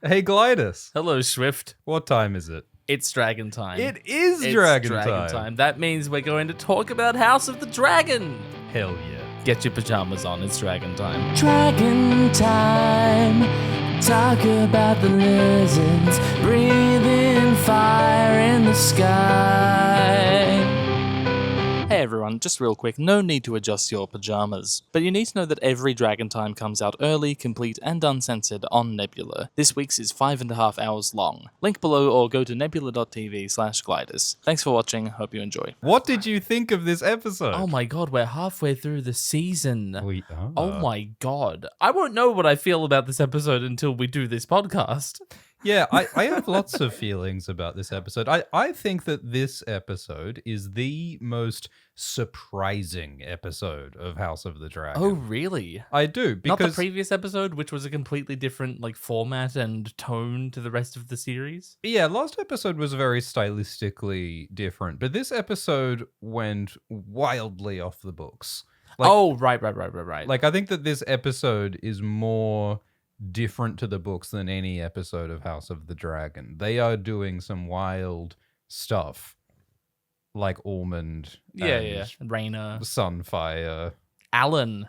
Hey, Glidus. Hello, Swift. What time is it? It's Dragon Time. It is It's Dragon Dragon time. That means we're going to talk about House of the Dragon. Hell yeah. Get your pajamas on. It's Dragon Time. Dragon time. Talk about the lizards. Breathing fire in the sky. Hey everyone, just real quick, no need to adjust your pajamas, but you need to know that every Dragon Time comes out early, complete, and uncensored on Nebula. This week's is 5.5 hours long. Link below or go to nebula.tv/glidus. Thanks for watching, hope you enjoy. What did you think of this episode? Oh my god, we're halfway through the season. We are. Oh my god. I won't know what I feel about this episode until we do this podcast. Yeah, I have lots of feelings about this episode. I think that this episode is the most surprising episode of House of the Dragon. Oh, really? I do, because... Not the previous episode, which was a completely different format and tone to the rest of the series? Yeah, last episode was very stylistically different, but this episode went wildly off the books. Right. Like, I think that this episode is more different to the books than any episode of House of the Dragon. They are doing some wild stuff, like Ormond, Rhaena, Sunfire, Alan.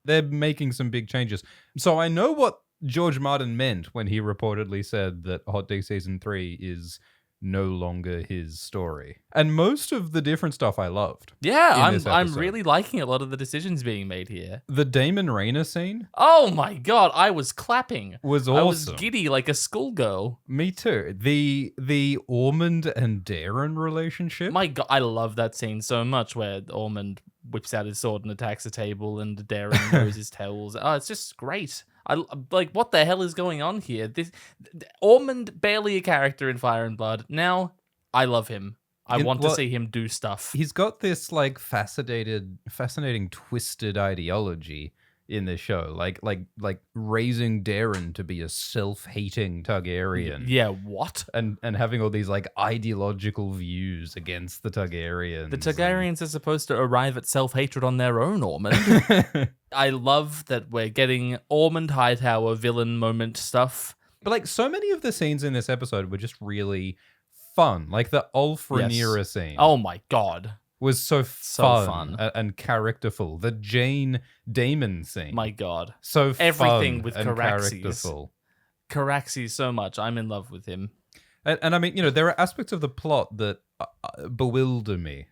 They're making some big changes. So I know what George Martin meant when he reportedly said that Hot Day Season 3 is no longer his story. And most of the different stuff I loved. Yeah, I'm really liking a lot of the decisions being made here. The Daemon Rhaena scene? Oh my god, I was clapping. Was awesome. I was giddy like a schoolgirl. Me too. The Ormond and Darren relationship? My god, I love that scene so much where Ormond whips out his sword and attacks a table and Darren knows his tails. Oh, it's just great. What the hell is going on here? Ormond, barely a character in Fire and Blood. Now, I love him. I want to see him do stuff. He's got this fascinating, twisted ideology in this show, like raising Darren to be a self-hating Targaryen. Yeah, what? And having all these ideological views against the Targaryens. The Targaryens are supposed to arrive at self-hatred on their own, Ormond. I love that we're getting Ormond Hightower villain moment stuff. But so many of the scenes in this episode were just really fun. Like the Ulfrynera scene. Oh my god. Was so fun. And characterful. The Jane Damon scene. My god. So everything fun with and Caraxes. Caraxes so much. I'm in love with him. And I mean, there are aspects of the plot that bewilder me.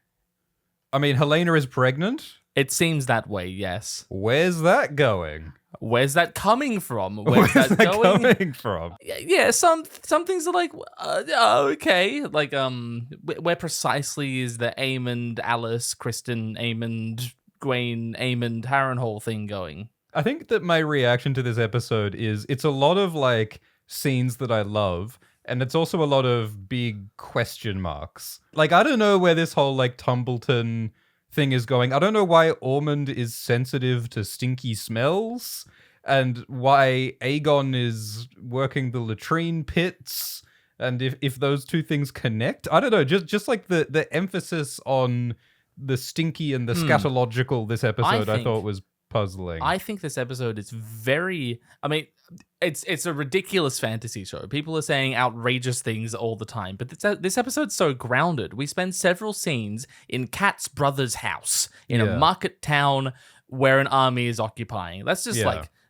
I mean, Helena is pregnant. It seems that way, yes. Where's that going? Where's that coming from? Where's that coming from? Yeah, some things are okay. Where precisely is the Aemond, Alice, Kristen, Aemond, Gwaine, Aemond, Harrenhal thing going? I think that my reaction to this episode is it's a lot of scenes that I love, and it's also a lot of big question marks. I don't know where this whole Tumbleton thing is going. I don't know why Ormond is sensitive to stinky smells and why Aegon is working the latrine pits, and if those two things connect. I don't know, just the emphasis on the stinky and the scatological this episode I thought was puzzling. I think this episode is it's a ridiculous fantasy show. People are saying outrageous things all the time, but this episode's so grounded. We spend several scenes in Kat's brother's house in a market town where an army is occupying. That's just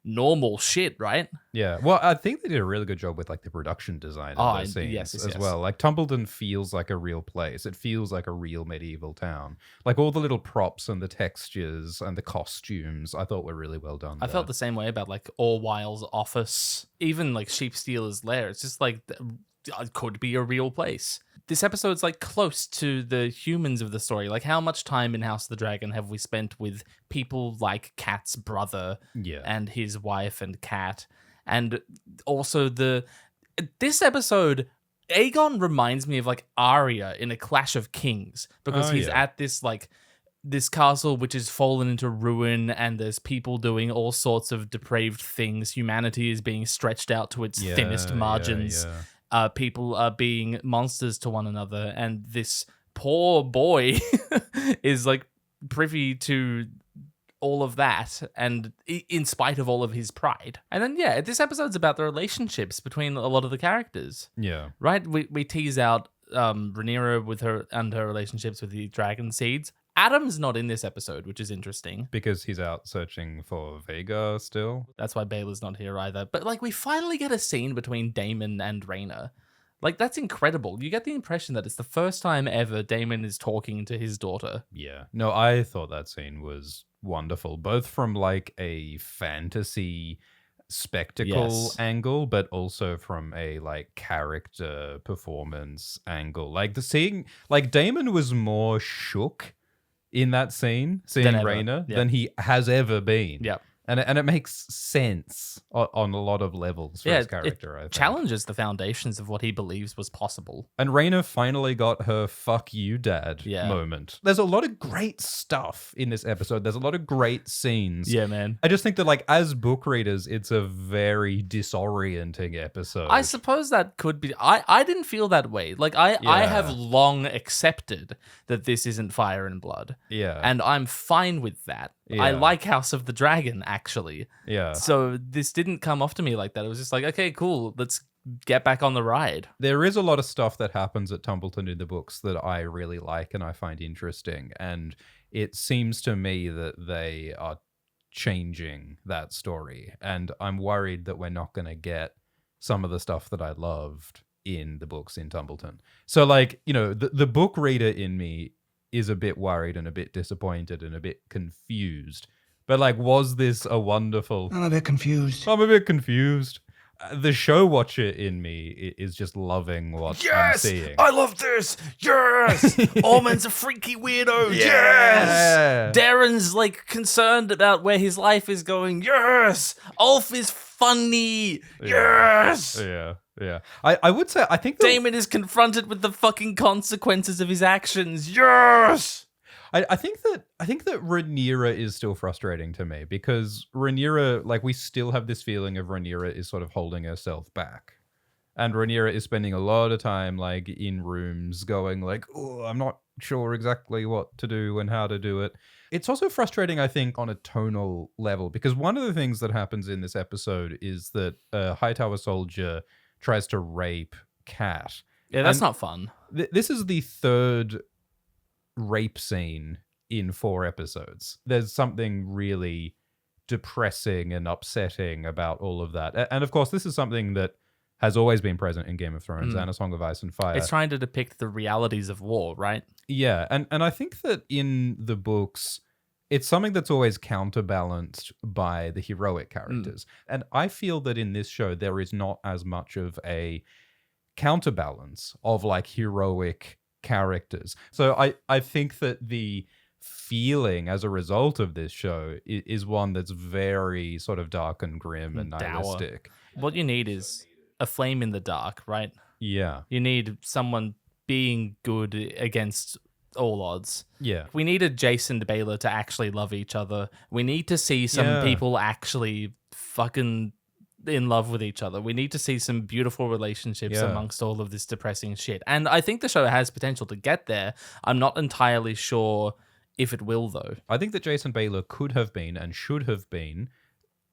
normal shit, right? Yeah. Well, I think they did a really good job with the production design of those scenes as well. Tumbleton feels like a real place. It feels like a real medieval town. All the little props and the textures and the costumes I thought were really well done. I felt the same way about Orwyle's office, even Sheepstealer's lair. It's just it could be a real place. This episode's close to the humans of the story. How much time in House of the Dragon have we spent with people like Kat's brother and his wife and Kat? And also this episode, Aegon reminds me of Arya in A Clash of Kings, because he's at this this castle which has fallen into ruin, and there's people doing all sorts of depraved things. Humanity is being stretched out to its thinnest margins. People are being monsters to one another, and this poor boy is privy to all of that, and in spite of all of his pride. And then, yeah, this episode's about the relationships between a lot of the characters. Yeah. Right? We tease out Rhaenyra with her relationships with the dragon seeds. Adam's not in this episode, which is interesting. Because he's out searching for Vhagar still. That's why Baela's not here either. But, like, we finally get a scene between Daemon and Rhaena. Like, that's incredible. You get the impression that it's the first time ever Daemon is talking to his daughter. Yeah. No, I thought that scene was wonderful, both from like a fantasy spectacle angle, but also from a like character performance angle. Like seeing Daemon was more shook in that scene, seeing Rhaena, than he has ever been. Yep. And it makes sense on a lot of levels for his character, I think. Challenges the foundations of what he believes was possible. And Rhaena finally got her fuck you dad moment. There's a lot of great stuff in this episode. There's a lot of great scenes. Yeah, man. I just think that like as book readers, it's a very disorienting episode. I suppose that could be. I didn't feel that way. Like I have long accepted that this isn't Fire and Blood. Yeah. And I'm fine with that. Yeah. I like House of the Dragon, actually. Yeah. So this didn't come off to me like that. It was just like, okay, cool, let's get back on the ride. There is a lot of stuff that happens at Tumbleton in the books that I really like and I find interesting. And it seems to me that they are changing that story. And I'm worried that we're not going to get some of the stuff that I loved in the books in Tumbleton. So like, you know, the book reader in me is a bit worried and a bit disappointed and a bit confused. But like, was this a wonderful... I'm a bit confused. I'm a bit confused. The show watcher in me is just loving what I'm seeing. I love this. Yes. Ormond's a freaky weirdo. Yeah. Yes. Darren's like concerned about where his life is going. Yes. Ulf is funny. Yes. Yeah. Yeah. I would say, I think that Daemon is confronted with the fucking consequences of his actions. Yes. I think that Rhaenyra is still frustrating to me because Rhaenyra, like, we still have this feeling of Rhaenyra is sort of holding herself back. And Rhaenyra is spending a lot of time like in rooms going like, oh, I'm not sure exactly what to do and how to do it. It's also frustrating, I think, on a tonal level, because one of the things that happens in this episode is that a Hightower soldier tries to rape Kat. Yeah, that's not fun. This is the third rape scene in 4 episodes. There's something really depressing and upsetting about all of that. And of course, this is something that has always been present in Game of Thrones and A Song of Ice and Fire. It's trying to depict the realities of war, right? Yeah, and I think that in the books, it's something that's always counterbalanced by the heroic characters. And I feel that in this show, there is not as much of a counterbalance of like heroic characters. So I think that the feeling as a result of this show is one that's very sort of dark and grim and nihilistic. What you need is a flame in the dark, right? Yeah. You need someone being good against all odds. Yeah. We needed Jason and Baela to actually love each other. We need to see some people actually fucking in love with each other. We need to see some beautiful relationships amongst all of this depressing shit. And I think the show has potential to get there. I'm not entirely sure if it will, though. I think that Jason Baela could have been and should have been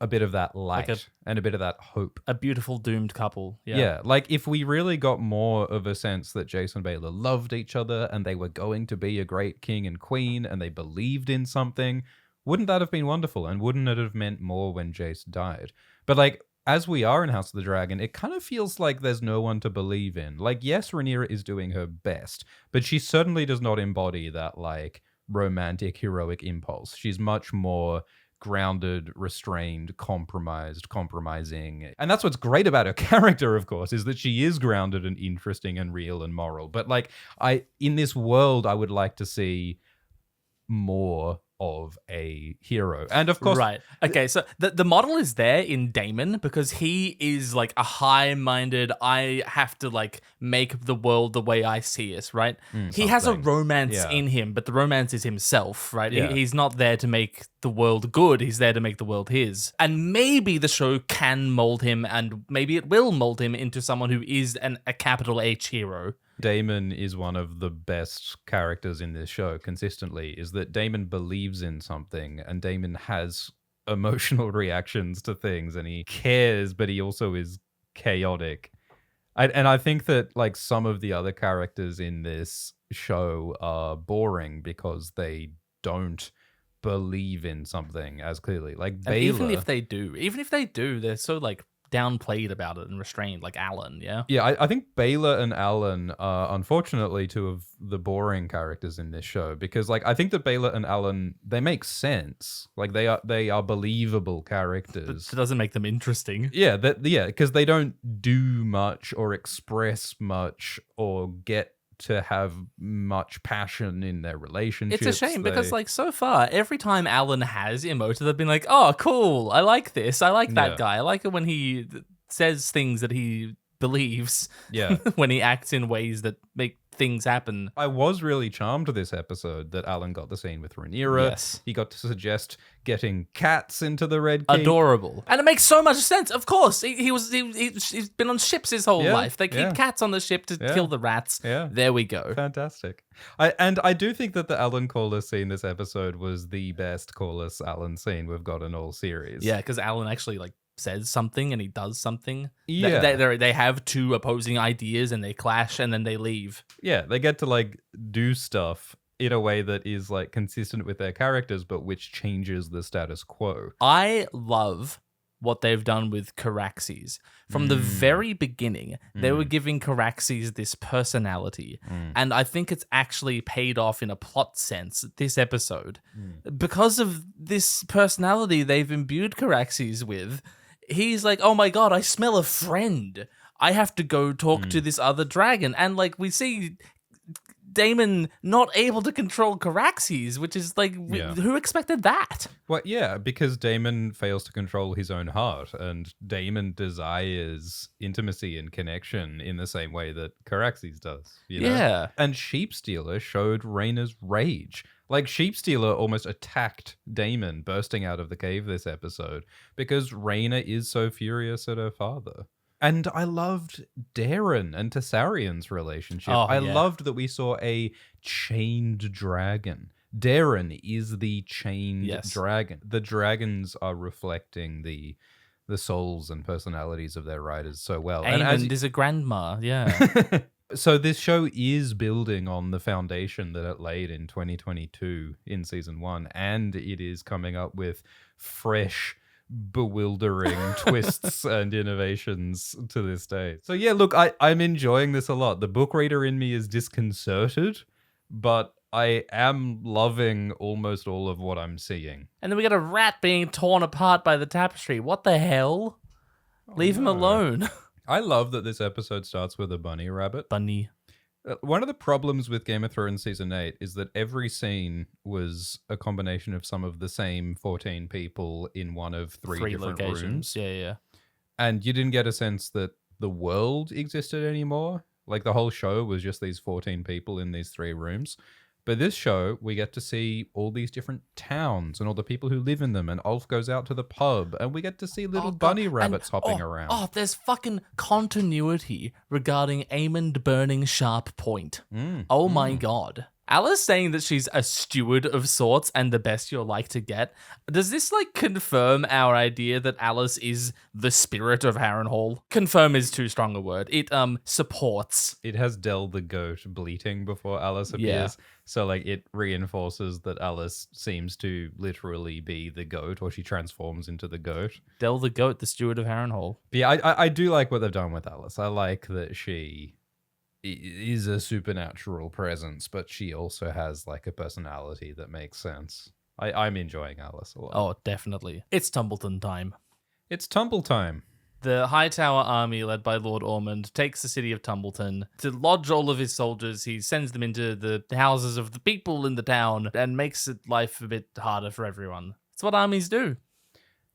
a bit of that light and a bit of that hope. A beautiful doomed couple. Yeah. Like if we really got more of a sense that Jason and Baela loved each other and they were going to be a great king and queen and they believed in something, wouldn't that have been wonderful? And wouldn't it have meant more when Jace died? But like, as we are in House of the Dragon, it kind of feels like there's no one to believe in. Like, yes, Rhaenyra is doing her best, but she certainly does not embody that like romantic, heroic impulse. She's much more grounded, restrained, compromising. And that's what's great about her character, of course, is that she is grounded and interesting and real and moral. But like, in this world, I would like to see more of a hero. And of course... Right. Okay, so the model is there in Daemon because he is like a high-minded, I have to like make the world the way I see it, right? He has a romance in him, but the romance is himself, right? Yeah. He's not there to make the world good, he's there to make the world his. And maybe the show can mold him, and maybe it will mold him into someone who is a capital H hero. Damon is one of the best characters in this show consistently, is that Damon believes in something and Damon has emotional reactions to things and he cares, but he also is chaotic. And I think that like some of the other characters in this show are boring because they don't believe in something as clearly. Like And Baylor. even if they do, they're so like downplayed about it and restrained, like Alan, yeah? Yeah, I think Baylor and Alan are unfortunately two of the boring characters in this show because, like, I think that Baylor and Alan, they make sense. Like, they are believable But characters. it doesn't make them interesting. Yeah, because they don't do much or express much or get to have much passion in their relationships. It's a shame because, They- like, so far, every time Alan has emoted, I've been like, oh, cool. I like this. I like that Yeah. guy. I like it when he says things that he believes, yeah. when he acts in ways that make things happen. I was really charmed this episode that Alan got the scene with Rhaenyra. Yes. He got to suggest getting cats into the Red Keep. Adorable. And it makes so much sense. Of course. He's been on ships his whole Yeah, life. They keep yeah. cats on the ship to Yeah. kill the rats. Yeah. There we go. Fantastic. I do think that the Alan Corliss scene this episode was the best Corliss Alan scene we've got in all series. Yeah, because Alan actually like says something and he does something. Yeah. They have two opposing ideas and they clash and then they leave. Yeah, they get to like do stuff in a way that is like consistent with their characters, but which changes the status quo. I love what they've done with Caraxes. From the very beginning, they were giving Caraxes this personality. And I think it's actually paid off in a plot sense this episode. Because of this personality they've imbued Caraxes with, he's like, oh my god, I smell a friend. I have to go talk to this other dragon. And like we see Damon not able to control Caraxes, which is like, Yeah. who expected that? Well, yeah, because Damon fails to control his own heart, and Damon desires intimacy and connection in the same way that Caraxes does. You know? Yeah. And Sheepstealer showed Rhaena's rage. Like, Sheepstealer almost attacked Damon bursting out of the cave this episode because Rhaena is so furious at her father. And I loved Darren and Tessarian's relationship. Oh, I yeah. loved that we saw a chained dragon. Darren is the chained Yes. dragon. The dragons are reflecting the souls and personalities of their riders so well. And as Aemond is a grandma, yeah. so this show is building on the foundation that it laid in 2022 in season 1, and it is coming up with fresh, bewildering twists and innovations to this day. So yeah, look, I'm enjoying this a lot. The book reader in me is disconcerted, but I am loving almost all of what I'm seeing. And then we got a rat being torn apart by the tapestry. What the hell? Leave him no. alone. I love that this episode starts with a bunny rabbit. Bunny. One of the problems with Game of Thrones Season 8 is that every scene was a combination of some of the same 14 people in one of three different rooms. Yeah. And you didn't get a sense that the world existed anymore. Like, the whole show was just these 14 people in these 3 rooms. But this show, we get to see all these different towns and all the people who live in them. And Ulf goes out to the pub, and we get to see little bunny rabbits hopping around. Oh, there's fucking continuity regarding Aemond burning Sharp Point. Oh my god. Alice saying that she's a steward of sorts and the best you're like to get. Does this like confirm our idea that Alice is the spirit of Harrenhal? Confirm is too strong a word. It supports. It has Del the goat bleating before Alice appears. So like it reinforces that Alice seems to literally be the goat, or she transforms into the goat. Del the goat, the steward of Harrenhal. But yeah, I do like what they've done with Alice. I like that she is a supernatural presence, but she also has like a personality that makes sense. I'm enjoying Alice a lot. Oh, definitely. It's Tumbleton time. It's tumble time. The Hightower army, led by Lord Ormond, takes the city of Tumbleton. To lodge all of his soldiers, he sends them into the houses of the people in the town and makes life a bit harder for everyone. It's what armies do.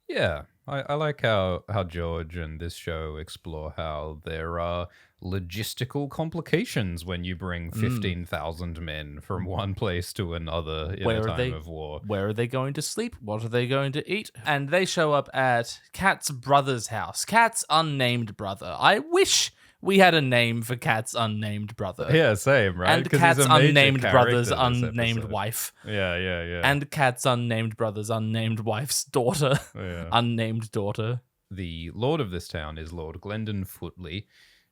Yeah, I like how George and this show explore how there are logistical complications when you bring 15,000 men from one place to another in a time of war. Where are they going to sleep? What are they going to eat? And they show up at Kat's brother's house. Kat's unnamed brother. I wish We had a name for Kat's unnamed brother. Yeah, same, right? And 'Cause he's Kat's a major unnamed brother's character this unnamed episode. wife. Yeah. And Kat's unnamed brother's unnamed wife's daughter. Yeah. Unnamed daughter. The lord of this town is Lord Glendon Footley,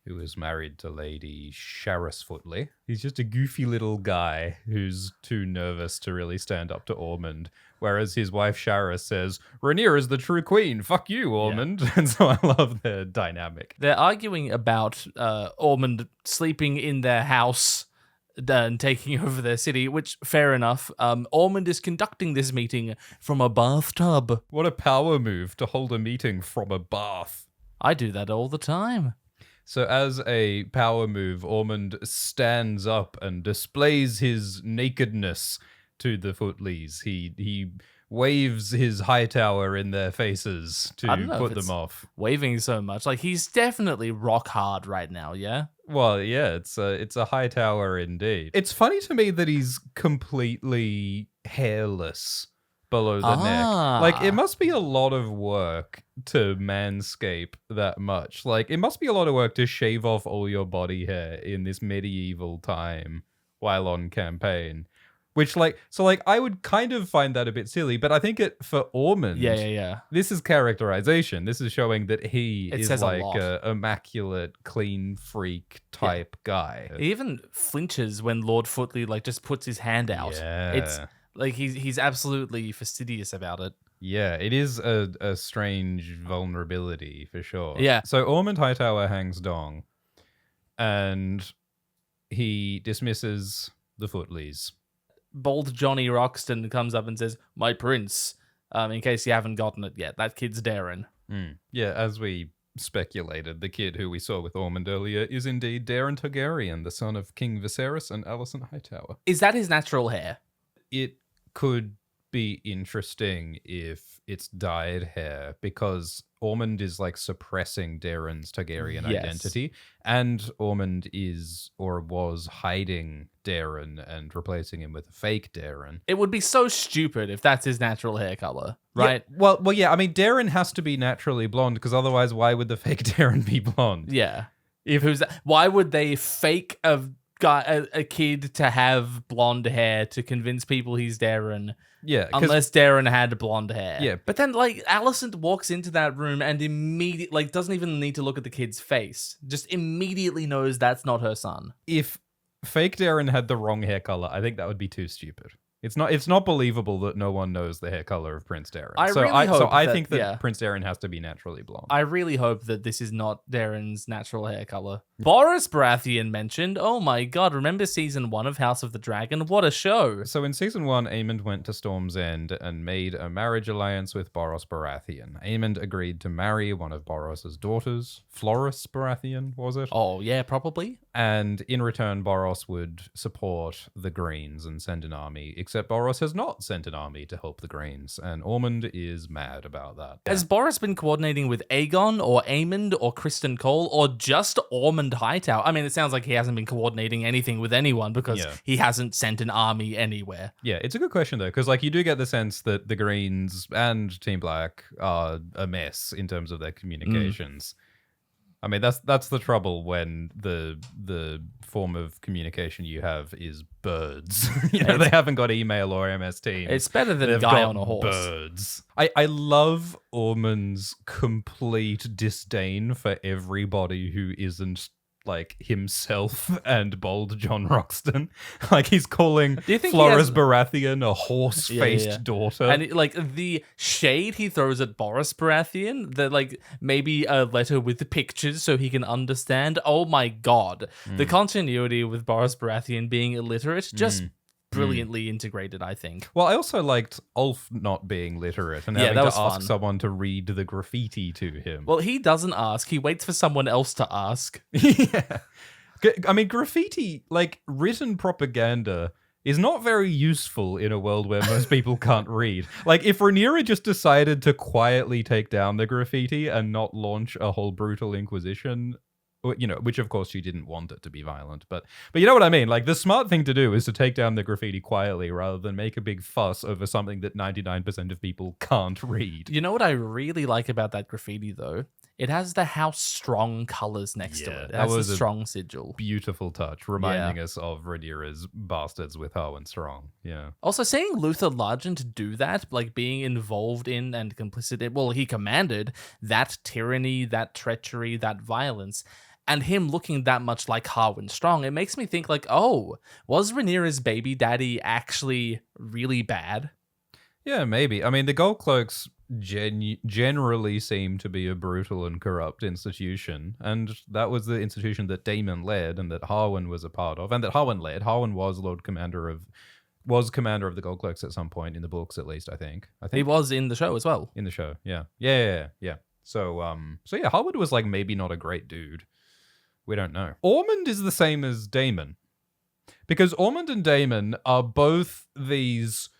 who is married to Lady Sharis Footley. He's just a goofy little guy who's too nervous to really stand up to Ormond, whereas his wife Sharis says, Rhaenyra is the true queen, fuck you, Ormond. And so I love their dynamic. They're arguing about Ormond sleeping in their house and taking over their city, which, fair enough. Ormond is conducting this meeting from a bathtub. What a power move to hold a meeting from a bath. I do that all the time. So as a power move, Ormond stands up and displays his nakedness to the Footleys. He waves his high tower in their faces to I don't know put if them it's off. Waving so much. Like, he's definitely rock hard right now, yeah? Well, yeah, it's a high tower indeed. It's funny to me that he's completely hairless below the neck. Like, it must be a lot of work to manscape that much. Like, it must be a lot of work to shave off all your body hair in this medieval time while on campaign. Which, I would kind of find that a bit silly, but I think for Ormond, Yeah. this is characterization. This is showing that he It is says a like lot. a immaculate, clean freak type guy. He even flinches when Lord Footley, like, just puts his hand out. Yeah. It's, like, he's absolutely fastidious about it. Yeah, it is a strange vulnerability for sure. Yeah. So Ormond Hightower hangs dong, and he dismisses the Footleys. Bold Johnny Roxton comes up and says, "My prince," in case you haven't gotten it yet. That kid's Darren. Yeah, as we speculated, the kid who we saw with Ormond earlier is indeed Darren Targaryen, the son of King Viserys and Alicent Hightower. Is that his natural hair? It could be interesting if it's dyed hair, because Ormond is like suppressing Darren's Targaryen Yes. identity, and Ormond is or was hiding Darren and replacing him with a fake Darren. It would be so stupid if that's his natural hair color, right? Yeah, well, yeah. I mean, Darren has to be naturally blonde, because otherwise, why would the fake Darren be blonde? Yeah. Why would they fake a kid to have blonde hair to convince people he's Darren? Yeah, Unless Darren had blonde hair. Yeah. But then, like, Alicent walks into that room and immediately, like, doesn't even need to look at the kid's face. Just immediately knows that's not her son. if fake Darren had the wrong hair color, I think that would be too stupid. It's not believable that no one knows the hair color of Prince Darren. I think that yeah. Prince Darren has to be naturally blonde. I really hope that this is not Darren's natural hair color. Boris Baratheon mentioned, oh my god, remember season 1 of House of the Dragon? What a show. So in season 1, Aemond went to Storm's End and made a marriage alliance with Boros Baratheon. Aemond agreed to marry one of Boros's daughters, Floris Baratheon, was it? Oh, yeah, probably. And in return, Boros would support the Greens and send an army, except Boros has not sent an army to help the Greens, and Ormond is mad about that. Has Boris been coordinating with Aegon or Aemond or Kristen Cole or just Ormond Hightower? I mean, it sounds like he hasn't been coordinating anything with anyone because he hasn't sent an army anywhere. Yeah, it's a good question though, because like you do get the sense that the Greens and Team Black are a mess in terms of their communications. I mean, that's the trouble when the form of communication you have is birds. They haven't got email or MS Teams. It's better than They've guy got on a horse. Birds. I love Ormond's complete disdain for everybody who isn't like himself and bold John Roxton. Like he's calling Do you think Floris Baratheon a horse-faced daughter. And like the shade he throws at Boris Baratheon, the like maybe a letter with the pictures so he can understand. Oh my god. The continuity with Boris Baratheon being illiterate just brilliantly integrated, I think. Well, I also liked Ulf not being literate and Yeah, having that to was ask fun. someone to read the graffiti to him. Well, he doesn't ask. He waits for someone else to ask. Yeah. I mean, graffiti, like written propaganda, is not very useful in a world where most people can't read. Like, if Rhaenyra just decided to quietly take down the graffiti and not launch a whole brutal inquisition, which of course she didn't want it to be violent, but you know what I mean? Like, the smart thing to do is to take down the graffiti quietly rather than make a big fuss over something that 99% of people can't read. You know what I really like about that graffiti, though? It has the House Strong colors next to Yeah, it. It that has was the a Strong sigil. Beautiful touch, reminding us of Rhaenyra's bastards with Harwin Strong. Yeah. Also, seeing Luther Largent do that, like being involved in and complicit in, well, he commanded that tyranny, that treachery, that violence, and him looking that much like Harwin Strong, it makes me think like, oh, was Rhaenyra's baby daddy actually really bad? Yeah, maybe. I mean, the Gold Cloaks generally seem to be a brutal and corrupt institution, and that was the institution that Daemon led and that Harwin was a part of, and that Harwin led. Harwin was commander of the Gold Cloaks at some point in the books, at least. I think He was in the show as well. in the show. Yeah. So yeah, Harwin was like maybe not a great dude. We don't know. Ormond is the same as Daemon, because Ormond and Daemon are both these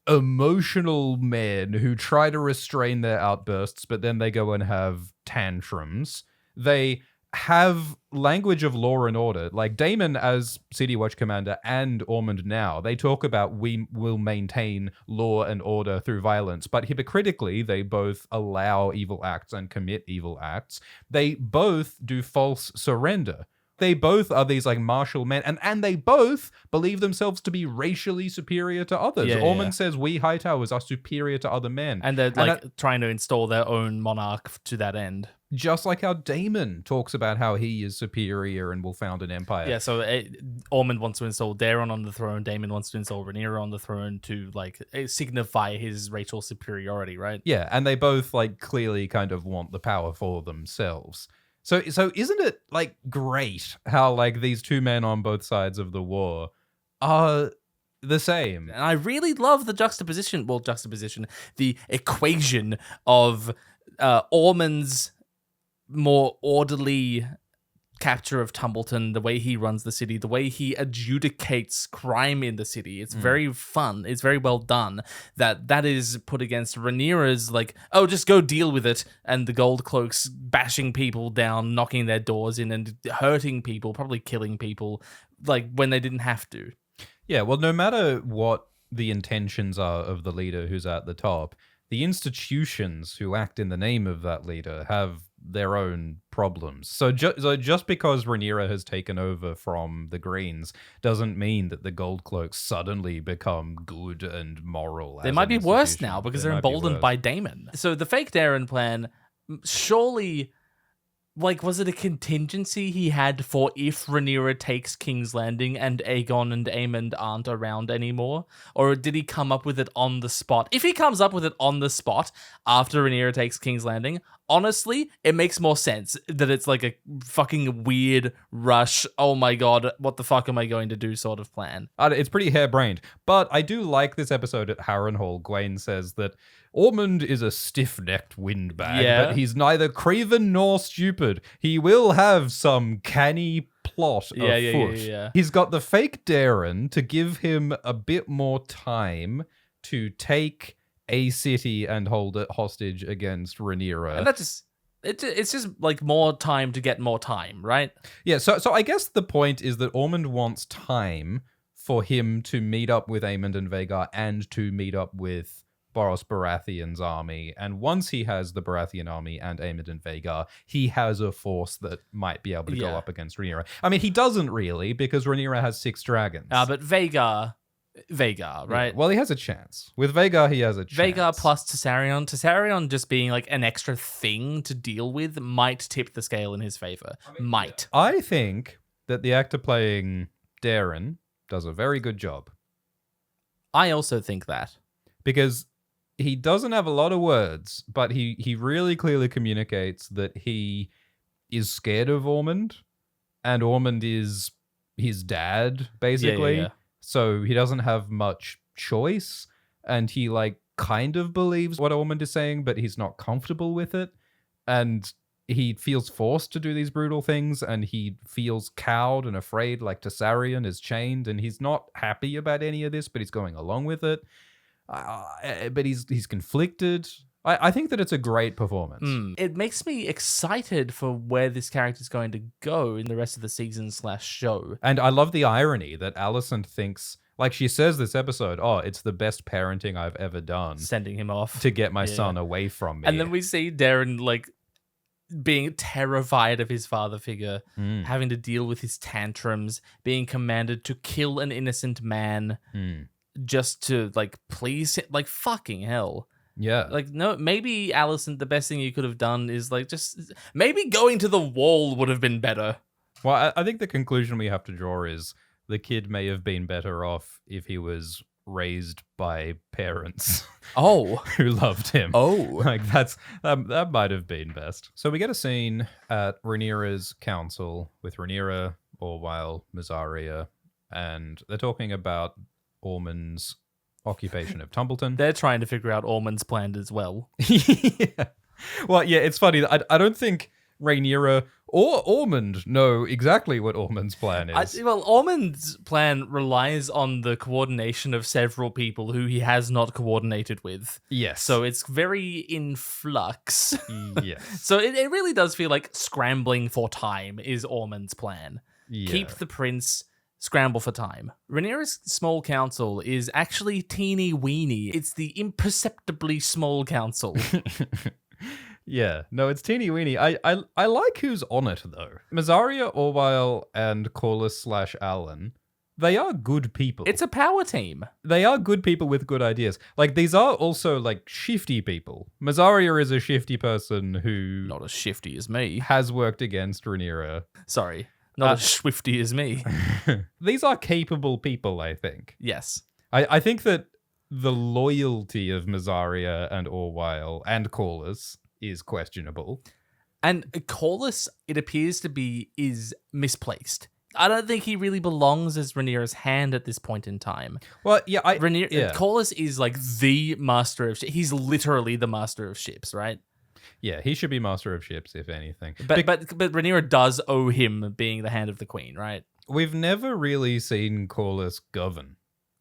emotional men who try to restrain their outbursts, but then they go and have tantrums. They have language of law and order. Like Daemon as City Watch commander and Ormond now, they talk about we will maintain law and order through violence, but hypocritically, they both allow evil acts and commit evil acts. They both do false surrender. They both are these like martial men, and they both believe themselves to be racially superior to others. Yeah, Ormond says we Hightowers are superior to other men. And they're like trying to install their own monarch to that end. Just like how Daemon talks about how he is superior and will found an empire. Yeah, so Ormond wants to install Daeron on the throne. Daemon wants to install Rhaenyra on the throne to like signify his racial superiority, right? Yeah, and they both like clearly kind of want the power for themselves. So isn't it like great how like these two men on both sides of the war are the same? And I really love the juxtaposition, the equation of Ormond's more orderly capture of Tumbleton, the way he runs the city, the way he adjudicates crime in the city. It's very fun. It's very well done. That is put against Rhaenyra's like, oh, just go deal with it, and the Gold Cloaks bashing people down, knocking their doors in, and hurting people, probably killing people, like when they didn't have to. Yeah, well, no matter what the intentions are of the leader who's at the top, the institutions who act in the name of that leader have their own problems. So just because Rhaenyra has taken over from the Greens doesn't mean that the Gold Cloaks suddenly become good and moral. They might be worse now because they're emboldened by Daemon. So the fake Daemon plan, surely, like, was it a contingency he had for if Rhaenyra takes King's Landing and Aegon and Aemond aren't around anymore? Or did he come up with it on the spot? If he comes up with it on the spot after Rhaenyra takes King's Landing, honestly, it makes more sense that it's like a fucking weird rush, oh my god, what the fuck am I going to do sort of plan. It's pretty harebrained. But I do like this episode at Harrenhal. Gwaine says that Ormond is a stiff-necked windbag, but he's neither craven nor stupid. He will have some canny plot afoot. Yeah. He's got the fake Daeron to give him a bit more time to take a city and hold it hostage against Rhaenyra. And it's just like more time to get more time, right? Yeah, so I guess the point is that Ormond wants time for him to meet up with Aemond and Vhagar and to meet up with Boros Baratheon's army. And once he has the Baratheon army and Aemond and Vhagar, he has a force that might be able to go up against Rhaenyra. I mean, he doesn't really, because Rhaenyra has 6 dragons. But Vhagar, right? Yeah, well, he has a chance. With Vhagar, he has a chance. Vhagar plus Tessarion just being like an extra thing to deal with might tip the scale in his favor. Might. I think that the actor playing Daeron does a very good job. I also think that. Because he doesn't have a lot of words, but he really clearly communicates that he is scared of Ormond, and Ormond is his dad, basically. Yeah. So he doesn't have much choice, and he like kind of believes what Ormond is saying, but he's not comfortable with it, and he feels forced to do these brutal things, and he feels cowed and afraid, like Tessarion is chained, and he's not happy about any of this, but he's going along with it. But he's conflicted. I think that it's a great performance. It makes me excited for where this character's going to go in the rest of the season / show. And I love the irony that Alicent thinks, like she says this episode, oh, it's the best parenting I've ever done. Sending him off. To get my son away from me. And then we see Daeron like being terrified of his father figure, Mm. having to deal with his tantrums, being commanded to kill an innocent man Mm. just to like please him. Like fucking hell. Yeah. Like, no, maybe Allison, the best thing you could have done is like just maybe going to the wall would have been better. Well, I think the conclusion we have to draw is the kid may have been better off if he was raised by parents Oh. who loved him. Oh. Like that might have been best. So we get a scene at Rhaenyra's council with Rhaenyra, Orwyle, Mysaria, and they're talking about Ormond's occupation of Tumbleton. They're trying to figure out Ormond's plan as well. Yeah. Well, yeah, it's funny. I don't think Rhaenyra or Ormond know exactly what Ormond's plan is. Well, Ormond's plan relies on the coordination of several people who he has not coordinated with. Yes. So it's very in flux. Yes. So it really does feel like scrambling for time is Ormond's plan. Yeah. Keep the prince, scramble for time. Rhaenyra's small council is actually teeny weeny. It's the imperceptibly small council. Yeah, no, it's teeny weeny. I like who's on it though. Mysaria, Orwyle, and Corlys/Allen, they are good people. It's a power team. They are good people with good ideas. Like these are also like shifty people. Mysaria is a shifty person who Not as shifty as me. has worked against Rhaenyra. Sorry. Not as swifty as me. These are capable people, I think. Yes. I think that the loyalty of Mysaria and Orwyle and Corlys is questionable. And Corlys, it appears to be, is misplaced. I don't think he really belongs as Rhaenyra's hand at this point in time. Well, yeah, Corlys is like the master of ships. He's literally the master of ships, right? Yeah, he should be master of ships, if anything. But Rhaenyra does owe him being the hand of the queen, right? We've never really seen Corlys govern.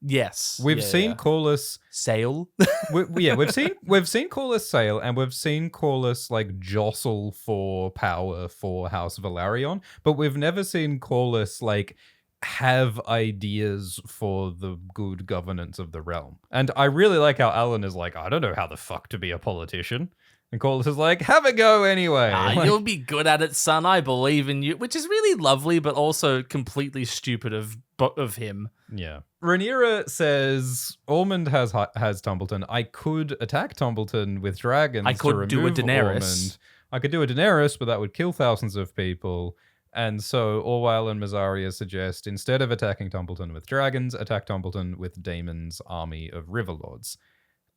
Yes. We've seen Corlys sail. we've seen Corlys sail, and we've seen Corlys like jostle for power for House Velaryon, but we've never seen Corlys like have ideas for the good governance of the realm. And I really like how Alan is like, I don't know how the fuck to be a politician. And Corlys is like, have a go anyway. Like, You'll be good at it, son. I believe in you. Which is really lovely, but also completely stupid of him. yeah. Rhaenyra says, Ormond has Tumbleton. I could attack Tumbleton with dragons. I could do a Daenerys. Ormond. I could do a Daenerys, but that would kill thousands of people. And so Orwyle and Mysaria suggest, instead of attacking Tumbleton with dragons, attack Tumbleton with Daemon's army of Riverlords.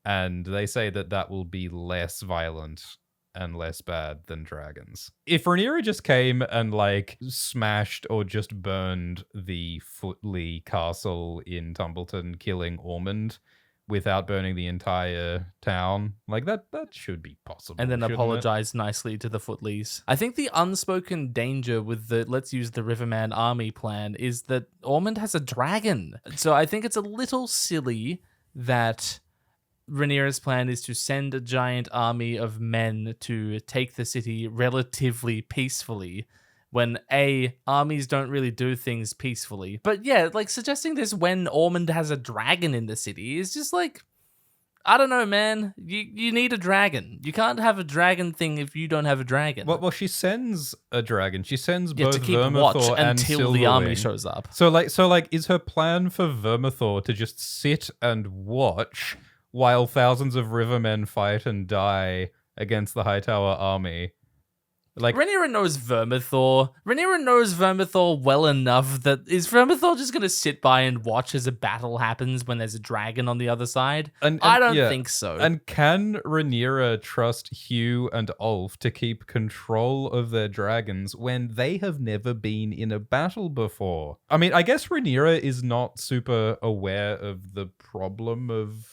And they say that that will be less violent and less bad than dragons. If Rhaenyra just came and like smashed or just burned the Footley castle in Tumbleton, killing Ormond without burning the entire town, like that should be possible. And then shouldn't apologize nicely to the Footleys. I think the unspoken danger with the let's use the Riverman army plan is that Ormond has a dragon. So I think it's a little silly that Rhaenyra's plan is to send a giant army of men to take the city relatively peacefully when armies don't really do things peacefully. But yeah, like suggesting this when Ormond has a dragon in the city is just like, I don't know, man. You need a dragon. You can't have a dragon thing if you don't have a dragon. Well, she sends a dragon. She sends You have both to keep Vermithor watch and until the army Silverwing. shows up. So like, is her plan for Vermithor to just sit and watch while thousands of rivermen fight and die against the Hightower army? Like, Rhaenyra knows Vermithor. Rhaenyra knows Vermithor well enough that is Vermithor just going to sit by and watch as a battle happens when there's a dragon on the other side? I don't think so. And can Rhaenyra trust Hugh and Ulf to keep control of their dragons when they have never been in a battle before? I mean, I guess Rhaenyra is not super aware of the problem of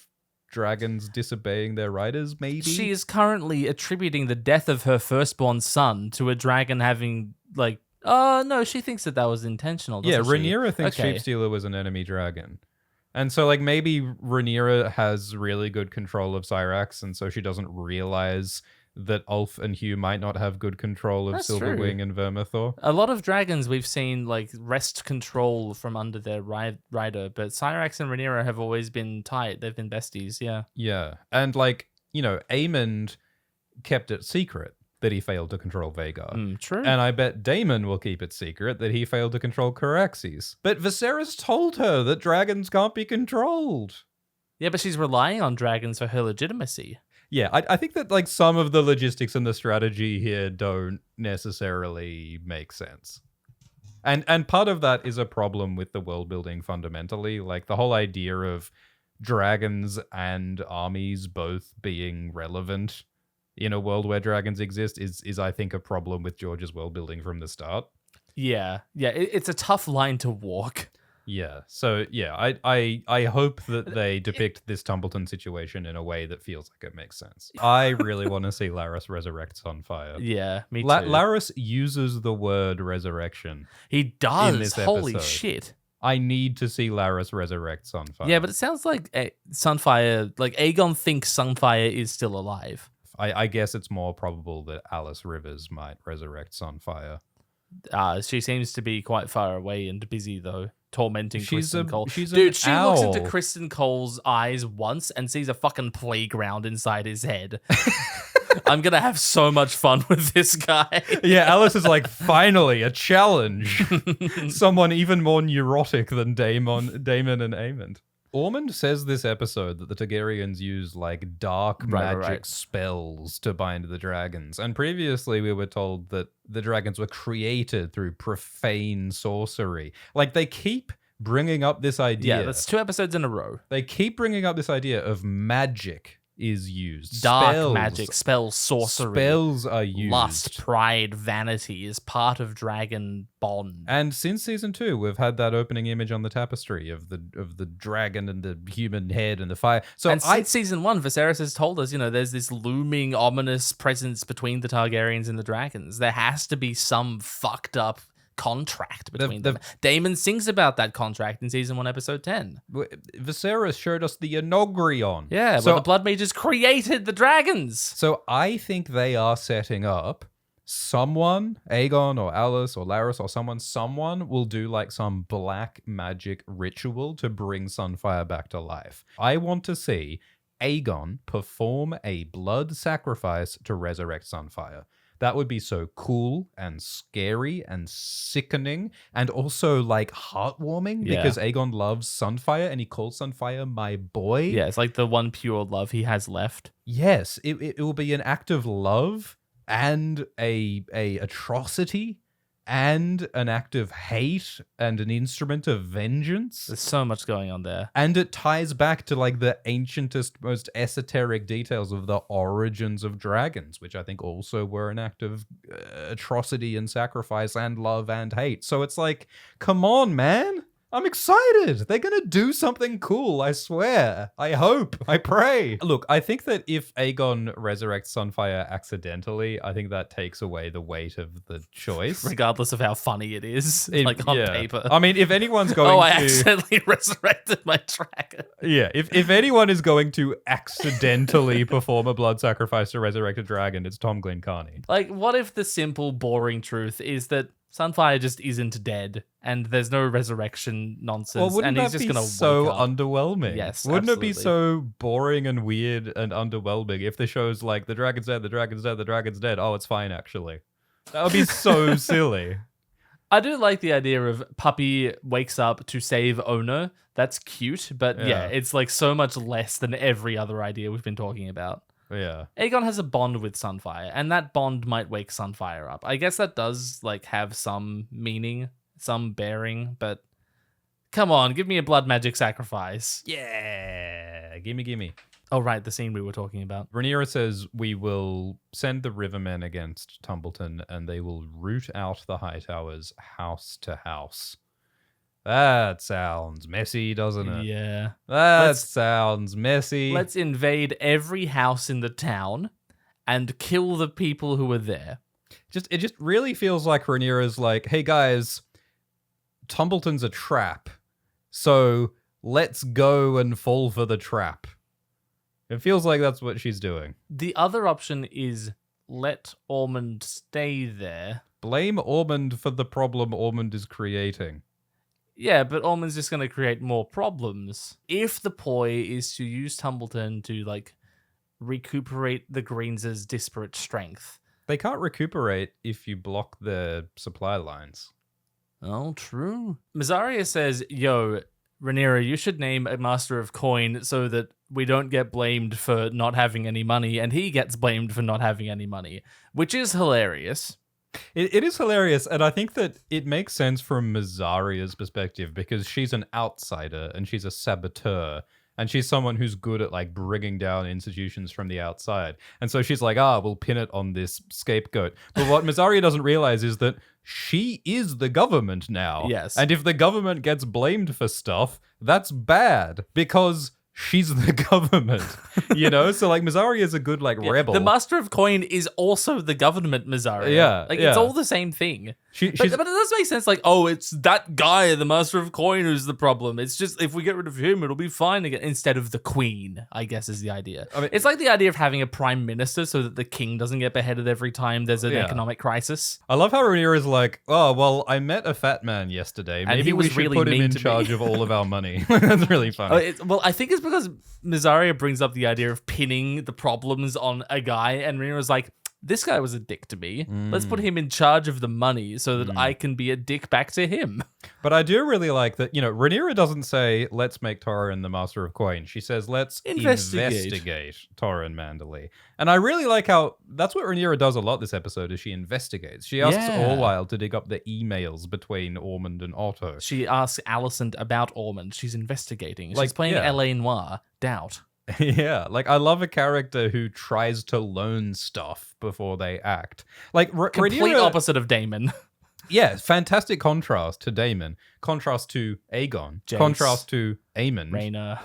dragons disobeying their riders, maybe? She is currently attributing the death of her firstborn son to a dragon having, like... Oh, no, she thinks that was intentional, doesn't she? Rhaenyra thinks Okay. Sheepstealer was an enemy dragon. And so, like, maybe Rhaenyra has really good control of Syrax, and so she doesn't realize that Ulf and Hugh might not have good control of That's Silverwing true. and Vermithor. A lot of dragons we've seen like wrest control from under their rider, but Syrax and Rhaenyra have always been tight. They've been besties, yeah. Yeah. And, like, you know, Aemond kept it secret that he failed to control Vagar. True. And I bet Daemon will keep it secret that he failed to control Caraxes. But Viserys told her that dragons can't be controlled. Yeah, but she's relying on dragons for her legitimacy. Yeah, I think that like some of the logistics and the strategy here don't necessarily make sense. And part of that is a problem with the world building fundamentally. Like the whole idea of dragons and armies both being relevant in a world where dragons exist is I think a problem with George's world building from the start. Yeah, it's a tough line to walk. Yeah, so yeah, I hope that they depict this Tumbleton situation in a way that feels like it makes sense. I really want to see Laris resurrect Sunfire. Yeah, me too. Laris uses the word resurrection. He does. in this Holy episode. shit. I need to see Laris resurrect Sunfire. Yeah, but it sounds like Sunfire, like Aegon thinks Sunfire is still alive. I guess it's more probable that Alice Rivers might resurrect Sunfire. She seems to be quite far away and busy though, tormenting She's Kristen a- Cole. she's Dude, an she looks into owl. Kristen Cole's eyes once and sees a fucking playground inside his head. I'm gonna have so much fun with this guy. Yeah, Alice is like, finally, a challenge. Someone even more neurotic than Daemon and Aemond. Ormond says this episode that the Targaryens use like dark magic spells to bind the dragons. And previously we were told that the dragons were created through profane sorcery. Like they keep bringing up this idea. Yeah, that's 2 episodes in a row. They keep bringing up this idea of magic is used. Dark Spells. magic, spells, sorcery, Spells are used. lust, pride, vanity is part of dragon bond. And since season 2, we've had that opening image on the tapestry of the dragon and the human head and the fire. So and since season 1, Viserys has told us, there's this looming ominous presence between the Targaryens and the dragons. There has to be some fucked up contract between them. Daemon sings about that contract in season 1, episode 10. Viserys showed us the Inogrion. Yeah, so where the Blood Mages created the dragons. So I think they are setting up someone, Aegon or Alice or Laris or someone will do like some black magic ritual to bring Sunfire back to life. I want to see Aegon perform a blood sacrifice to resurrect Sunfire. That would be so cool and scary and sickening and also like heartwarming because Aegon loves Sunfire and he calls Sunfire my boy. Yeah, it's like the one pure love he has left. Yes, it will be an act of love and a atrocity and an act of hate and an instrument of vengeance. There's so much going on there. And it ties back to like the ancientest, most esoteric details of the origins of dragons, which I think also were an act of atrocity and sacrifice and love and hate. So it's like, come on, man. I'm excited. They're going to do something cool, I swear. I hope. I pray. Look, I think that if Aegon resurrects Sunfire accidentally, I think that takes away the weight of the choice. Regardless of how funny it is, like on paper. I mean, if anyone's going I accidentally resurrected my dragon. Yeah, if anyone is going to accidentally perform a blood sacrifice to resurrect a dragon, it's Tom Glencarney. Like, what if the simple, boring truth is that Sunfire just isn't dead, and there's no resurrection nonsense, Well, wouldn't and he's that just be gonna so wake up. underwhelming? Yes, wouldn't it be absolutely. so boring and weird and underwhelming if the show's like the dragon's dead, the dragon's dead, the dragon's dead? Oh, it's fine actually. That would be so silly. I do like the idea of Puppy wakes up to save owner. That's cute, but yeah, it's like so much less than every other idea we've been talking about. Yeah. Aegon has a bond with Sunfire, and that bond might wake Sunfire up. I guess that does like have some meaning, some bearing, but come on, give me a blood magic sacrifice. Yeah. Gimme. Oh, right, the scene we were talking about. Rhaenyra says we will send the Rivermen against Tumbleton and they will root out the Hightowers house to house. That sounds messy, doesn't it? Yeah. That sounds messy. Let's invade every house in the town and kill the people who are there. It just really feels like Rhaenyra's like, hey guys, Tumbleton's a trap. So let's go and fall for the trap. It feels like that's what she's doing. The other option is let Ormond stay there. Blame Ormond for the problem Ormond is creating. Yeah, but Ormond's just going to create more problems. If the ploy is to use Tumbleton to, like, recuperate the Greens' disparate strength, They can't recuperate if you block their supply lines. Oh, true. Mazaria says, yo, Rhaenyra, you should name a Master of Coin so that we don't get blamed for not having any money, and he gets blamed for not having any money, which is hilarious. It is hilarious, and I think that it makes sense from Mazaria's perspective because she's an outsider and she's a saboteur. And she's someone who's good at like bringing down institutions from the outside. And so she's like, we'll pin it on this scapegoat. But what Mazaria doesn't realize is that she is the government now. Yes. And if the government gets blamed for stuff, that's bad because she's the government, you know? So like Mazaria is a good like rebel. The Master of Coin is also the government Mazaria. Yeah, Like yeah. it's all the same thing. But But it does make sense, like, it's that guy, the Master of Coin, who's the problem. It's just, if we get rid of him, it'll be fine again, instead of the Queen, I guess is the idea. I mean, it's like the idea of having a prime minister so that the king doesn't get beheaded every time there's an economic crisis. I love how Rhaenyra is like, well, I met a fat man yesterday. Maybe he we was should really put him mean in to me." charge of all of our money. That's really funny. Well, I think it's because Mazaria brings up the idea of pinning the problems on a guy, and Rhaenyra's like, this guy was a dick to me. Let's put him in charge of the money so that I can be a dick back to him. But I do really like that, Rhaenyra doesn't say, let's make Torrhen the Master of Coin. She says, let's investigate Torrhen Manderley. And I really like how, that's what Rhaenyra does a lot this episode, is she investigates. She asks Orwyle to dig up the emails between Ormond and Otto. She asks Alicent about Ormond. She's investigating. She's playing L.A. Noire. Doubt. Yeah, like I love a character who tries to learn stuff before they act. Like Complete Rhaenyra, opposite of Daemon. Yeah, fantastic contrast to Daemon, contrast to Aegon, Jace. contrast to Aemond. Rhaena.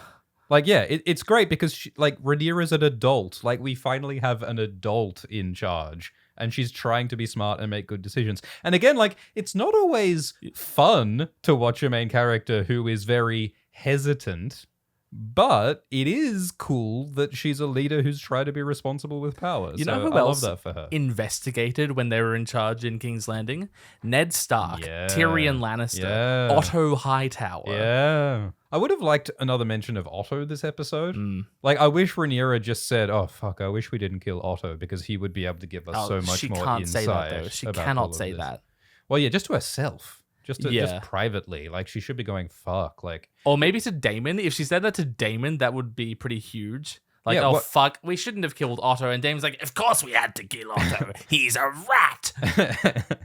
Like, yeah, it's great because Rhaenyra's an adult. Like, we finally have an adult in charge. And she's trying to be smart and make good decisions. And again, like, it's not always fun to watch a main character who is very hesitant. But it is cool that she's a leader who's trying to be responsible with power. You know So who I else love that for her. investigated when they were in charge in King's Landing? Ned Stark, Yeah. Tyrion Lannister, Yeah. Otto Hightower. Yeah. I would have liked another mention of Otto this episode. Like, I wish Rhaenyra just said, oh, fuck, I wish we didn't kill Otto because he would be able to give us so much she more can't insight. say that, though. She about all cannot of say this. that. Well, yeah, just to herself. Just Yeah. privately. Like, she should be going, fuck. Like, Or maybe to Daemon. If she said that to Daemon, that would be pretty huge. Like, Yeah, fuck, we shouldn't have killed Otto. And Daemon's like, of course we had to kill Otto. He's a rat.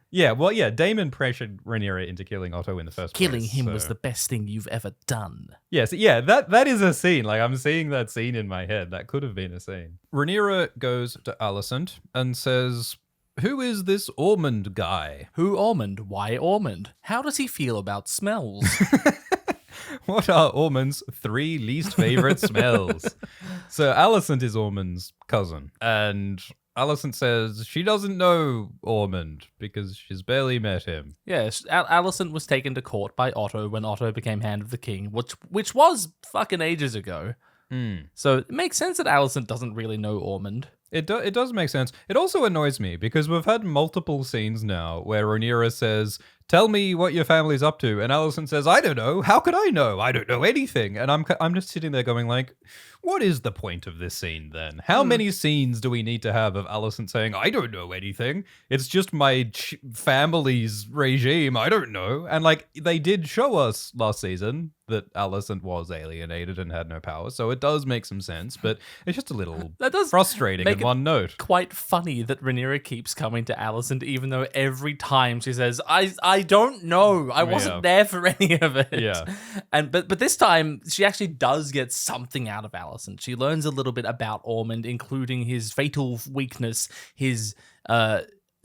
yeah, well, yeah, Daemon pressured Rhaenyra into killing Otto in the first place. Killing him so- was the best thing you've ever done. Yes, yeah, that is a scene. Like, I'm seeing that scene in my head. That could have been a scene. Rhaenyra goes to Alicent and says, who is this Ormond guy? Who Ormond? Why Ormond? How does he feel about smells? What are Ormond's 3 least favorite smells? So Alicent is Ormond's cousin, and Alicent says she doesn't know Ormond because she's barely met him. Yes, Alicent was taken to court by Otto when Otto became Hand of the King, which was fucking ages ago. So it makes sense that Alicent doesn't really know Ormond. It does make sense. It also annoys me because we've had multiple scenes now where Rhaenyra says, tell me what your family's up to. And Alicent says, I don't know. How could I know? I don't know anything. And I'm just sitting there going like, what is the point of this scene then? How many scenes do we need to have of Alicent saying, I don't know anything. It's just my family's regime. I don't know. And like, they did show us last season that Alicent was alienated and had no power. So it does make some sense, but it's just a little frustrating in one note. Quite funny that Rhaenyra keeps coming to Alicent, even though every time she says, I don't know. I wasn't there for any of it. Yeah. But this time she actually does get something out of Alicent. She learns a little bit about Ormond, including his fatal weakness, his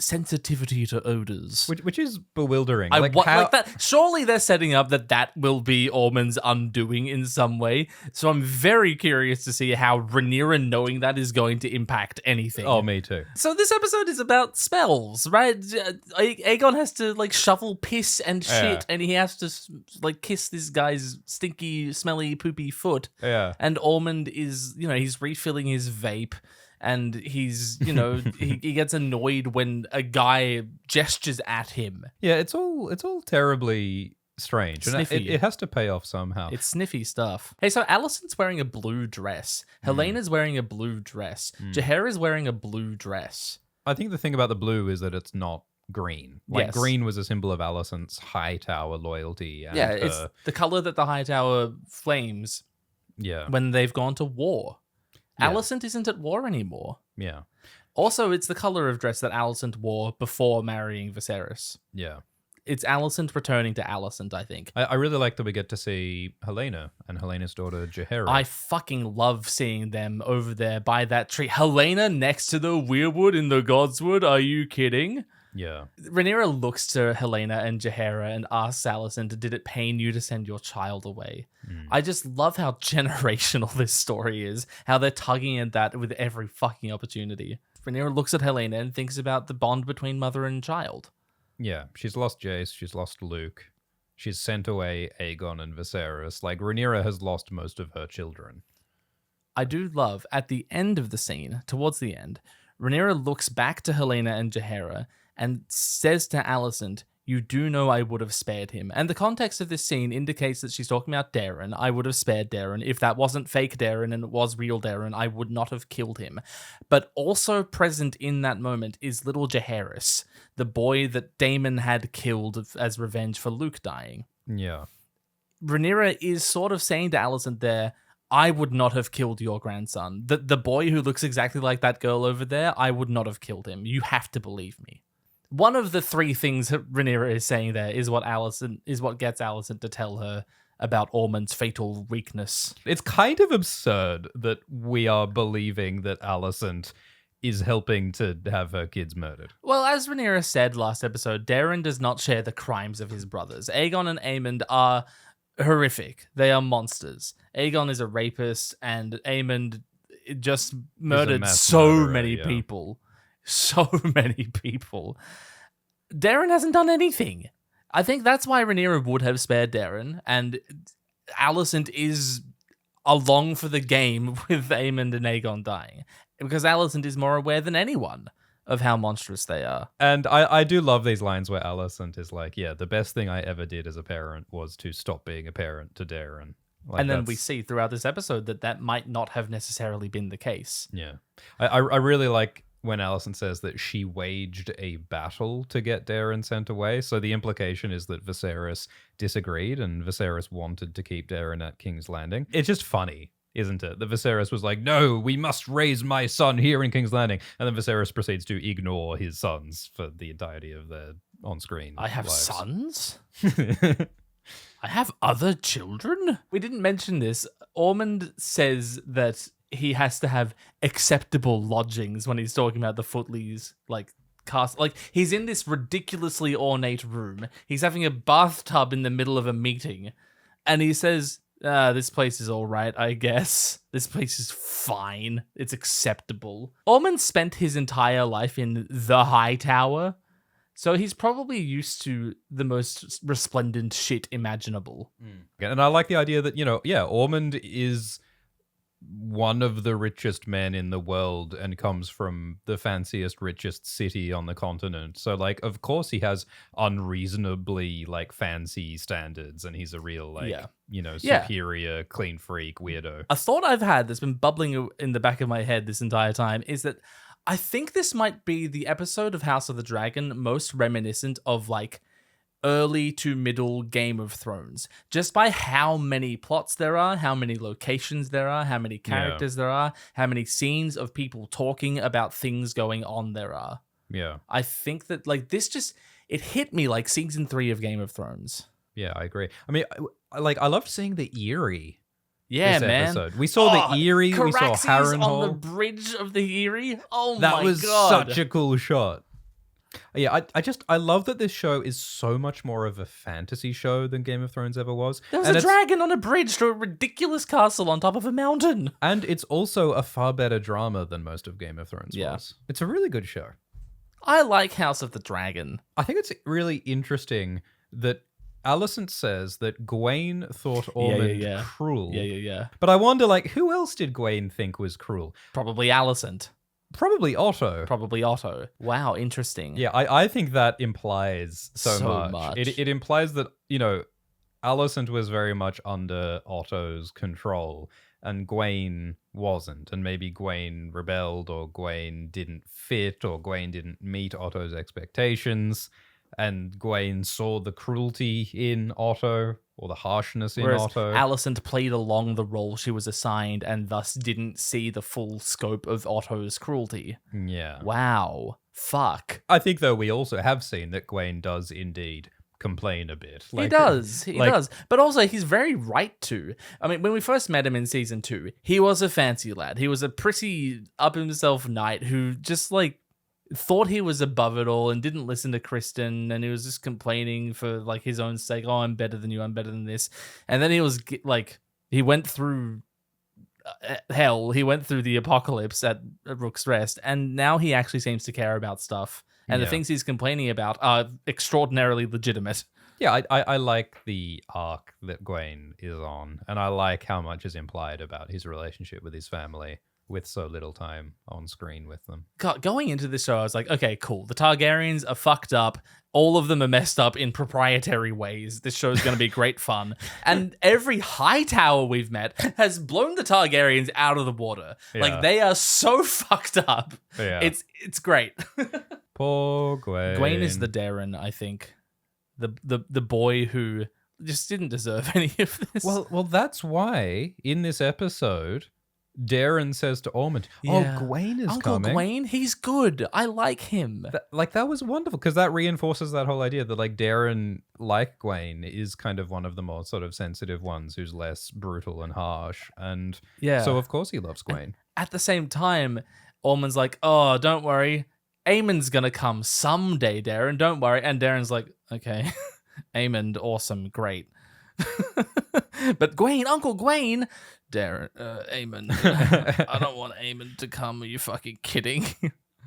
sensitivity to odors. Which is bewildering. Like that. Surely they're setting up that will be Ormond's undoing in some way. So I'm very curious to see how Rhaenyra knowing that is going to impact anything. Oh, me too. So this episode is about spells, right? Aegon has to like shovel piss and shit, and he has to like kiss this guy's stinky, smelly, poopy foot. Yeah. And Ormond is, he's refilling his vape. And he's, he gets annoyed when a guy gestures at him. Yeah, it's all terribly strange. And Sniffy. it has to pay off somehow. It's sniffy stuff. Hey, so Alicent's wearing a blue dress. Helena's wearing a blue dress. Jaehaera's wearing a blue dress. I think the thing about the blue is that it's not green. Like Yes. green was a symbol of Alicent's Hightower loyalty. And Yeah, it's the color that the Hightower flames yeah, when they've gone to war. Yeah. Alicent isn't at war anymore. yeah, Also, it's the color of dress that Alicent wore before marrying Viserys. yeah. It's Alicent returning to Alicent, I think. I really like that we get to see Helena and Helena's daughter Jaehaera. I fucking love seeing them over there by that tree. Helena next to the weirwood in the Godswood? Are you kidding? Yeah, Rhaenyra looks to Helena and Jaehaera and asks Alicent, did it pain you to send your child away? I just love how generational this story is, how they're tugging at that with every fucking opportunity. Rhaenyra looks at Helena and thinks about the bond between mother and child. yeah. She's lost Jace. She's lost Luke. She's sent away Aegon and Viserys. Like Rhaenyra has lost most of her children. I do love, at the end of the scene, towards the end, Rhaenyra looks back to Helena and Jaehaera and says to Alicent, you do know I would have spared him. And the context of this scene indicates that she's talking about Daeron. I would have spared Daeron. If that wasn't fake Daeron and it was real Daeron, I would not have killed him. But also present in that moment is little Jaehaerys, the boy that Daemon had killed as revenge for Luke dying. Yeah, Rhaenyra is sort of saying to Alicent there, I would not have killed your grandson. The boy who looks exactly like that girl over there, I would not have killed him. You have to believe me. One of the three things that Rhaenyra is saying there is what gets Alicent to tell her about Ormond's fatal weakness. it's kind of absurd that we are believing that Alicent is helping to have her kids murdered. Well, as Rhaenyra said last episode, Daeron does not share the crimes of his brothers. Aegon and Aemond are horrific. They are monsters. Aegon is a rapist, and Aemond just murdered mass so murderer, many yeah. people. So many people. Daeron hasn't done anything. I think that's why Rhaenyra would have spared Daeron, and Alicent is along for the game with Aemond and Aegon dying, because Alicent is more aware than anyone of how monstrous they are. And I do love these lines where Alicent is like, yeah, the best thing I ever did as a parent was to stop being a parent to Daeron. Like, And then we that's- see throughout this episode that might not have necessarily been the case. Yeah. I really like when Alicent says that she waged a battle to get Daeron sent away. So the implication is that Viserys disagreed and Viserys wanted to keep Daeron at King's Landing. It's just funny, isn't it? That Viserys was like, no, we must raise my son here in King's Landing. And then Viserys proceeds to ignore his sons for the entirety of their on-screen I have lives. sons? I have other children? We didn't mention this. Ormond says that he has to have acceptable lodgings when he's talking about the Footleys, cast. Like, he's in this ridiculously ornate room. He's having a bathtub in the middle of a meeting. And he says, this place is all right, I guess. This place is fine. It's acceptable. Ormond spent his entire life in the High Tower. So he's probably used to the most resplendent shit imaginable. And I like the idea that, Ormond is one of the richest men in the world and comes from the fanciest, richest city on the continent. So, of course he has unreasonably, fancy standards, and he's a real, superior, clean freak weirdo. A thought I've had that's been bubbling in the back of my head this entire time is that I think this might be the episode of House of the Dragon most reminiscent of, early to middle Game of Thrones, just by how many plots there are, how many locations there are, how many characters there are, how many scenes of people talking about things going on there are. Yeah. I think that it hit me like season 3 of Game of Thrones. Yeah, I agree. I mean, I loved seeing the Eyrie. Yeah, this man. episode. We saw the Eyrie, we saw Caraxes Harrenhal. on the bridge of the Eyrie. Oh That my was god. such a cool shot. Yeah, I love that this show is so much more of a fantasy show than Game of Thrones ever was. There was And a it's- dragon on a bridge to a ridiculous castle on top of a mountain. And it's also a far better drama than most of Game of Thrones Yeah. was. It's a really good show. I like House of the Dragon. I think it's really interesting that Alicent says that Gawain thought Ormond yeah. cruel. Yeah. But I wonder, who else did Gawain think was cruel? Probably Alicent. Probably Otto. Probably Otto. Wow, interesting. Yeah, I think that implies so So much. much. It implies that, Alicent was very much under Otto's control. and Gwaine wasn't. And maybe Gwaine rebelled, or Gwaine didn't fit, or Gwaine didn't meet Otto's expectations. And Gwaine saw the cruelty in Otto, or the harshness in Whereas Otto. Alicent played along the role she was assigned and thus didn't see the full scope of Otto's cruelty. Yeah. Wow. Fuck. I think, though, we also have seen that Gwaine does indeed complain a bit. He does. He does. But also, he's very right to. I mean, when we first met him in season 2, he was a fancy lad. He was a pretty up himself knight who just, like, thought he was above it all and didn't listen to Kristen, and he was just complaining for, like, his own sake. Oh, I'm better than you. I'm better than this. And then he was, like, he went through hell. He went through the apocalypse at Rook's Rest, and now he actually seems to care about stuff. And the things he's complaining about are extraordinarily legitimate. Yeah, I like the arc that Gwaine is on, and I like how much is implied about his relationship with his family with so little time on screen with them. God, going into this show, I was like, okay, cool. The Targaryens are fucked up. All of them are messed up in proprietary ways. This show is going to be great fun. And every high tower we've met has blown the Targaryens out of the water. Yeah. Like, they are so fucked up. Yeah. It's great. Poor Gwaine. Gwaine is the Darren, I think. The boy who just didn't deserve any of this. Well, that's why in this episode, Darren says to Ormond, Yeah. "Oh, Gwaine is Uncle coming." Gwaine, he's good. I like him. That was wonderful, because that reinforces that whole idea that, like, Darren, like Gwaine, is kind of one of the more sort of sensitive ones who's less brutal and harsh. And Yeah. so, of course, he loves Gwaine. At the same time, Ormond's like, oh, don't worry. Aemon's gonna come someday, Darren. Don't worry. And Darren's like, okay. Aemond, awesome, great. But Gwaine, Uncle Gwaine, Darren, Aemond, I don't want Aemond to come. Are you fucking kidding?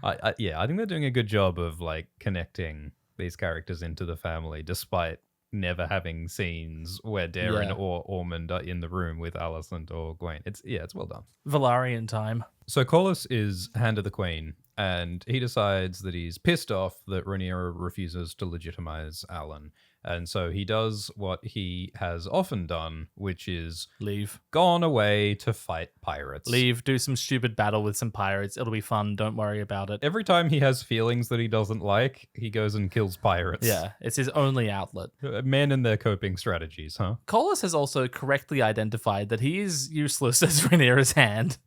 I think they're doing a good job of, like, connecting these characters into the family, despite never having scenes where Darren or Ormond are in the room with Alicent or Gwaine. It's well done. Valarian time. So Corlys is Hand of the Queen, and he decides that he's pissed off that Rhaenyra refuses to legitimize Alan. And so he does what he has often done, which is Leave. gone away to fight pirates. Leave. Do some stupid battle with some pirates. It'll be fun. Don't worry about it. Every time he has feelings that he doesn't like, he goes and kills pirates. Yeah, it's his only outlet. Men and their coping strategies, huh? Corlys has also correctly identified that he is useless as Rhaenyra's hand.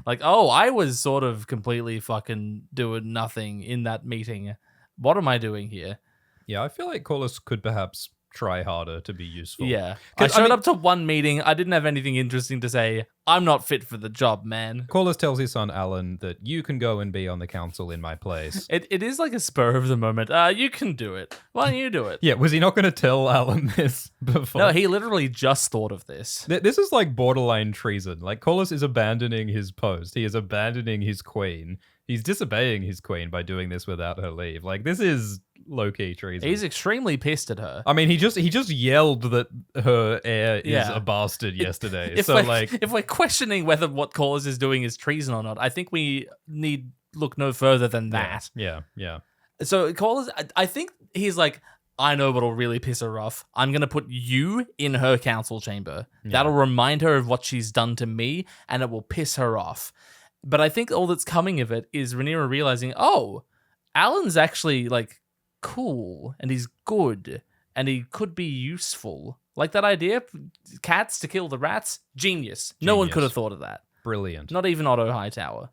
Like, oh, I was sort of completely fucking doing nothing in that meeting. What am I doing here? Yeah, I feel like Corlys could perhaps try harder to be useful. Yeah. I showed up to one meeting. I didn't have anything interesting to say. I'm not fit for the job, man. Corlys tells his son Alan that you can go and be on the council in my place. It is like a spur of the moment. You can do it. Why don't you do it? Yeah, was he not going to tell Alan this before? No, he literally just thought of this. This is like borderline treason. Like, Corlys is abandoning his post. He is abandoning his queen. He's disobeying his queen by doing this without her leave. Like, this is low-key treason. He's extremely pissed at her. I mean, he just yelled that her heir is a bastard yesterday. If we're questioning whether what Corlys is doing is treason or not, I think we need look no further than that. Yeah. So Corlys, I think he's like, I know what'll really piss her off. I'm going to put you in her council chamber. Yeah. That'll remind her of what she's done to me, and it will piss her off. But I think all that's coming of it is Rhaenyra realizing, oh, Alan's actually, like, cool, and he's good, and he could be useful. Like that idea, cats to kill the rats, genius. No one could have thought of that. Brilliant. Not even Otto Hightower.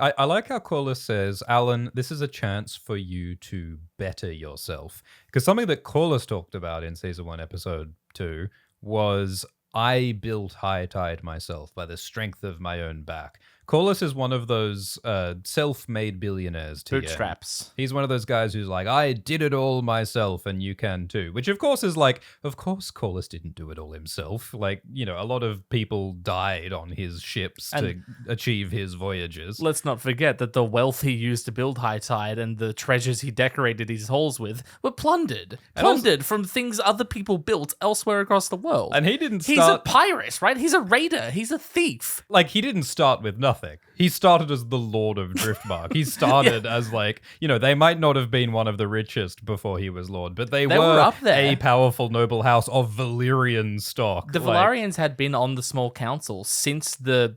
I like how Corlys says, Alan, this is a chance for you to better yourself. Because something that Corlys talked about in season 1, episode 2 was, I built High Tide myself by the strength of my own back. Corlys is one of those self-made billionaires. Bootstraps. He's one of those guys who's like, I did it all myself and you can too. Which of course is like, of course Corlys didn't do it all himself. Like, you know, a lot of people died on his ships to achieve his voyages. Let's not forget that the wealth he used to build High Tide and the treasures he decorated his halls with were plundered. From things other people built elsewhere across the world. And he didn't start... He's a pirate, right? He's a raider. He's a thief. Like, he didn't start with nothing. nothing. He started as the Lord of Driftmark. He started as like, they might not have been one of the richest before he was Lord, but they were up there. a powerful noble house of Valyrian stock. The Valarians had been on the small council since the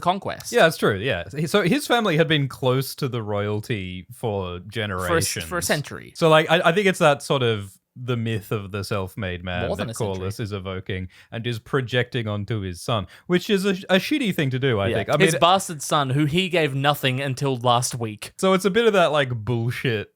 conquest. Yeah, that's true. Yeah. So his family had been close to the royalty for generations. For a century. So like I think it's that sort of the myth of the self-made man More than that a century. Corlys is evoking and is projecting onto his son, which is a shitty thing to do, I think. I his mean, bastard son, who he gave nothing until last week. so it's a bit of that like bullshit,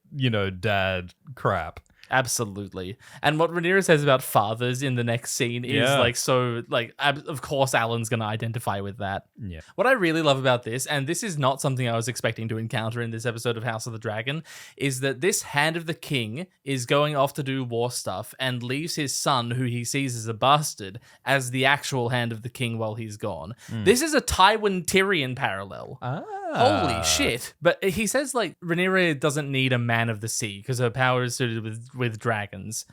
dad crap. Absolutely. And what Rhaenyra says about fathers in the next scene is of course Alan's going to identify with that. Yeah. What I really love about this, and this is not something I was expecting to encounter in this episode of House of the Dragon, is that this Hand of the King is going off to do war stuff and leaves his son, who he sees as a bastard, as the actual Hand of the King while he's gone. This is a Tywin Tyrion parallel. Holy shit. But he says, like, Rhaenyra doesn't need a man of the sea because her power is suited with dragons.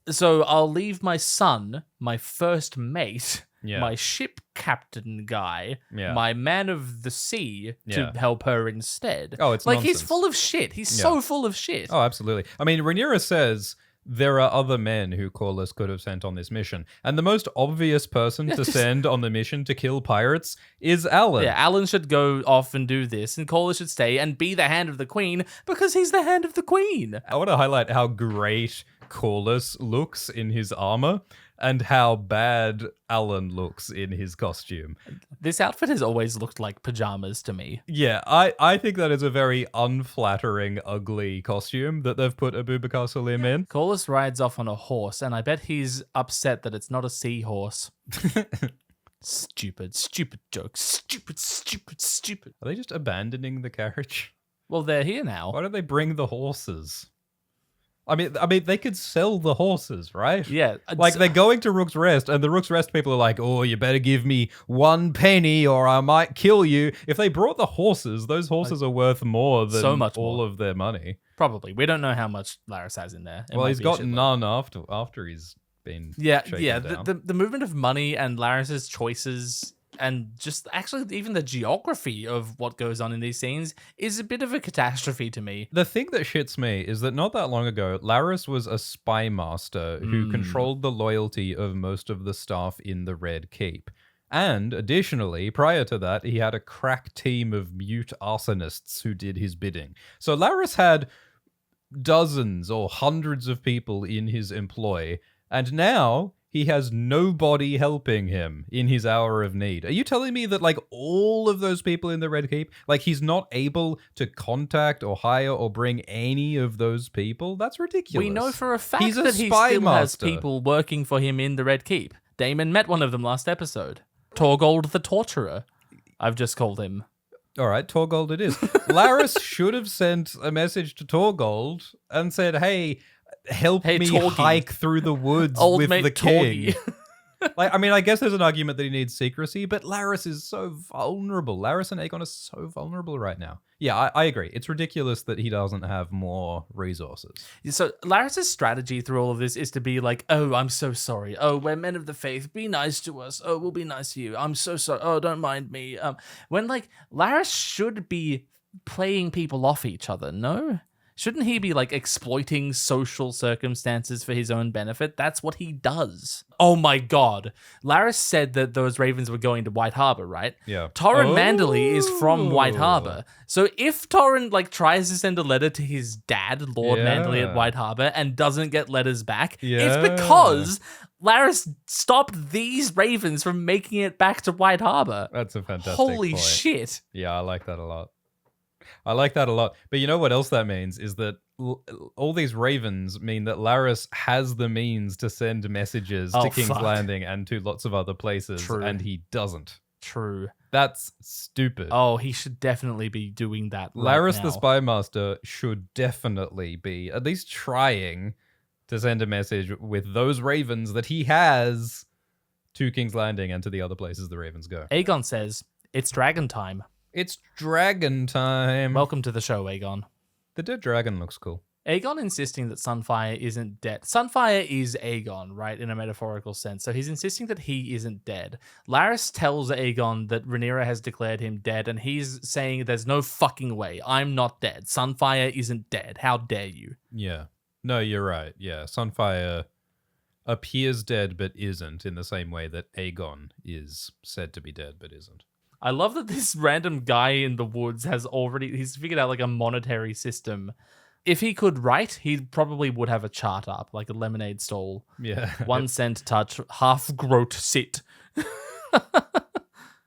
So I'll leave my son, my first mate, my ship captain guy, my man of the sea to help her instead. Oh, it's like nonsense. He's full of shit. He's so full of shit. Oh, absolutely. I mean, Rhaenyra says there are other men who Corlys could have sent on this mission. And the most obvious person to send on the mission to kill pirates is Alan. Yeah, Alan should go off and do this, and Corlys should stay and be the Hand of the Queen because he's the Hand of the Queen. I want to highlight how great Corlys looks in his armor and how bad Alan looks in his costume. This outfit has always looked like pajamas to me. Yeah, I think that is a very unflattering, ugly costume that they've put Abubakar Salim in. Corlys rides off on a horse, and I bet he's upset that it's not a seahorse. Stupid jokes. Stupid. Are they just abandoning the carriage? Well, they're here now. Why don't they bring the horses? I mean, they could sell the horses, right? Yeah. Like, they're going to Rook's Rest, and the Rook's Rest people are like, oh, you better give me 1 penny or I might kill you. If they brought the horses, those horses are worth more than so much all more. of their money. Probably. We don't know how much Larys has in there. Well, he's got none after he's been shaken down. The movement of money and Larys's choices and just actually even the geography of what goes on in these scenes is a bit of a catastrophe to me. The thing that shits me is that not that long ago, Larys was a spy master who controlled the loyalty of most of the staff in the Red Keep. And additionally, prior to that, he had a crack team of mute arsonists who did his bidding. So Larys had dozens or hundreds of people in his employ, and now he has nobody helping him in his hour of need. Are you telling me that, like, all of those people in the Red Keep, like, he's not able to contact or hire or bring any of those people? That's ridiculous. We know for a fact He's a that he spy still has master. people working for him in the Red Keep. Damon met one of them last episode. Torgold the Torturer, I've just called him. All right, Torgold it is. Larys should have sent a message to Torgold and said, hey, help me Torgy. hike through the woods Old with mate the king. Torgy. Like, I mean, I guess there's an argument that he needs secrecy, but Larys is so vulnerable. Larys and Aegon are so vulnerable right now. Yeah, I agree. It's ridiculous that he doesn't have more resources. So Larys's strategy through all of this is to be like, oh, I'm so sorry. Oh, we're men of the faith. Be nice to us. Oh, we'll be nice to you. I'm so sorry. Oh, don't mind me. When, like, Larys should be playing people off each other, no? Shouldn't he be, like, exploiting social circumstances for his own benefit? That's what he does. Oh my god. Larys said that those ravens were going to White Harbor, right? Yeah. Torrhen Manderley is from White Harbor. So if Torrhen, like, tries to send a letter to his dad, Lord Manderley at White Harbor, and doesn't get letters back, it's because Larys stopped these ravens from making it back to White Harbor. That's a fantastic Holy point. shit. Yeah, I like that a lot. But you know what else that means is that all these ravens mean that Larys has the means to send messages to King's Landing and to lots of other places, True. and he doesn't. True. That's stupid. Oh, he should definitely be doing that right Larys now. the Spy Master should definitely be at least trying to send a message with those ravens that he has to King's Landing and to the other places the ravens go. Aegon says, it's dragon time. It's dragon time. Welcome to the show, Aegon. The dead dragon looks cool. Aegon insisting that Sunfire isn't dead. Sunfire is Aegon, right, in a metaphorical sense. So he's insisting that he isn't dead. Laris tells Aegon that Rhaenyra has declared him dead, and he's saying there's no fucking way. I'm not dead. Sunfire isn't dead. How dare you? Yeah. No, you're right. Yeah, Sunfire appears dead but isn't, in the same way that Aegon is said to be dead but isn't. I love that this random guy in the woods he's figured out like a monetary system. If he could write, he probably would have a chart up, like a lemonade stall. Yeah. 1 cent touch, half groat sit.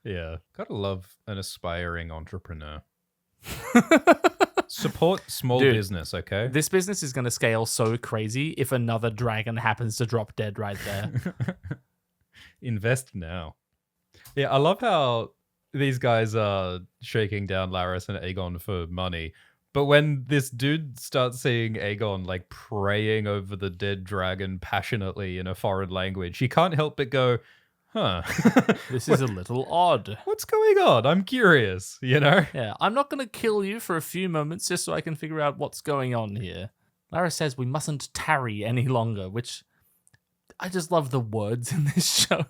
Yeah. Gotta love an aspiring entrepreneur. Support small Dude, business, okay? This business is going to scale so crazy if another dragon happens to drop dead right there. Invest now. Yeah, I love how these guys are shaking down Laris and Aegon for money. But when this dude starts seeing Aegon like praying over the dead dragon passionately in a foreign language, he can't help but go, huh. This is a little odd. What's going on? I'm curious, you know? Yeah, I'm not going to kill you for a few moments just so I can figure out what's going on here. Lara says we mustn't tarry any longer, which I just love the words in this show.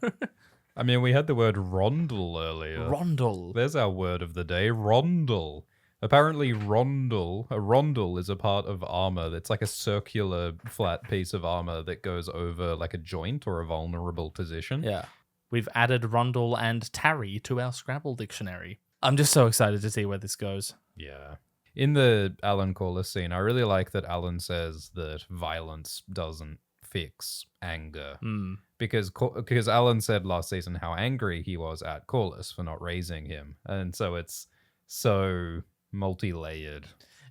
I mean, we had the word rondel earlier. Rondel. There's our word of the day, rondel. Apparently, a rondel is a part of armor that's like a circular flat piece of armor that goes over like a joint or a vulnerable position. Yeah. We've added rondel and tarry to our Scrabble dictionary. I'm just so excited to see where this goes. Yeah. In the Alan Corliss scene, I really like that Alan says that violence doesn't fix anger. Because Alan said last season how angry he was at Corliss for not raising him. And so it's so multi-layered.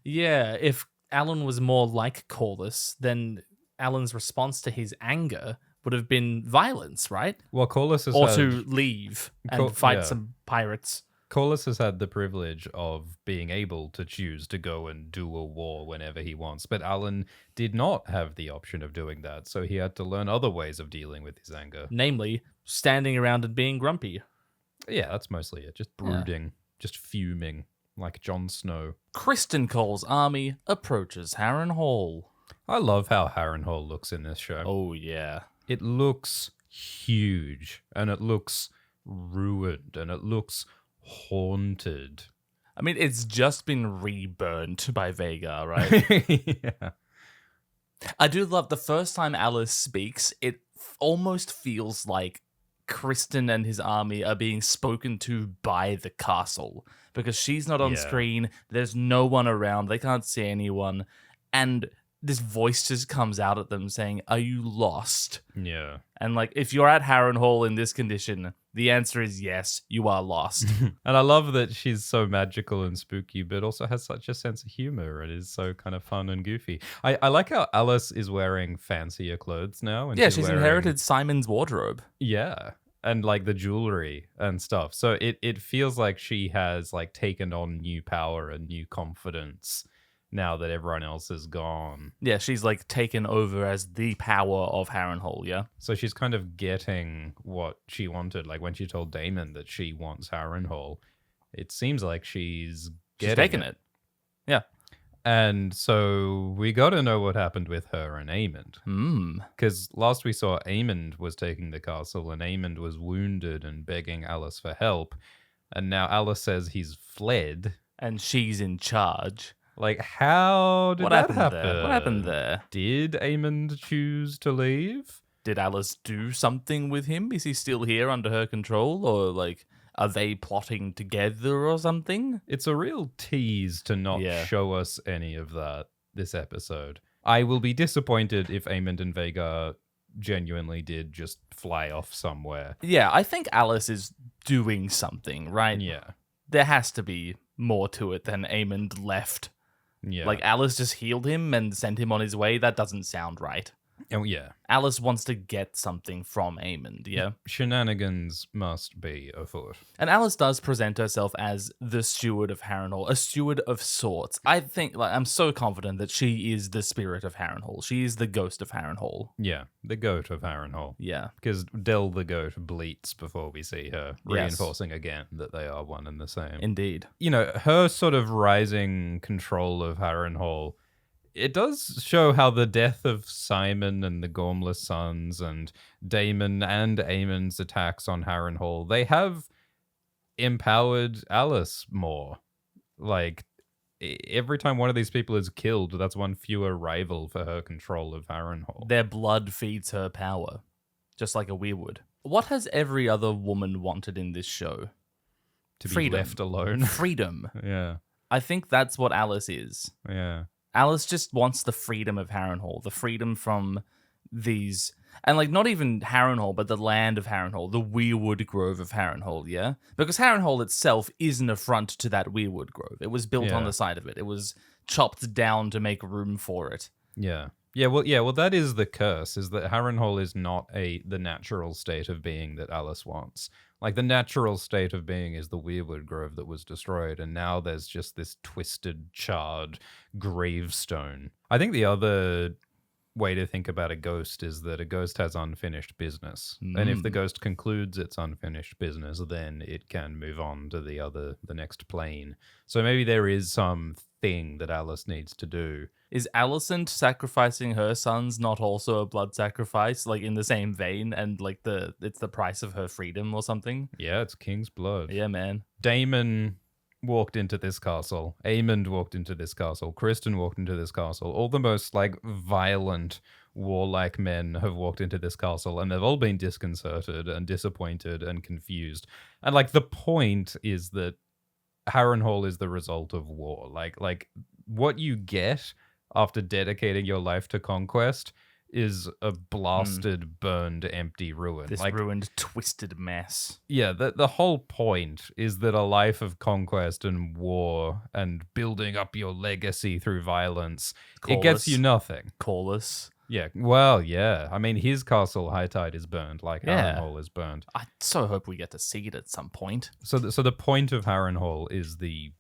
Yeah, if Alan was more like Corliss, then Alan's response to his anger would have been violence, right? Well, Corliss has Or had, to leave and fight some pirates. Corliss has had the privilege of being able to choose to go and do a war whenever he wants, but Alan did not have the option of doing that, so he had to learn other ways of dealing with his anger. Namely, standing around and being grumpy. Yeah, that's mostly it. Just brooding, just fuming, like Jon Snow. Criston Cole's army approaches Harrenhal. I love how Harrenhal looks in this show. Oh, yeah. It looks huge, and it looks ruined, and it looks haunted. I mean, it's just been reburnt by Vhagar, right? Yeah. I do love the first time Alice speaks, it almost feels like Criston and his army are being spoken to by the castle because she's not on screen. There's no one around. They can't see anyone. And this voice just comes out at them saying, "Are you lost?" Yeah. And like, if you're at Harrenhal in this condition, the answer is yes, you are lost. And I love that she's so magical and spooky, but also has such a sense of humor. It is so kind of fun and goofy. I like how Alice is wearing fancier clothes now. And Yeah, she's wearing, inherited Simon's wardrobe. Yeah. And like the jewelry and stuff. So it feels like she has like taken on new power and new confidence now that everyone else is gone. Yeah, she's like taken over as the power of Harrenhal, yeah? So she's kind of getting what she wanted. Like when she told Daemon that she wants Harrenhal, it seems like she's taken it. Yeah. And so we got to know what happened with her and Aemond. Because last we saw Aemond was taking the castle and Aemond was wounded and begging Alice for help. And now Alice says he's fled. And she's in charge. Like, how did that happen? There? What happened there? Did Aemond choose to leave? Did Alice do something with him? Is he still here under her control? Or, like, are they plotting together or something? It's a real tease to not show us any of that this episode. I will be disappointed if Aemond and Vhagar genuinely did just fly off somewhere. Yeah, I think Alice is doing something, right? Yeah. There has to be more to it than Aemond left. Yeah. Like, Alice just healed him and sent him on his way. That doesn't sound right. Oh, yeah. Alice wants to get something from Aemond, yeah? Shenanigans must be afoot. And Alice does present herself as the steward of Harrenhal, a steward of sorts. I think, like, I'm so confident that she is the spirit of Harrenhal. She is the ghost of Harrenhal. Yeah, the goat of Harrenhal. Yeah. Because Del the goat bleats before we see her, reinforcing again that they are one and the same. Indeed. You know, her sort of rising control of Harrenhal it does show how the death of Simon and the Gormless sons and Damon and Aemon's attacks on Harrenhal, they have empowered Alice more. Like, every time one of these people is killed, that's one fewer rival for her control of Harrenhal. Their blood feeds her power, just like a weirwood. What has every other woman wanted in this show? To be Freedom. left alone. Freedom. Yeah. I think that's what Alice is. Yeah. Alice just wants the freedom of Harrenhal, the freedom from these, and like not even Harrenhal, but the land of Harrenhal, the Weirwood Grove of Harrenhal, yeah? Because Harrenhal itself is an affront to that Weirwood Grove. It was built on Yeah. the side of it. It was chopped down to make room for it. Yeah. Well, that is the curse, is that Harrenhal is not the natural state of being that Alice wants. Like, the natural state of being is the Weirwood Grove that was destroyed, and now there's just this twisted, charred gravestone. I think the other way to think about a ghost is that a ghost has unfinished business. And if the ghost concludes its unfinished business, then it can move on to the next plane. So maybe there is some thing that Alice needs to do. Is Alicent sacrificing her sons not also a blood sacrifice, like in the same vein, and like it's the price of her freedom or something? Yeah, it's King's blood. Yeah, man. Damon walked into this castle. Aemond walked into this castle. Kristen walked into this castle. All the most like violent, warlike men have walked into this castle, and they've all been disconcerted and disappointed and confused. And like the point is that Harrenhal is the result of war. Like what you get after dedicating your life to conquest is a blasted, burned, empty ruin. This ruined, twisted mess. Yeah, the whole point is that a life of conquest and war and building up your legacy through violence, it gets you nothing. Corlys. Yeah, well, yeah. I mean, his castle, High Tide, is burned, like Harrenhal is burned. I so hope we get to see it at some point. So the point of Harrenhal is the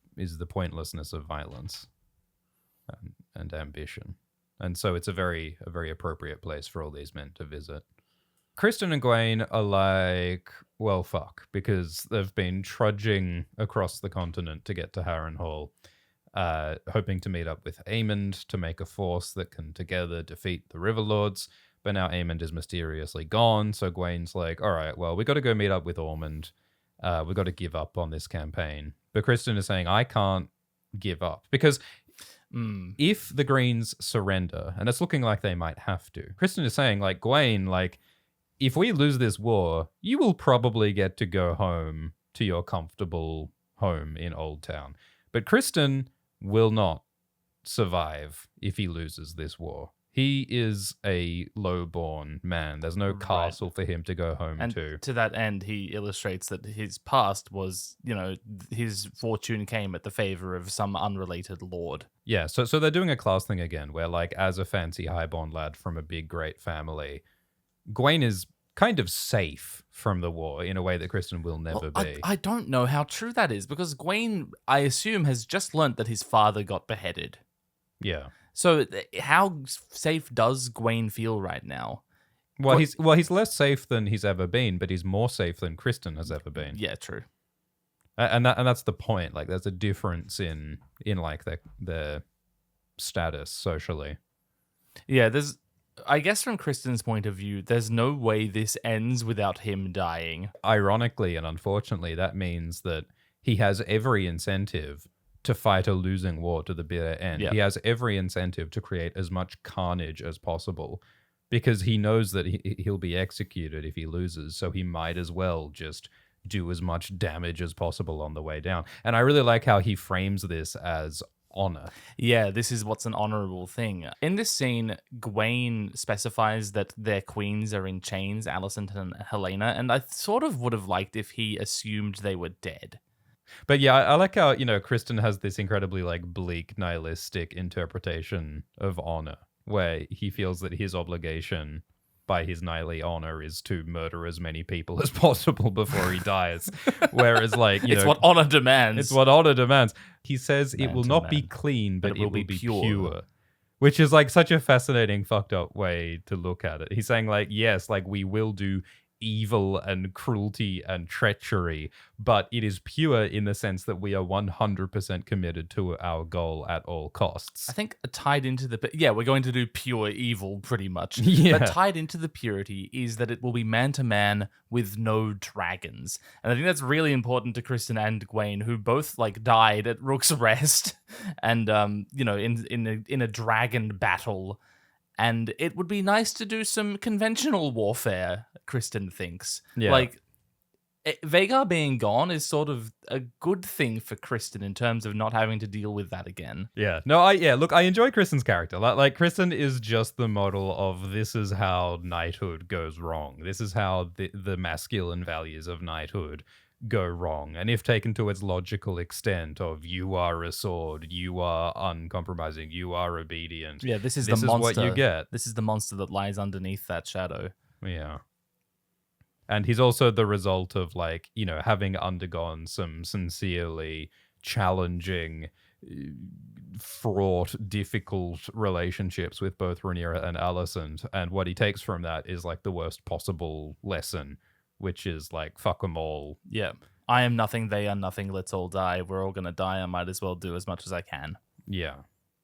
pointlessness of violence and ambition. And so it's a very appropriate place for all these men to visit. Kristen and Gawain are like, well, fuck, because they've been trudging across the continent to get to Harrenhal, hoping to meet up with Aemond to make a force that can together defeat the River Lords. But now Aemond is mysteriously gone, so Gawain's like, all right, well, we got to go meet up with Ormond. We got to give up on this campaign. But Kristen is saying, I can't give up, because if the Greens surrender, and it's looking like they might have to, Kristen is saying, like, Gawain, like, if we lose this war, you will probably get to go home to your comfortable home in Old Town. But Kristen will not survive if he loses this war. He is a low-born man. There's no castle for him to go home and to. To that end, he illustrates that his past was, his fortune came at the favor of some unrelated lord. Yeah, so they're doing a class thing again, where, like, as a fancy highborn lad from a big, great family, Gawain is kind of safe from the war in a way that Kristen will never be. I don't know how true that is, because Gawain, I assume, has just learnt that his father got beheaded. Yeah. So how safe does Gawain feel right now? Well, he's less safe than he's ever been, but he's more safe than Kristen has ever been. Yeah, true. And that's the point. Like, there's a difference in like their status socially. Yeah, I guess from Kristen's point of view, there's no way this ends without him dying. Ironically and unfortunately, that means that he has every incentive to fight a losing war to the bitter end. Yep. He has every incentive to create as much carnage as possible, because he knows that he'll be executed if he loses, so he might as well just do as much damage as possible on the way down. And I really like how he frames this as honor. Yeah, this is what's an honorable thing. In this scene, Gawain specifies that their queens are in chains, Alicent and Helena, and I sort of would have liked if he assumed they were dead. But yeah, I like how, Kristen has this incredibly like bleak, nihilistic interpretation of honor, where he feels that his obligation by his knightly honor is to murder as many people as possible before he dies. Whereas, like, it's what honor demands. It's what honor demands. He says Man it will to not man. be clean, but it will be pure. pure. Which is like such a fascinating, fucked up way to look at it. He's saying, like, yes, like, we will do evil and cruelty and treachery, but it is pure in the sense that we are 100% committed to our goal at all costs. I think tied into we're going to do pure evil pretty much. Yeah. But tied into the purity is that it will be man to man with no dragons. And I think that's really important to Kristen and Gwaine, who both like died at Rook's Rest and in a dragon battle. And it would be nice to do some conventional warfare, Kristen thinks. Yeah. Like, Vhagar being gone is sort of a good thing for Kristen in terms of not having to deal with that again. Yeah. No, look, I enjoy Kristen's character. Like Kristen is just the model of this is how knighthood goes wrong. This is how the masculine values of knighthood go wrong. And if taken to its logical extent of you are a sword, you are uncompromising, you are obedient. Yeah, this is what you get. This is the monster that lies underneath that shadow. Yeah. And he's also the result of like, having undergone some sincerely challenging, fraught, difficult relationships with both Rhaenyra and Alicent. And what he takes from that is like the worst possible lesson, which is like, fuck them all. Yeah. I am nothing, they are nothing, let's all die. We're all going to die. I might as well do as much as I can. Yeah.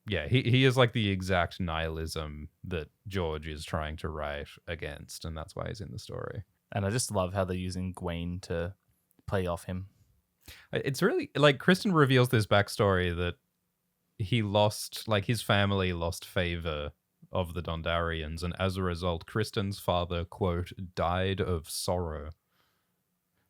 Yeah, he is like the exact nihilism that George is trying to write against, and that's why he's in the story. And I just love how they're using Gwaine to play off him. It's really, like, Kristen reveals this backstory that he lost, like, his family lost favor of the Dondarrions, and as a result, Kristen's father, quote, died of sorrow.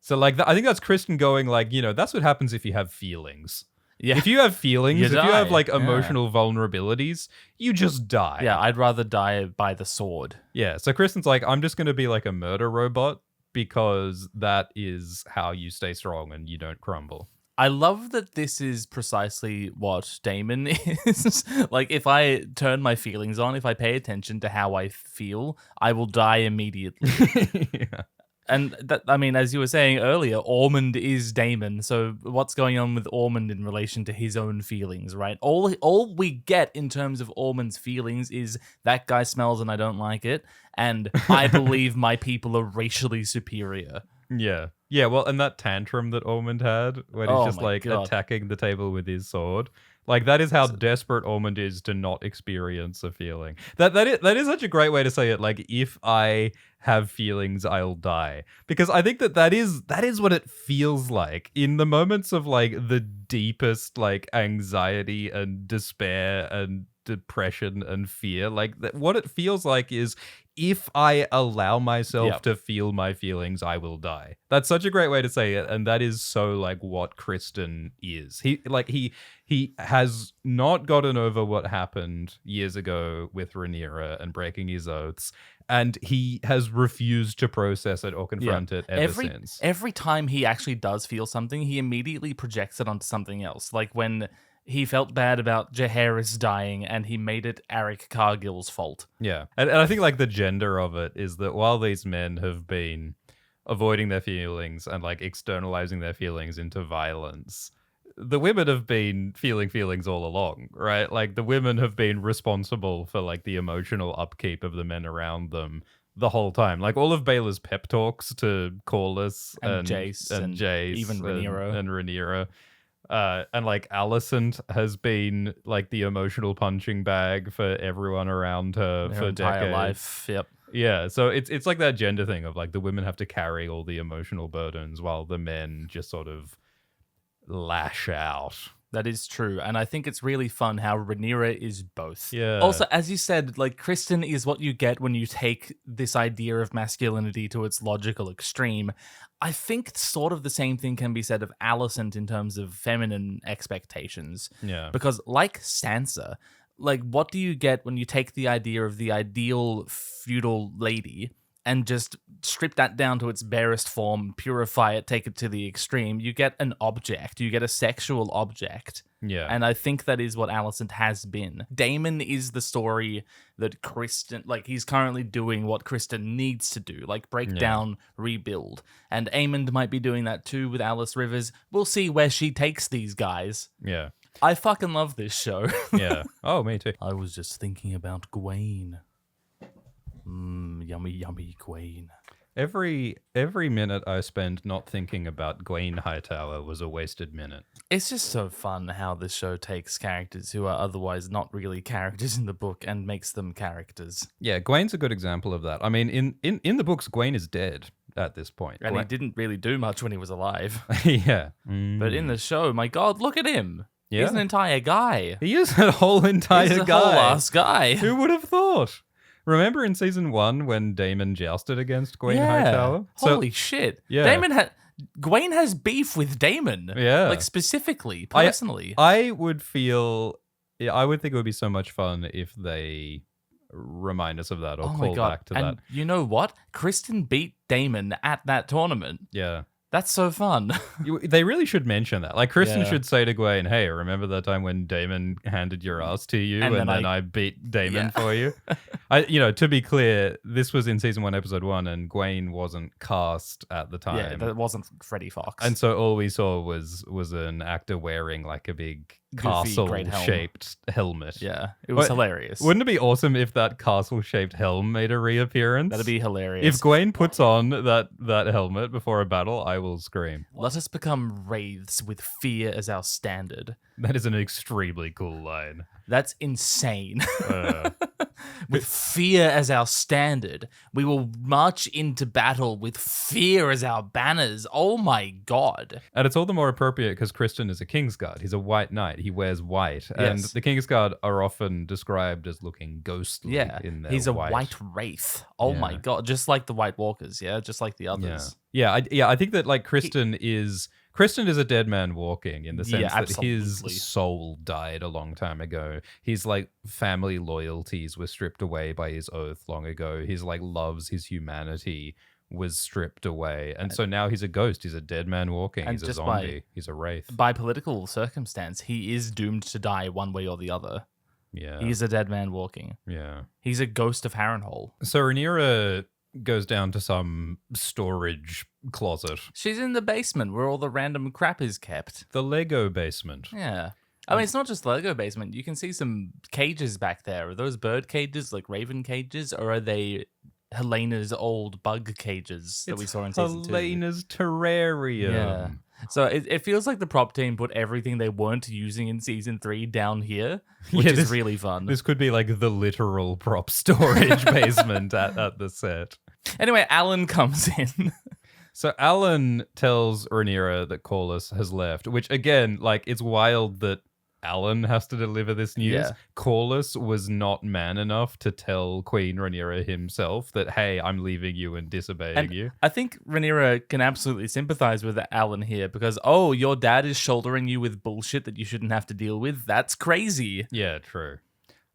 So, like, I think that's Kristen going, like, that's what happens if you have feelings. Yeah. If you have feelings, You if you die. have, like, emotional vulnerabilities, you just die. Yeah, I'd rather die by the sword. Yeah, so Kristen's like, I'm just going to be like a murder robot because that is how you stay strong and you don't crumble. I love that this is precisely what Daemon is. Like, if I turn my feelings on, if I pay attention to how I feel, I will die immediately. Yeah. And that, I mean, as you were saying earlier, Ormond is Daemon. So what's going on with Ormond in relation to his own feelings, right? All we get in terms of Ormond's feelings is that guy smells and I don't like it, and I believe my people are racially superior. Yeah. Yeah, well, and that tantrum that Ormond had when he's just my like God. attacking the table with his sword. Like, that is how desperate Ormond is to not experience a feeling. That is such a great way to say it. Like, if I have feelings, I'll die. Because I think that is what it feels like in the moments of like the deepest like anxiety and despair and depression and fear. Like, what it feels like is, if I allow myself to feel my feelings, I will die. That's such a great way to say it, and that is so like what Kristen is. He has not gotten over what happened years ago with Rhaenyra and breaking his oaths, and he has refused to process it or confront it ever since. Every time he actually does feel something, he immediately projects it onto something else. Like when he felt bad about Jaehaerys dying and he made it Arik Cargill's fault. Yeah. And I think like the gender of it is that while these men have been avoiding their feelings and like externalizing their feelings into violence, the women have been feeling feelings all along, right? Like the women have been responsible for like the emotional upkeep of the men around them the whole time. Like all of Baela's pep talks to Corlys And Jace and even Rhaenyra. and Rhaenyra. And like Alicent has been like the emotional punching bag for everyone around her Their for entire decades. life. Yep. Yeah, so it's like that gender thing of like the women have to carry all the emotional burdens while the men just sort of lash out. That is true. And I think it's really fun how Rhaenyra is both. Yeah. Also, as you said, like Kristen is what you get when you take this idea of masculinity to its logical extreme. I think sort of the same thing can be said of Alicent in terms of feminine expectations. Yeah. Because like Sansa, like what do you get when you take the idea of the ideal feudal lady and just strip that down to its barest form, purify it, take it to the extreme? You get an object. You get a sexual object. Yeah. And I think that is what Alicent has been. Daemon is the story that Kristen, like he's currently doing what Kristen needs to do, like break down, rebuild. And Aemond might be doing that too with Alice Rivers. We'll see where she takes these guys. Yeah. I fucking love this show. Yeah. Oh, me too. I was just thinking about Gwaine. Yummy, yummy Gwaine. Every minute I spend not thinking about Gwen Hightower was a wasted minute. It's just so fun how this show takes characters who are otherwise not really characters in the book and makes them characters. Yeah, Gwen's a good example of that. I mean, in the books, Gwen is dead at this point. And he didn't really do much when he was alive. Yeah. But in the show, my God, look at him. Yeah. He's an entire guy. He is a whole entire He's a guy. whole ass guy. Who would have thought? Remember in season 1 when Daemon jousted against Gwen Hightower? Holy shit. Yeah. Gwen has beef with Daemon. Yeah. Like specifically, personally. I would think it would be so much fun if they remind us of that or call back to and that. you know what? Kristen beat Daemon at that tournament. Yeah. That's so fun. They really should mention that. Like, Kristen Yeah. should say to Gwen, hey, remember that time when Daemon handed your ass to you and then I beat Daemon for you? To be clear, this was in season 1, episode 1, and Gwen wasn't cast at the time. Yeah, that wasn't Freddie Fox. And so all we saw was an actor wearing like a big Goofy great helm. castle-shaped helmet. Yeah, it was hilarious. Wouldn't it be awesome if that castle-shaped helm made a reappearance? That'd be hilarious. If Gwen puts on that helmet before a battle, I will scream. Let us become wraiths with fear as our standard. That is an extremely cool line. That's insane. With fear as our standard, we will march into battle with fear as our banners. Oh my God. And it's all the more appropriate because Kristen is a Kingsguard. He's a white knight. He wears white. And Yes. the Kingsguard are often described as looking ghostly Yeah, in their he's a white. white wraith. Oh my Yeah. God. Just like the White Walkers, yeah? Just like the others. I think that like Kristen is a dead man walking in the sense that his absolutely. soul died a long time ago. His like family loyalties were stripped away by his oath long ago. His like loves, his humanity was stripped away. And so now he's a ghost. He's a dead man walking. And He's a just zombie. He's a wraith. By political circumstance, he is doomed to die one way or the other. Yeah. He's a dead man walking. Yeah. He's a ghost of Harrenhal. So Rhaenyra goes down to some storage closet. She's in the basement where all the random crap is kept. The Lego basement. Yeah. I mean, it's not just Lego basement. You can see some cages back there. Are those bird cages, like raven cages, or are they Helena's old bug cages that we saw in season 2? Helena's terrarium. Yeah. So it feels like the prop team put everything they weren't using in season 3 down here, which is really fun. This could be like the literal prop storage basement at the set. Anyway, Alan comes in. So Alan tells Rhaenyra that Corlys has left, which again, like, it's wild that Alan has to deliver this news. Yeah. Corlys was not man enough to tell Queen Rhaenyra himself that, hey, I'm leaving you and disobeying you. I think Rhaenyra can absolutely sympathize with Alan here because, oh, your dad is shouldering you with bullshit that you shouldn't have to deal with. That's crazy. Yeah, true.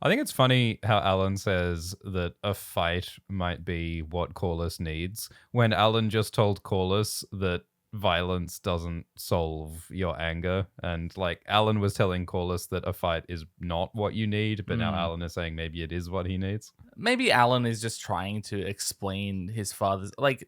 I think it's funny how Alan says that a fight might be what Corlys needs when Alan just told Corlys that violence doesn't solve your anger. And like Alan was telling Corlys that a fight is not what you need, but now Alan is saying maybe it is what he needs. Maybe Alan is just trying to explain his father's, like,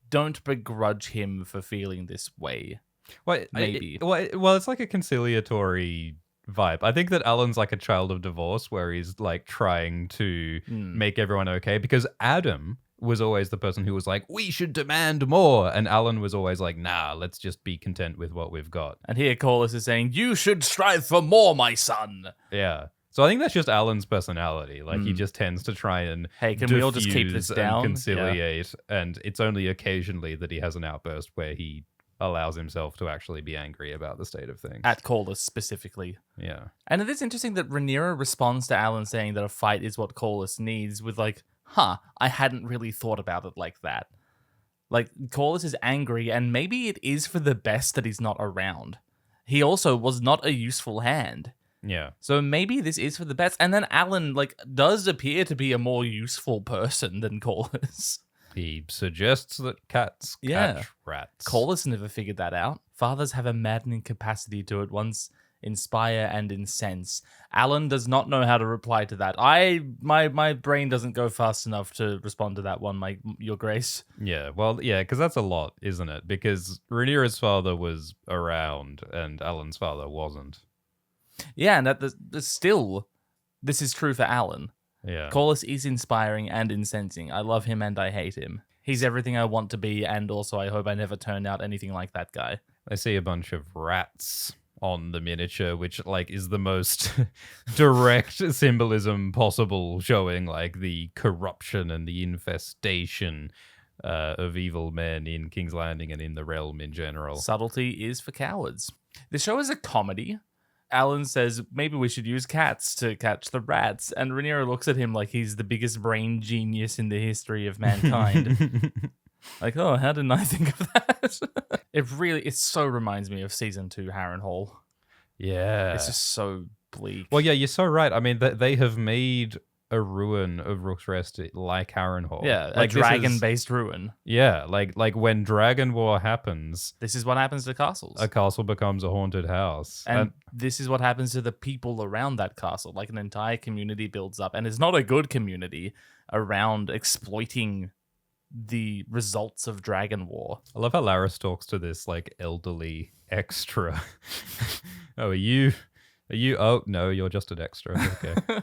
don't begrudge him for feeling this way. Well, Maybe. It's like a conciliatory vibe. I think that Alan's like a child of divorce where he's like trying to make everyone okay because Adam was always the person who was like, we should demand more. And Alan was always like, nah, let's just be content with what we've got. And here Corlys is saying, you should strive for more, my son. Yeah. So I think that's just Alan's personality. Like he just tends to try and Hey, can we all just keep this diffuse down? and conciliate. Yeah. And it's only occasionally that he has an outburst where he allows himself to actually be angry about the state of things. At Corlys specifically. Yeah. And it is interesting that Rhaenyra responds to Alan saying that a fight is what Corlys needs with like, I hadn't really thought about it like that. Like, Corlys is angry, and maybe it is for the best that he's not around. He also was not a useful hand. Yeah. So maybe this is for the best. And then Alan, like, does appear to be a more useful person than Corlys. He suggests that cats catch rats. Corlys never figured that out. Fathers have a maddening capacity to at once inspire and incense. Alan does not know how to reply to that. My brain doesn't go fast enough to respond to that one, Your Grace. Yeah, well, yeah, because that's a lot, isn't it? Because Rhaenyra's father was around and Alan's father wasn't. Yeah, and still, this is true for Alan. Yeah. Corlys is inspiring and incensing. I love him and I hate him. He's everything I want to be, and also I hope I never turn out anything like that guy. I see a bunch of rats on the miniature, which like is the most direct symbolism possible, showing like the corruption and the infestation of evil men in King's Landing and in the realm in general. Subtlety is for cowards. The show is a comedy. Alan says maybe we should use cats to catch the rats, and Rhaenyra looks at him like he's the biggest brain genius in the history of mankind. Like, oh, how didn't I think of that? It so reminds me of season 2 Harrenhal. Yeah. It's just so bleak. Well, yeah, you're so right. I mean, they have made a ruin of Rook's Rest like Harrenhal. Yeah, like a dragon-based ruin. Yeah, like when Dragon War happens, This is what happens to castles. a castle becomes a haunted house. And this is what happens to the people around that castle. Like an entire community builds up, and it's not a good community around exploiting the results of Dragon War. I love how Laris talks to this like elderly extra. Oh, are you? Oh no, you're just an extra. Okay.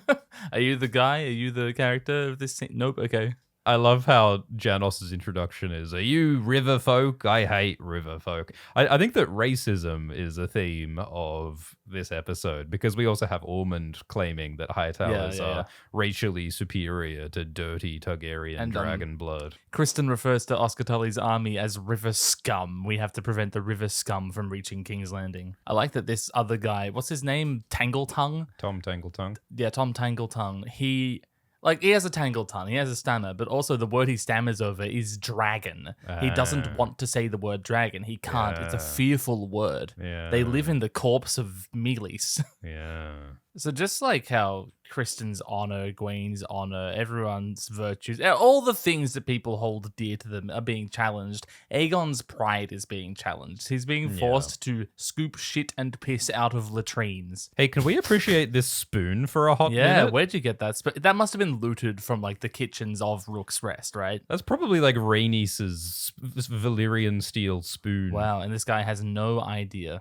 Are you the guy? Are you the character of this scene? Nope. Okay. I love how Janos's introduction is, are you river folk? I hate river folk. I think that racism is a theme of this episode, because we also have Ormond claiming that Hightowers are racially superior to dirty Targaryen And, dragon blood. Kristen refers to Oscar Tully's army as river scum. We have to prevent the river scum from reaching King's Landing. I like that this other guy, what's his name? Tangletongue? Tom Tangletongue. Yeah, Tom Tangletongue. He has a Tangletongue, he has a stammer, but also the word he stammers over is dragon. He doesn't want to say the word dragon. He can't. It's a fearful word. Yeah. They live in the corpse of Melis. Yeah. So just like how Kristen's honor, Gwen's honor, everyone's virtues, all the things that people hold dear to them are being challenged. Aegon's pride is being challenged. He's being forced to scoop shit and piss out of latrines. Hey, can we appreciate this spoon for a hot Yeah, minute? where'd you get that? That must have been looted from like the kitchens of Rook's Rest, right? That's probably like Rhaenys's Valyrian steel spoon. Wow, and this guy has no idea.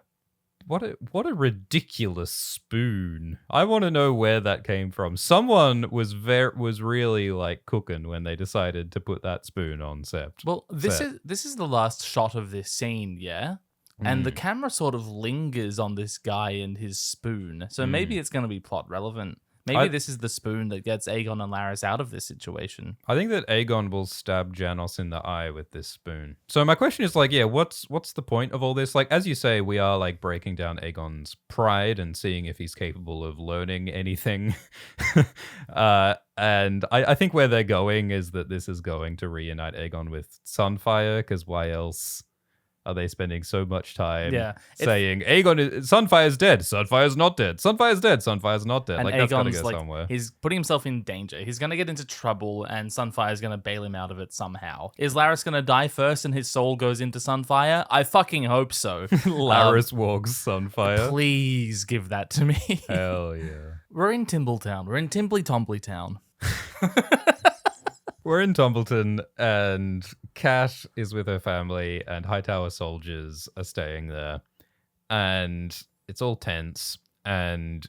What a ridiculous spoon. I want to know where that came from. Someone was really like cooking when they decided to put that spoon on set. Well, this is the last shot of this scene, yeah? And the camera sort of lingers on this guy and his spoon. So maybe it's going to be plot relevant. Maybe this is the spoon that gets Aegon and Larys out of this situation. I think that Aegon will stab Janos in the eye with this spoon. So my question is like, yeah, what's the point of all this? Like, as you say, we are like breaking down Aegon's pride and seeing if he's capable of learning anything. And I think where they're going is that this is going to reunite Aegon with Sunfire, because why else are they spending so much time saying Sunfire's dead, Sunfire's not dead, Sunfire's dead, Sunfire's not dead? And like, that's gotta Aegon's go somewhere. He's putting himself in danger. He's going to get into trouble, and Sunfire's going to bail him out of it somehow. Is Larys going to die first and his soul goes into Sunfire? I fucking hope so. Larys walks Sunfire. Please give that to me. Hell yeah. We're in Timbletown. We're in Timbly Town. We're in Tumbleton, and Kat is with her family, and Hightower soldiers are staying there. And it's all tense, and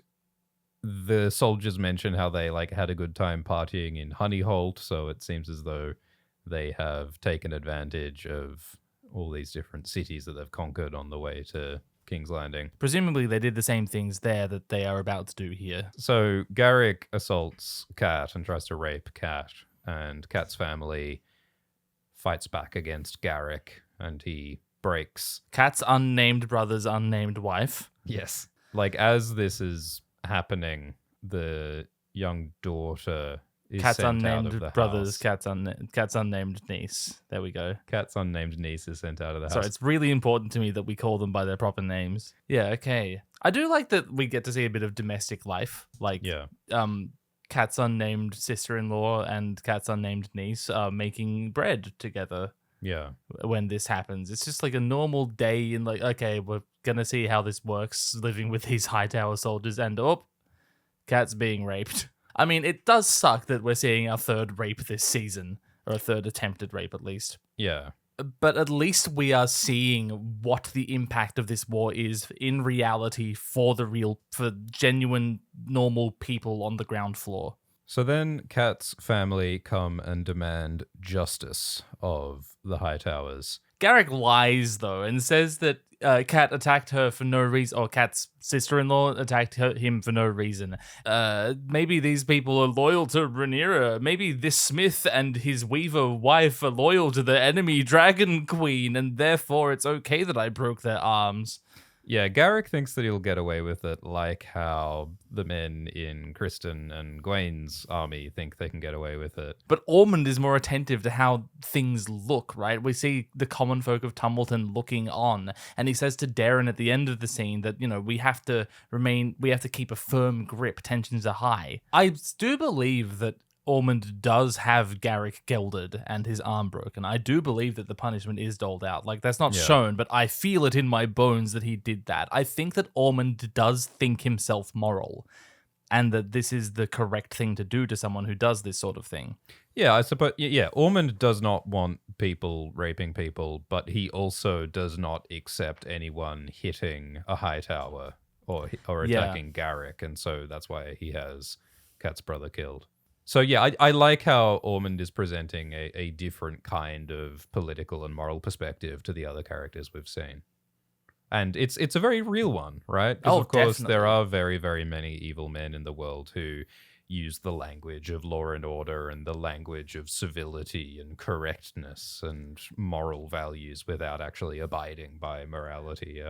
the soldiers mention how they like had a good time partying in Honeyholt, so it seems as though they have taken advantage of all these different cities that they've conquered on the way to King's Landing. Presumably they did the same things there that they are about to do here. So Garrick assaults Kat and tries to rape Kat, and Kat's family fights back against Garrick, and he breaks. Kat's unnamed brother's unnamed wife. Yes. Like, as this is happening, the young daughter is Kat's sent out unnamed of the brother's, house. Kat's unnamed niece. There we go. Kat's unnamed niece is sent out of the So house. it's really important to me that we call them by their proper names. Yeah, okay. I do like that we get to see a bit of domestic life. Like, Kat's unnamed sister-in-law and Kat's unnamed niece are making bread together. Yeah. When this happens, it's just like a normal day in like, okay, we're gonna see how this works living with these Hightower soldiers, and Kat's being raped. I mean, it does suck that we're seeing our third rape this season, or a third attempted rape at least. Yeah. But at least we are seeing what the impact of this war is in reality for genuine normal people on the ground floor. So then Kat's family come and demand justice of the Hightowers. Garrick lies, though, and says that Kat attacked her for no reason, or Kat's sister-in-law attacked him for no reason. Maybe these people are loyal to Rhaenyra. Maybe this Smith and his Weaver wife are loyal to the enemy Dragon Queen, and therefore it's okay that I broke their arms. Yeah, Garrick thinks that he'll get away with it, like how the men in Kristen and Gwen's army think they can get away with it. But Ormond is more attentive to how things look, right? We see the common folk of Tumbleton looking on, and he says to Darren at the end of the scene that, we have to keep a firm grip, tensions are high. I do believe that Ormond does have Garrick gelded and his arm broken. I do believe that the punishment is doled out. Like, that's not shown, but I feel it in my bones that he did that. I think that Ormond does think himself moral, and that this is the correct thing to do to someone who does this sort of thing. Yeah, I suppose. Yeah, Ormond does not want people raping people, but he also does not accept anyone hitting a Hightower or attacking Garrick, and so that's why he has Kat's brother killed. So yeah, I like how Ormond is presenting a different kind of political and moral perspective to the other characters we've seen. And it's a very real one, right? Because of course definitely. there are very, very many evil men in the world who use the language of law and order and the language of civility and correctness and moral values without actually abiding by morality.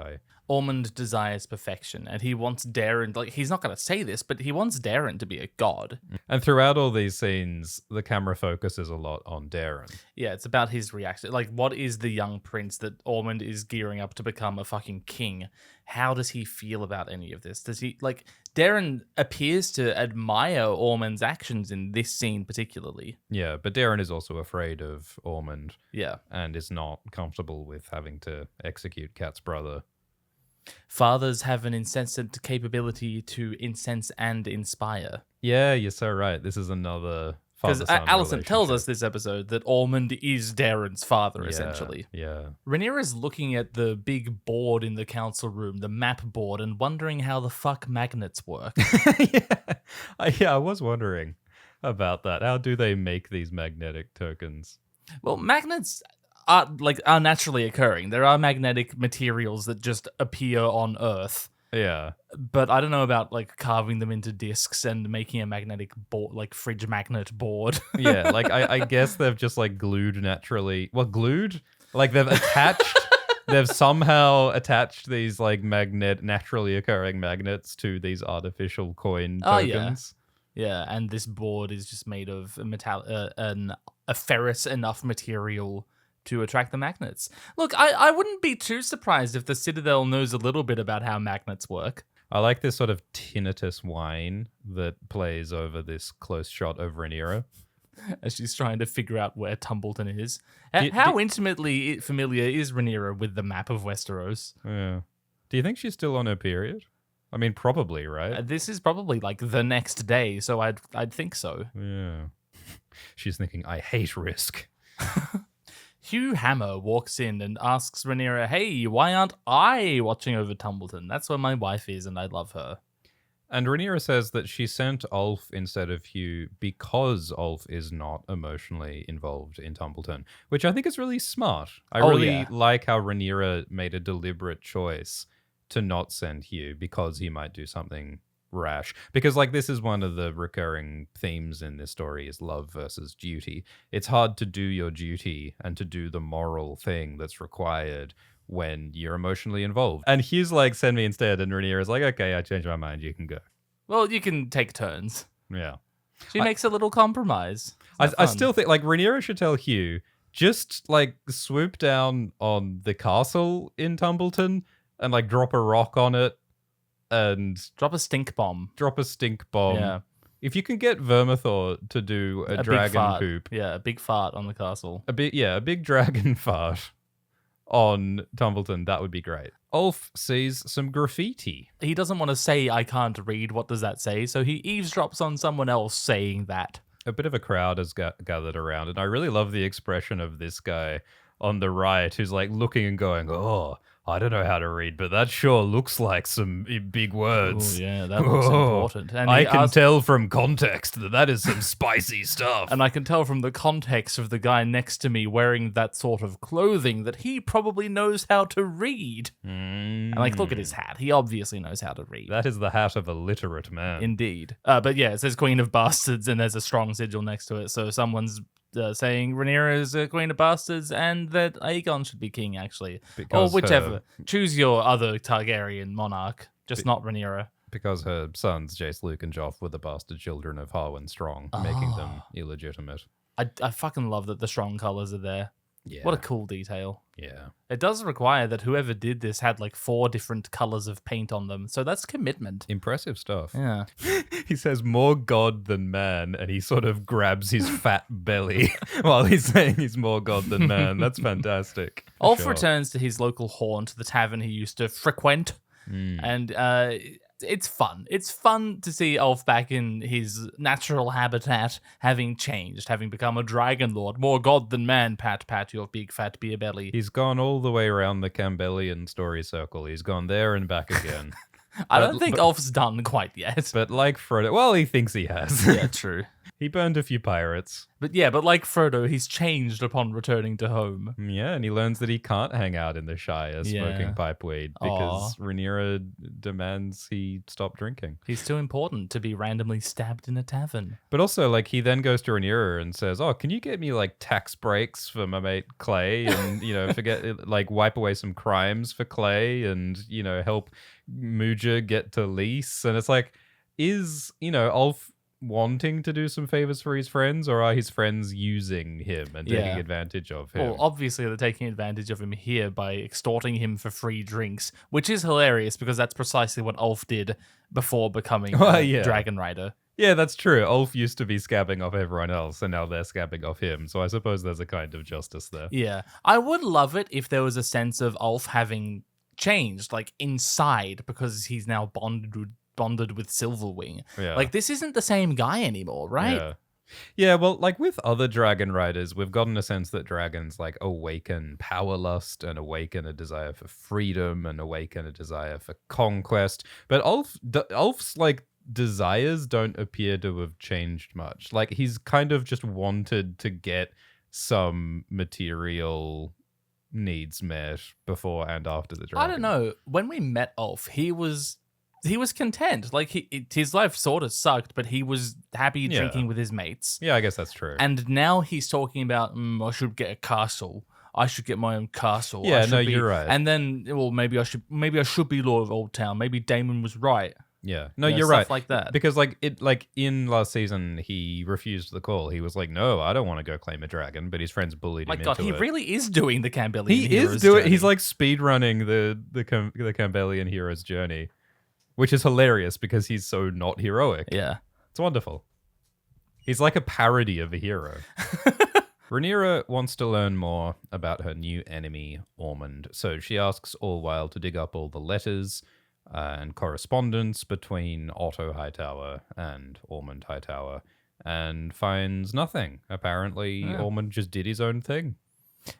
Ormond desires perfection, and he wants Darren, like, he's not going to say this, but he wants Darren to be a god. And throughout all these scenes, the camera focuses a lot on Darren. Yeah, it's about his reaction. Like, what is the young prince that Ormond is gearing up to become a fucking king? How does he feel about any of this? Does he, like, Darren appears to admire Ormond's actions in this scene particularly. Yeah, but Darren is also afraid of Ormond. Yeah. And is not comfortable with having to execute Kat's brother. Fathers have an insensate capability to incense and inspire. Yeah, you're so right. This is another because father-son Allison tells relationship. us this episode that Ormond is Darren's father, essentially. Yeah. Rhaenyra is looking at the big board in the council room, the map board, and wondering how the fuck magnets work. I was wondering about that. How do they make these magnetic tokens? Well, magnets are naturally occurring. There are magnetic materials that just appear on Earth. Yeah. But I don't know about like carving them into discs and making a magnetic board, like fridge magnet board. Yeah, like I guess they've just like glued naturally. Well, glued? Like they've attached they've somehow attached these like naturally occurring magnets to these artificial coin tokens. Yeah, and this board is just made of a ferrous enough material to attract the magnets. Look, I wouldn't be too surprised if the Citadel knows a little bit about how magnets work. I like this sort of tinnitus whine that plays over this close shot of Rhaenyra. As she's trying to figure out where Tumbleton is. How intimately familiar is Rhaenyra with the map of Westeros? Yeah. Do you think she's still on her period? I mean, probably, right? This is probably like the next day, so I'd think so. Yeah. She's thinking, I hate risk. Hugh Hammer walks in and asks Rhaenyra, hey, why aren't I watching over Tumbleton? That's where my wife is, and I love her. And Rhaenyra says that she sent Ulf instead of Hugh because Ulf is not emotionally involved in Tumbleton, which I think is really smart. I really like how Rhaenyra made a deliberate choice to not send Hugh because he might do something rash. Because like this is one of the recurring themes in this story is love versus duty. It's hard to do your duty and to do the moral thing that's required when you're emotionally involved. And Hugh's like, send me instead. And Rhaenyra's like, okay, I changed my mind. You can go. Well, you can take turns. Yeah. She makes a little compromise. I still think like Rhaenyra should tell Hugh, just like swoop down on the castle in Tumbleton and like drop a rock on it and drop a stink bomb. Yeah. If you can get Vermithor to do a dragon poop. Yeah, a big fart on the castle. A big dragon fart on Tumbleton, that would be great. Ulf sees some graffiti. He doesn't want to say, I can't read, what does that say? So he eavesdrops on someone else saying that. A bit of a crowd has gathered around, and I really love the expression of this guy on the right who's like looking and going, oh, I don't know how to read, but that sure looks like some big words. Oh, yeah, that looks Oh, important. And I can tell from context that is some spicy stuff. And I can tell from the context of the guy next to me wearing that sort of clothing that he probably knows how to read. And like, look at his hat. He obviously knows how to read. That is the hat of a literate man. Indeed. But yeah, it says Queen of Bastards and there's a strong sigil next to it. So someone's saying Rhaenyra is a Queen of Bastards and that Aegon should be king, actually. Because or whichever. Choose your other Targaryen monarch, just not Rhaenyra. Because her sons, Jace, Luke, and Joff, were the bastard children of Harwin Strong, making them illegitimate. I fucking love that the strong colors are there. Yeah. What a cool detail. Yeah. It does require that whoever did this had like 4 different colors of paint on them. So that's commitment. Impressive stuff. Yeah. He says more god than man, and he sort of grabs his fat belly while he's saying he's more god than man. That's fantastic. Ulf Sure. returns to his local haunt, the tavern he used to frequent. And it's fun. It's fun to see Ulf back in his natural habitat, having changed, having become a dragon lord. More god than man, pat, pat, your big fat beer belly. He's gone all the way around the Campbellian story circle. He's gone there and back again. I don't think Ulf's done quite yet. But like Frodo, well, he thinks he has. Yeah, true. He burned a few pirates. But like Frodo, he's changed upon returning to home. Yeah, and he learns that he can't hang out in the Shire smoking Yeah. pipeweed because Rhaenyra demands he stop drinking. He's too important to be randomly stabbed in a tavern. But also, like, he then goes to Rhaenyra and says, oh, can you get me, like, tax breaks for my mate Clay and, wipe away some crimes for Clay and, help Mooja get to Lys? And it's like, is, Ulf wanting to do some favors for his friends, or are his friends using him and taking advantage of him? Well, obviously they're taking advantage of him here by extorting him for free drinks, which is hilarious because that's precisely what Ulf did before becoming a Dragon Rider. Yeah, that's true. Ulf used to be scabbing off everyone else, and now they're scabbing off him. So I suppose there's a kind of justice there. Yeah. I would love it if there was a sense of Ulf having changed, like, inside, because he's now bonded with Silverwing. Yeah. Like, this isn't the same guy anymore, right? Yeah, well, like with other dragon riders, we've gotten a sense that dragons like awaken power lust and awaken a desire for freedom and awaken a desire for conquest. But Ulf's like desires don't appear to have changed much. Like he's kind of just wanted to get some material needs met before and after the dragon. I don't know. When we met Ulf, he was content. Like his life sort of sucked, but he was happy drinking with his mates. Yeah, I guess that's true. And now he's talking about, I should get a castle. I should get my own castle. Yeah, you're right. And then, well, maybe I should be Lord of Old Town. Maybe Daemon was right. Yeah, no, You know, you're stuff right. like that. Because in last season, he refused the call. He was like, "No, I don't want to go claim a dragon." But his friends bullied him. My God, into he it. really is doing the Campbellian. He hero's is doing. journey. He's like speed running the Campbellian hero's journey, which is hilarious because he's so not heroic. Yeah. It's wonderful. He's like a parody of a hero. Rhaenyra wants to learn more about her new enemy, Ormond. So she asks Allweil to dig up all the letters and correspondence between Otto Hightower and Ormond Hightower and finds nothing. Apparently, Ormond just did his own thing.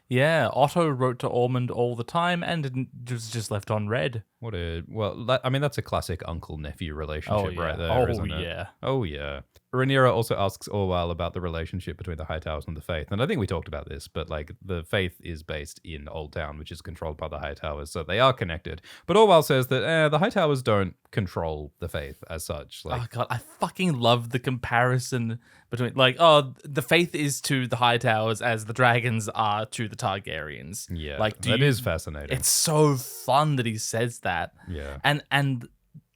Yeah, Otto wrote to Ormond all the time and was just left unread. That's a classic uncle-nephew relationship right there, isn't it? Yeah. Oh, yeah. Rhaenyra also asks Orwell about the relationship between the Hightowers and the Faith. And I think we talked about this, but like the Faith is based in Old Town, which is controlled by the Hightowers, so they are connected. But Orwell says that the Hightowers don't control the Faith as such. Like, Oh God, I fucking love the comparison between the Faith is to the Hightowers as the dragons are to the Targaryens. yeah, Like, that is fascinating. It's so fun that he says that. Yeah. And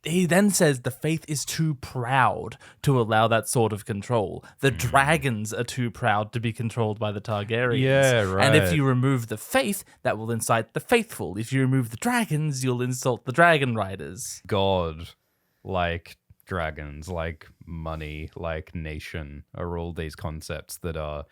he then says the Faith is too proud to allow that sort of control. The dragons are too proud to be controlled by the Targaryens. Yeah, right. And if you remove the Faith, that will incite the faithful. If you remove the dragons, you'll insult the dragon riders. God, like dragons, like money, like nation, are all these concepts that are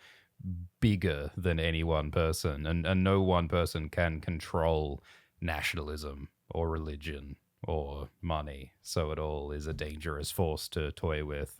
bigger than any one person, and no one person can control nationalism or religion or money, so it all is a dangerous force to toy with.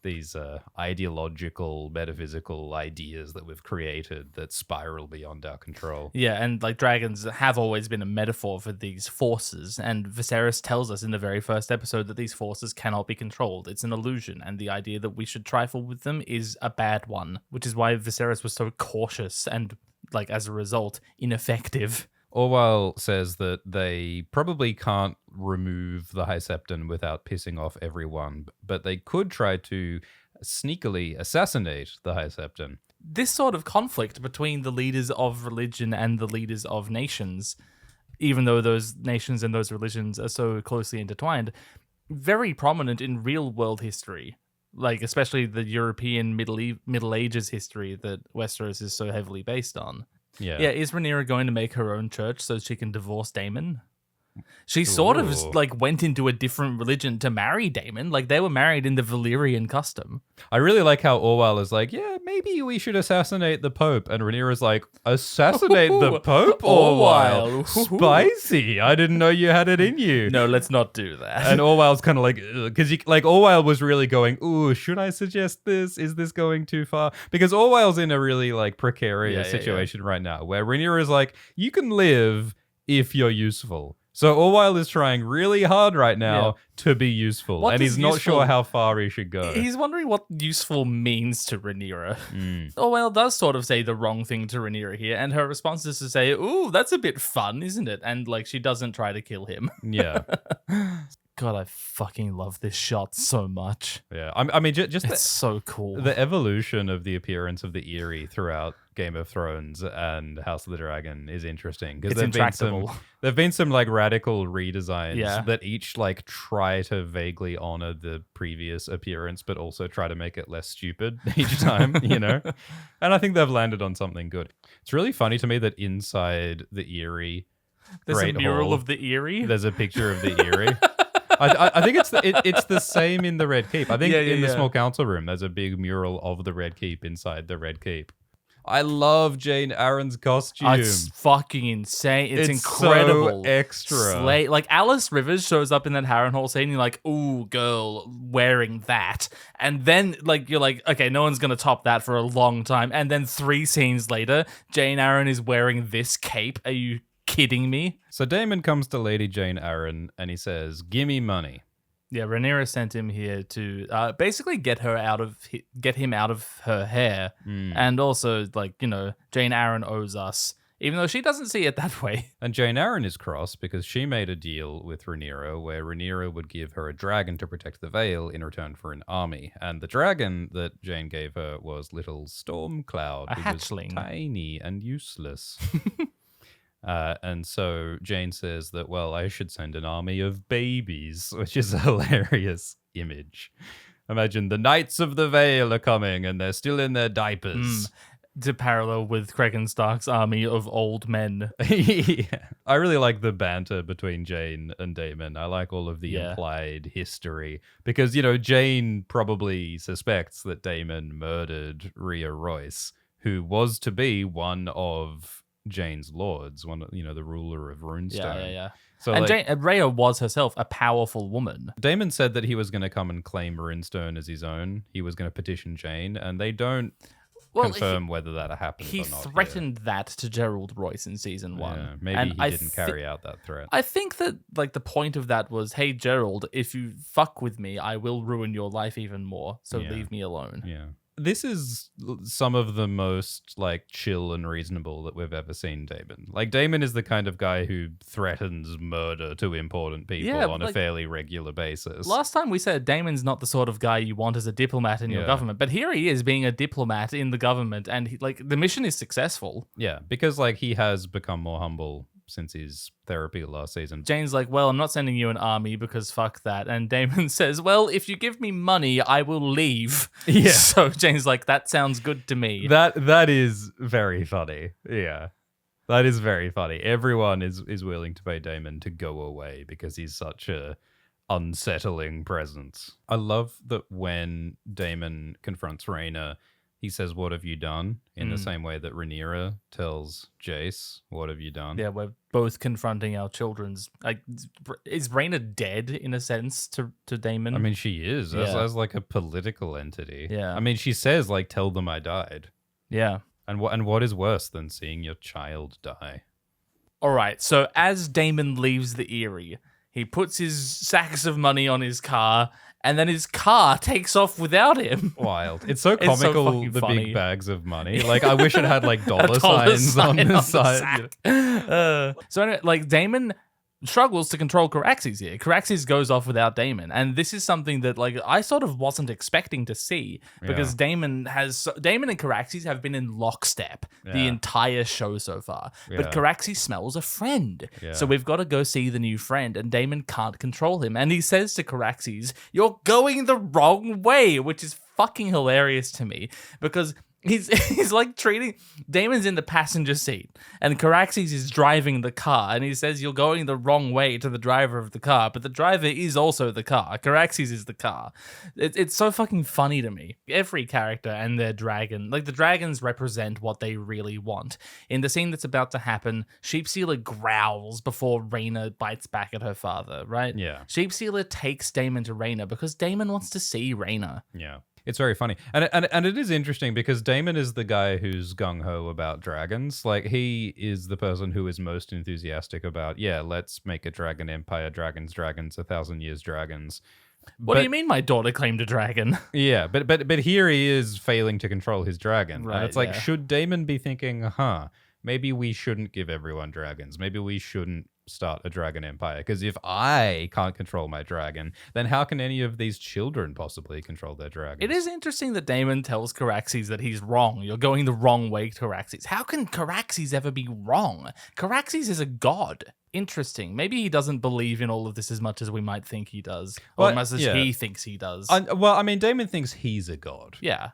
these ideological, metaphysical ideas that we've created that spiral beyond our control. Yeah, and like dragons have always been a metaphor for these forces, and Viserys tells us in the very first episode that these forces cannot be controlled. It's an illusion, and the idea that we should trifle with them is a bad one, which is why Viserys was so cautious and, like, as a result, ineffective. Orwell says that they probably can't remove the High Septon without pissing off everyone, but they could try to sneakily assassinate the High Septon. This sort of conflict between the leaders of religion and the leaders of nations, even though those nations and those religions are so closely intertwined, very prominent in real-world history. Like, especially the European Middle Ages history that Westeros is so heavily based on. Yeah. Yeah, is Rhaenyra going to make her own church so she can divorce Daemon? She sort of Ooh. like went into a different religion to marry Daemon. Like, they were married in the Valyrian custom. I really like how Orwell is like, yeah, maybe we should assassinate the Pope. And Rhaenyra's like, assassinate the Pope? Orwell? Orwell. Spicy. I didn't know you had it in you. No, let's not do that. And Orwell's kind of like, because like Orwell was really going, ooh, should I suggest this? Is this going too far? Because Orwell's in a really like precarious situation right now where Rhaenyra is like, you can live if you're useful. So Orwell is trying really hard right now to be useful, What and does he's not useful- sure how far he should go. He's wondering what useful means to Rhaenyra. Orwell does sort of say the wrong thing to Rhaenyra here, and her response is to say, ooh, that's a bit fun, isn't it? And like, she doesn't try to kill him. Yeah, God, I fucking love this shot so much. yeah. I mean, just It's so cool. the evolution of the appearance of the Eyrie throughout Game of Thrones and House of the Dragon is interesting because It's intractable. there've been some like radical redesigns Yeah. that each like try to vaguely honor the previous appearance, but also try to make it less stupid each time, you know. And I think they've landed on something good. It's really funny to me that inside the Eyrie, There's Great a mural Hall, of the Eyrie. there's a picture of the Eyrie. I think it's the same in the Red Keep. I think in the small council room, there's a big mural of the Red Keep inside the Red Keep. I love Jane Aaron's costume. It's fucking insane. It's so incredible. extra. Like, Alice Rivers shows up in that Harrenhal scene, and you're like, ooh, girl, wearing that. And then, like, you're like, okay, no one's going to top that for a long time. And then 3 scenes later, Jane Aaron is wearing this cape. Are you kidding me? So Daemon comes to Lady Jane Aaron and he says, "Gimme money." Yeah, Rhaenyra sent him here to basically get him out of her hair. And also, like, you know, Jane Aaron owes us, even though she doesn't see it that way. And Jane Aaron is cross because she made a deal with Rhaenyra where Rhaenyra would give her a dragon to protect the Vale in return for an army. And the dragon that Jane gave her was little Stormcloud, A who hatchling. was tiny and useless. And so Jane says that, well, I should send an army of babies, which is a hilarious image. Imagine the Knights of the Vale are coming and they're still in their diapers. To parallel with Cregan Stark's army of old men. Yeah. I really like the banter between Jane and Daemon. I like all of the implied history because, you know, Jane probably suspects that Daemon murdered Rhea Royce, who was to be one of Jane's lords, the ruler of Runestone. Yeah. So, And like, Rhea was herself a powerful woman. Daemon said that he was going to come and claim Runestone as his own. He was going to petition Jane, and they don't confirm whether that happened He or not. threatened that to Gerald Royce in season 1. Yeah, maybe he didn't carry out that threat. I think that, like, the point of that was, hey, Gerald, if you fuck with me, I will ruin your life even more, so leave me alone. Yeah. This is some of the most, like, chill and reasonable that we've ever seen Daemon. Like, Daemon is the kind of guy who threatens murder to important people on a fairly regular basis. Last time we said Daemon's not the sort of guy you want as a diplomat in your government, but here he is being a diplomat in the government, and the mission is successful. Yeah, because, like, he has become more humble since his therapy last season. Jane's like, well, I'm not sending you an army because fuck that. And Daemon says, well, if you give me money, I will leave. Yeah. So Jane's like, that sounds good to me. That is very funny. Yeah. That is very funny. Everyone is willing to pay Daemon to go away because he's such a unsettling presence. I love that when Daemon confronts Rhaena, he says, "What have you done?" in the same way that Rhaenyra tells Jace, "What have you done?" Yeah, we're both confronting our children's. Like, is Rhaena dead in a sense to Daemon? I mean, she is as like a political entity. Yeah. I mean, she says like, "Tell them I died." Yeah. And what is worse than seeing your child die? All right. So as Daemon leaves the Eyrie, he puts his sacks of money on his car, and then his car takes off without him. Wild. It's so It's so comical, fucking the funny. big bags of money. Like, I wish it had like dollar Dollar signs on sign the the side. sack. So anyway, like Daemon struggles to control Caraxes here. Caraxes goes off without Daemon, and this is something that like I sort of wasn't expecting to see because Yeah. Daemon and Caraxes have been in lockstep the Yeah. entire show so far. Yeah. But Caraxes smells a friend, Yeah. so we've got to go see the new friend, and Daemon can't control him, and he says to Caraxes, "You're going the wrong way," which is fucking hilarious to me because he's like treating Damon's in the passenger seat and Caraxes is driving the car, and he says you're going the wrong way to the driver of the car, but the driver is also the car. Caraxes is the car. It's so fucking funny to me. Every character and their dragon, like the dragons represent what they really want. In the scene that's about to happen, Sheepstealer growls before Rhaena bites back at her father, right? Yeah. Sheepstealer takes Daemon to Rhaena because Daemon wants to see Rhaena. Yeah. It's very funny. And it is interesting because Daemon is the guy who's gung-ho about dragons. Like, he is the person who is most enthusiastic about, yeah, let's make a dragon empire, dragons, 1,000 years dragons. What do you mean my daughter claimed a dragon? Yeah, but here he is failing to control his dragon. Right, and it's like, yeah. should Daemon be thinking, maybe we shouldn't give everyone dragons. Maybe we shouldn't start a dragon empire. Because if I can't control my dragon, then how can any of these children possibly control their dragons? It is interesting that Daemon tells Caraxes that he's wrong. You're going the wrong way, Caraxes. How can Caraxes ever be wrong? Caraxes is a god. Interesting. Maybe he doesn't believe in all of this as much as we might think he does. Or Well, as yeah. he thinks he does. Well, I mean, Daemon thinks he's a god. Yeah.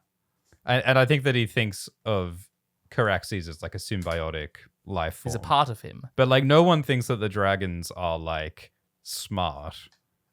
And I think that he thinks of Caraxes as like a symbiotic life form. He's a part of him. But like, no one thinks that the dragons are like smart.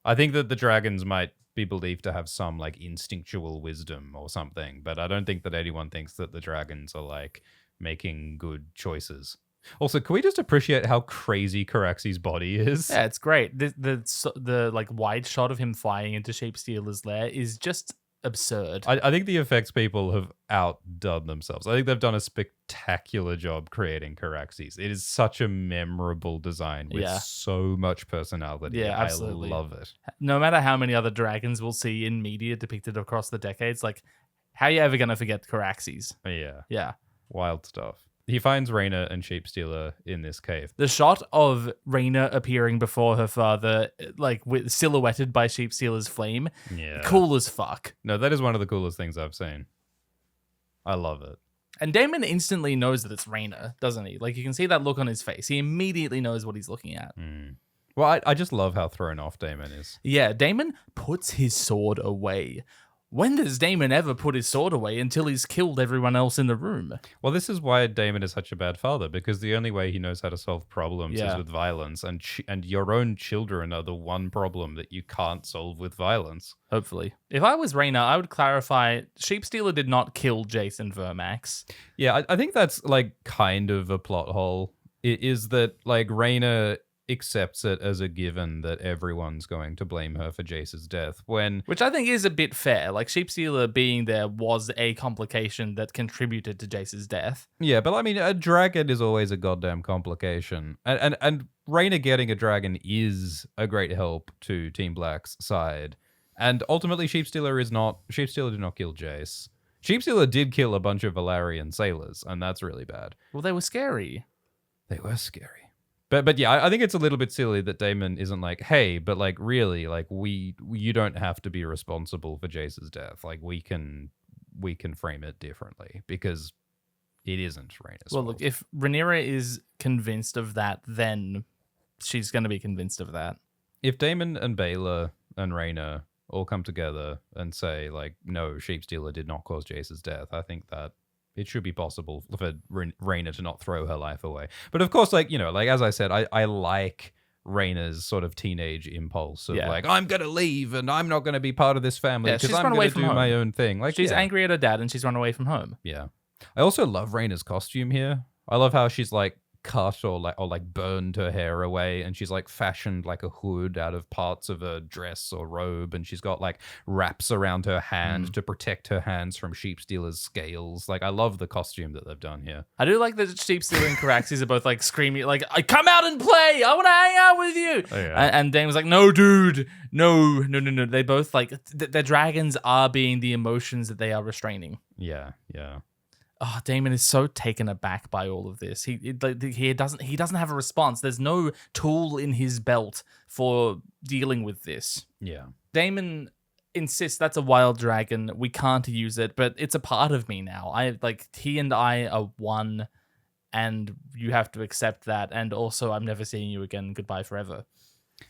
I think that the dragons might be believed to have some like instinctual wisdom or something, but I don't think that anyone thinks that the dragons are like making good choices. Also, can we just appreciate how crazy Caraxes' body is? Yeah, it's great. The like wide shot of him flying into Sheepstealer's lair is just absurd. I think the effects people have outdone themselves. I think they've done a spectacular job creating Caraxes. It is such a memorable design with Yeah. so much personality. Yeah, absolutely. I love it. No matter how many other dragons we'll see in media depicted across the decades, like, how are you ever going to forget Caraxes? Yeah, Yeah. wild stuff. He finds Rhaena and Sheepstealer in this cave. The shot of Rhaena appearing before her father, like silhouetted by Sheepstealer's flame, Yeah. cool as fuck. No, that is one of the coolest things I've seen. I love it. And Daemon instantly knows that it's Rhaena, doesn't he? Like, you can see that look on his face. He immediately knows what he's looking at. Well, I just love how thrown off Daemon is. Yeah, Daemon puts his sword away. When does Daemon ever put his sword away until he's killed everyone else in the room? Well, this is why Daemon is such a bad father, because the only way he knows how to solve problems Yeah. is with violence, and your own children are the one problem that you can't solve with violence. Hopefully. If I was Rhaena, I would clarify Sheepstealer did not kill Jason Vermax. Yeah, I think that's like kind of a plot hole. It is that like Rhaena accepts it as a given that everyone's going to blame her for Jace's death when Which I think is a bit fair. Like, Sheepstealer being there was a complication that contributed to Jace's death. yeah, but I mean a dragon is always a goddamn complication. And Rhaena getting a dragon is a great help to Team Black's side. And ultimately Sheepstealer did not kill Jace. Sheepstealer did kill a bunch of Valarian sailors, and that's really bad. Well, they were scary. They were scary. But yeah, I think it's a little bit silly that Daemon isn't like, hey, but like really, like you don't have to be responsible for Jace's death. Like we can frame it differently because it isn't Rhaena's Well, fault. look, if Rhaenyra is convinced of that, then she's going to be convinced of that. If Daemon and Baela and Rhaena all come together and say like, no, Sheepstealer did not cause Jace's death, I think that it should be possible for Rhaena to not throw her life away. But of course, like, you know, like as I said, I like Rhaena's sort of teenage impulse of Yeah. like, I'm going to leave and I'm not going to be part of this family Yeah, because she's I'm run going away to from do home. my own thing. Like, She's yeah. angry at her dad and she's run away from home. Yeah. I also love Rhaena's costume here. I love how she's like cut or burned her hair away, and she's like fashioned like a hood out of parts of a dress or robe, and she's got like wraps around her hand to protect her hands from sheep stealers' scales. Like, I love the costume that they've done here. I do like that Sheep Stealer and Caraxes are both like screaming, like, I come out and play. I want to hang out with you. Oh, yeah. And Dane was like, no, dude. No. They both like, their dragons are being the emotions that they are restraining. Yeah. Oh, Damon is so taken aback by all of this. He doesn't have a response. There's no tool in his belt for dealing with this. Yeah. Damon insists that's a wild dragon. We can't use it, but it's a part of me now. He and I are one, and you have to accept that. And also, I'm never seeing you again. Goodbye forever.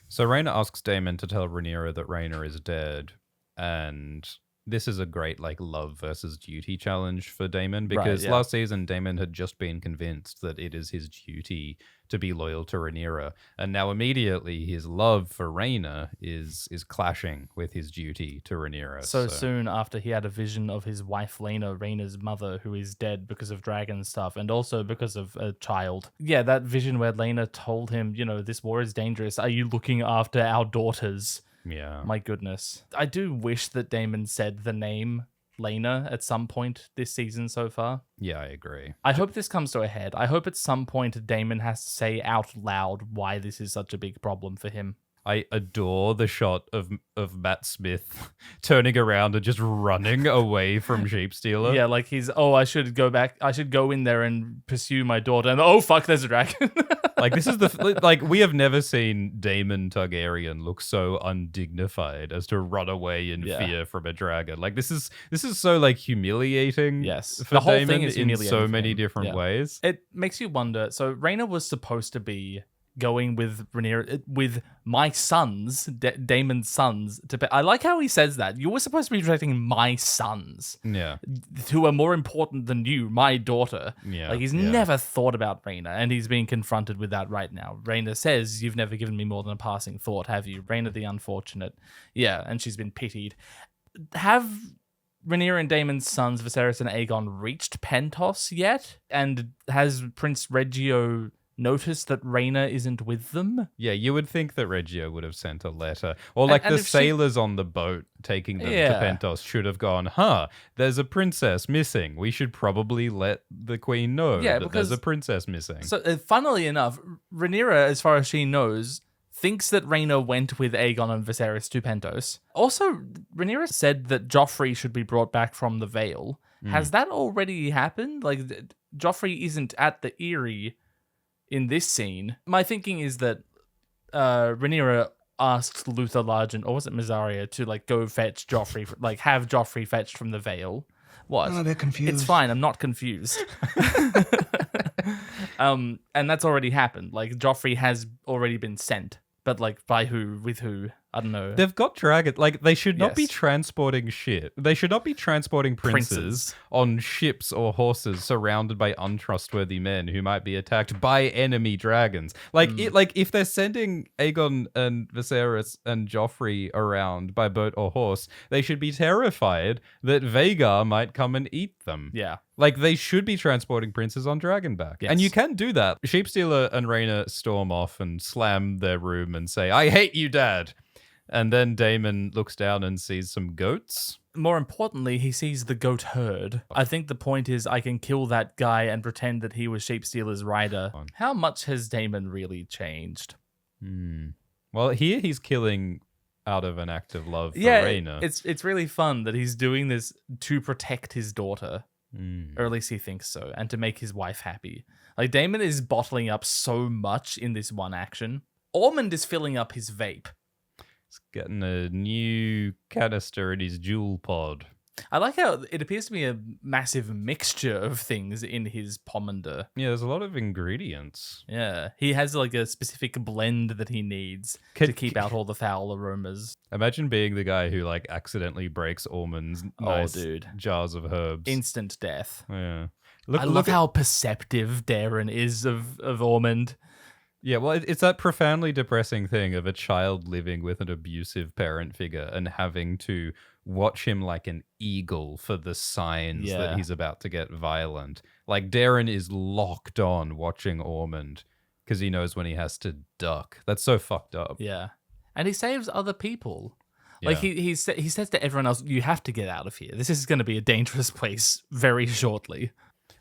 So Rhaena asks Daemon to tell Rhaenyra that Rhaena is dead, and this is a great like love versus duty challenge for Daemon, because yeah. last season Daemon had just been convinced that it is his duty to be loyal to Rhaenyra, and now immediately his love for Rhaena is clashing with his duty to Rhaenyra. So soon after he had a vision of his wife Lena, Rhaena's mother, who is dead because of dragon stuff and also because of a child. Yeah, that vision where Lena told him, this war is dangerous. Are you looking after our daughters? Yeah. My goodness. I do wish that Daemon said the name Lena at some point this season so far. Yeah, I agree. I hope this comes to a head. I hope at some point Daemon has to say out loud why this is such a big problem for him. I adore the shot of Matt Smith turning around and just running away from Sheep Stealer. Yeah, like he's, I should go back. I should go in there and pursue my daughter. And oh, fuck, there's a dragon. Like, this is we have never seen Daemon Targaryen look so undignified as to run away in fear from a dragon. Like, this is so like humiliating. Yes, for the whole Daemon thing is in humiliating so for many him. different ways. It makes you wonder. So Rhaena was supposed to be going with Rhaenyra, with my sons, Daemon's sons. I like how he says that. You were supposed to be protecting my sons, who are more important than you, my daughter. Yeah, like he's never thought about Rhaena, and he's being confronted with that right now. Rhaena says, "You've never given me more than a passing thought, have you?" Rhaena the unfortunate, and she's been pitied. Have Rhaenyra and Daemon's sons, Viserys and Aegon, reached Pentos yet? And has Prince Reggio noticed that Rhaena isn't with them? Yeah, you would think that Reggio would have sent a letter. Or like the sailors on the boat taking them to Pentos should have gone, there's a princess missing. We should probably let the queen know that there's a princess missing. So, funnily enough, Rhaenyra, as far as she knows, thinks that Rhaena went with Aegon and Viserys to Pentos. Also, Rhaenyra said that Joffrey should be brought back from the Vale. Has that already happened? Like, Joffrey isn't at the Eyrie in this scene. My thinking is that Rhaenyra asked Luther Largent, or was it Mysaria, to like go fetch Joffrey, like have Joffrey fetched from the Vale. What? Oh, they're confused. It's fine. I'm not confused. And that's already happened. Like Joffrey has already been sent, but like by who? With who? I don't know. They've got dragons. Like, they should not be transporting shit. They should not be transporting princes on ships or horses surrounded by untrustworthy men who might be attacked by enemy dragons. Like, if they're sending Aegon and Viserys and Joffrey around by boat or horse, they should be terrified that Vhagar might come and eat them. Yeah. Like, they should be transporting princes on dragonback. Yes. And you can do that. Sheepstealer and Rhaena storm off and slam their room and say, "I hate you, Dad." And then Daemon looks down and sees some goats. More importantly, he sees the goat herd. I think the point is I can kill that guy and pretend that he was Sheepstealer's rider. How much has Daemon really changed? Well, here he's killing out of an act of love for Rhaena. It's really fun that he's doing this to protect his daughter. Or at least he thinks so. And to make his wife happy. Like, Daemon is bottling up so much in this one action. Ormond is filling up his vape. He's getting a new canister in his jewel pod. I like how it appears to be a massive mixture of things in his pomander. Yeah, there's a lot of ingredients. Yeah, he has like a specific blend that he needs to keep out all the foul aromas. Imagine being the guy who like accidentally breaks Ormond's nice jars of herbs. Instant death. Yeah. I love how perceptive Darren is of Ormond. Yeah, well, it's that profoundly depressing thing of a child living with an abusive parent figure and having to watch him like an eagle for the signs that Yeah. he's about to get violent. Like, Darren is locked on watching Ormond because he knows when he has to duck. That's so fucked up. Yeah. And he saves other people. Like, Yeah. he says to everyone else, you have to get out of here. This is going to be a dangerous place very shortly.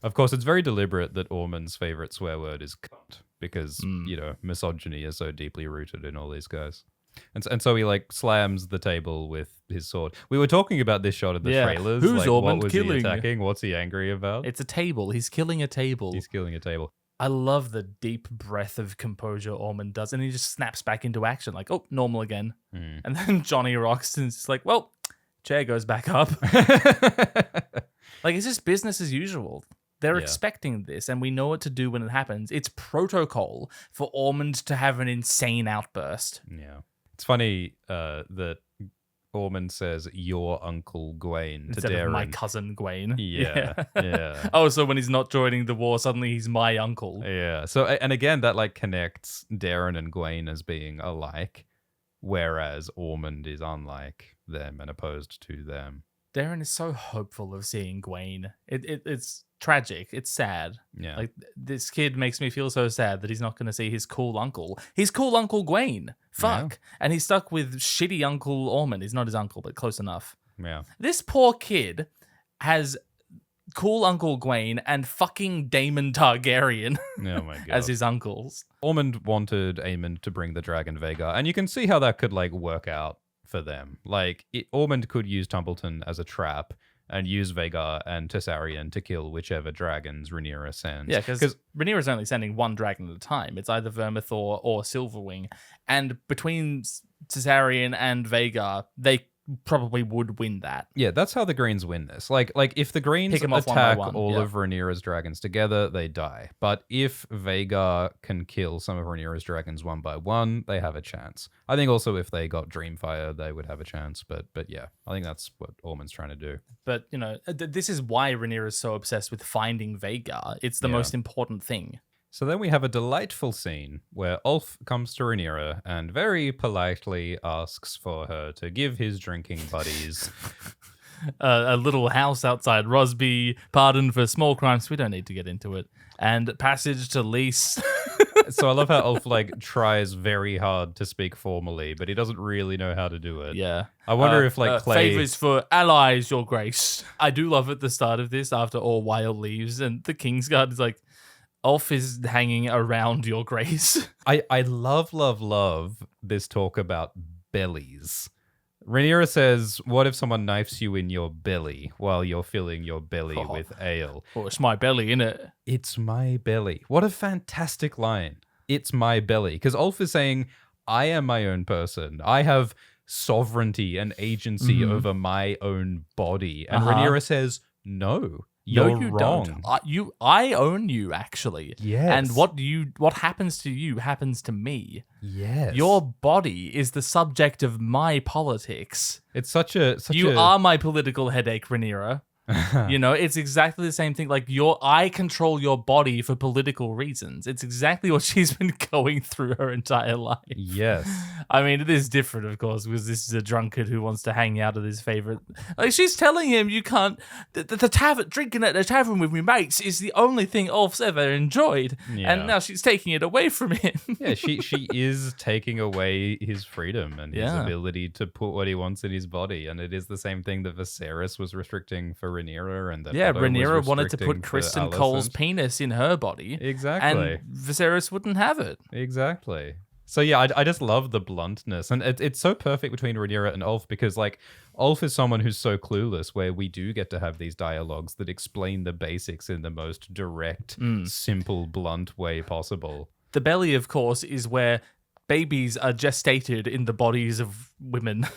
Of course, it's very deliberate that Ormond's favorite swear word is cunt because, you know, misogyny is so deeply rooted in all these guys. And so he, like, slams the table with his sword. We were talking about this shot in the Yeah. trailers. Who's like, Ormond what was killing? he attacking? What's he angry about? It's a table. He's killing a table. He's killing a table. I love the deep breath of composure Ormond does, and he just snaps back into action, like, oh, normal again. And then Johnny Roxton's just like, well, chair goes back up. Like, it's just business as usual. They're Yeah. expecting this, and we know what to do when it happens. It's protocol for Ormond to have an insane outburst. Yeah. It's funny that Ormond says, your Uncle Gawain, to Instead Darren. of my cousin Gawain. Yeah. Oh, so when he's not joining the war, suddenly he's my uncle. Yeah. So, and again, that like connects Darren and Gawain as being alike, whereas Ormond is unlike them and opposed to them. Darren is so hopeful of seeing Gawain. It's tragic. It's sad. Yeah. Like, this kid makes me feel so sad that he's not going to see his cool uncle. His cool Uncle Gawain. Fuck. And he's stuck with shitty Uncle Ormond. He's not his uncle, but close enough. Yeah. This poor kid has cool Uncle Gawain and fucking Daemon Targaryen Oh my god. as his uncles. Ormond wanted Aemond to bring the dragon Vhagar, and you can see how that could like work out for them. Like, Ormond could use Tumbleton as a trap and use Vhagar and Tessarion to kill whichever dragons Rhaenyra sends. Yeah, because Rhaenyra's only sending one dragon at a time. It's either Vermithor or Silverwing. And between Tessarion and Vhagar, they probably would win that. Yeah, that's how the Greens win this. Like if the Greens Pick 'em off one by attack one, all yeah. of Rhaenyra's dragons together, they die. But if Vhagar can kill some of Rhaenyra's dragons one by one, they have a chance. I think also if they got Dreamfire, they would have a chance. But yeah, I think that's what Ormond's trying to do. But, you know, this is why Rhaenyra is so obsessed with finding Vhagar. It's the Yeah. most important thing. So then we have a delightful scene where Ulf comes to Rhaenyra and very politely asks for her to give his drinking buddies. A little house outside Rosby, pardon for small crimes. We don't need to get into it. And passage to lease. So I love how Ulf like tries very hard to speak formally, but he doesn't really know how to do it. Yeah. I wonder if like Clay... Favors for allies, your grace. I do love at the start of this, after Orwyle leaves, and the Kingsguard is like, Ulf is hanging around your grace. I love this talk about bellies. Rhaenyra says, what if someone knifes you in your belly while you're filling your belly with ale? Oh, it's my belly, innit? It's my belly. What a fantastic line. It's my belly. Because Ulf is saying, I am my own person. I have sovereignty and agency over my own body. And Rhaenyra says, no. You're you wrong. don't. I own you, actually. Yes. And what happens to you happens to me. Yes. Your body is the subject of my politics. It's such a... You are my political headache, Rhaenyra. You know, it's exactly the same thing. Like, I control your body for political reasons. It's exactly what she's been going through her entire life. Yes. I mean, it is different, of course, because this is a drunkard who wants to hang out at his favorite. Like, she's telling him you can't. The tavern, drinking at the tavern with me mates is the only thing Ulf's ever enjoyed, Yeah. and now she's taking it away from him. Yeah, she is taking away his freedom and his Yeah. ability to put what he wants in his body, and it is the same thing that Viserys was restricting for Rhaenyra, and that Yeah, Otto was Rhaenyra wanted to restricting put for Kristen Cole's Alicent. penis in her body, Exactly. and Viserys wouldn't have it. Exactly. So yeah, I just love the bluntness, and it's so perfect between Rhaenyra and Ulf because like Ulf is someone who's so clueless, where we do get to have these dialogues that explain the basics in the most direct, simple, blunt way possible. The belly, of course, is where babies are gestated in the bodies of women.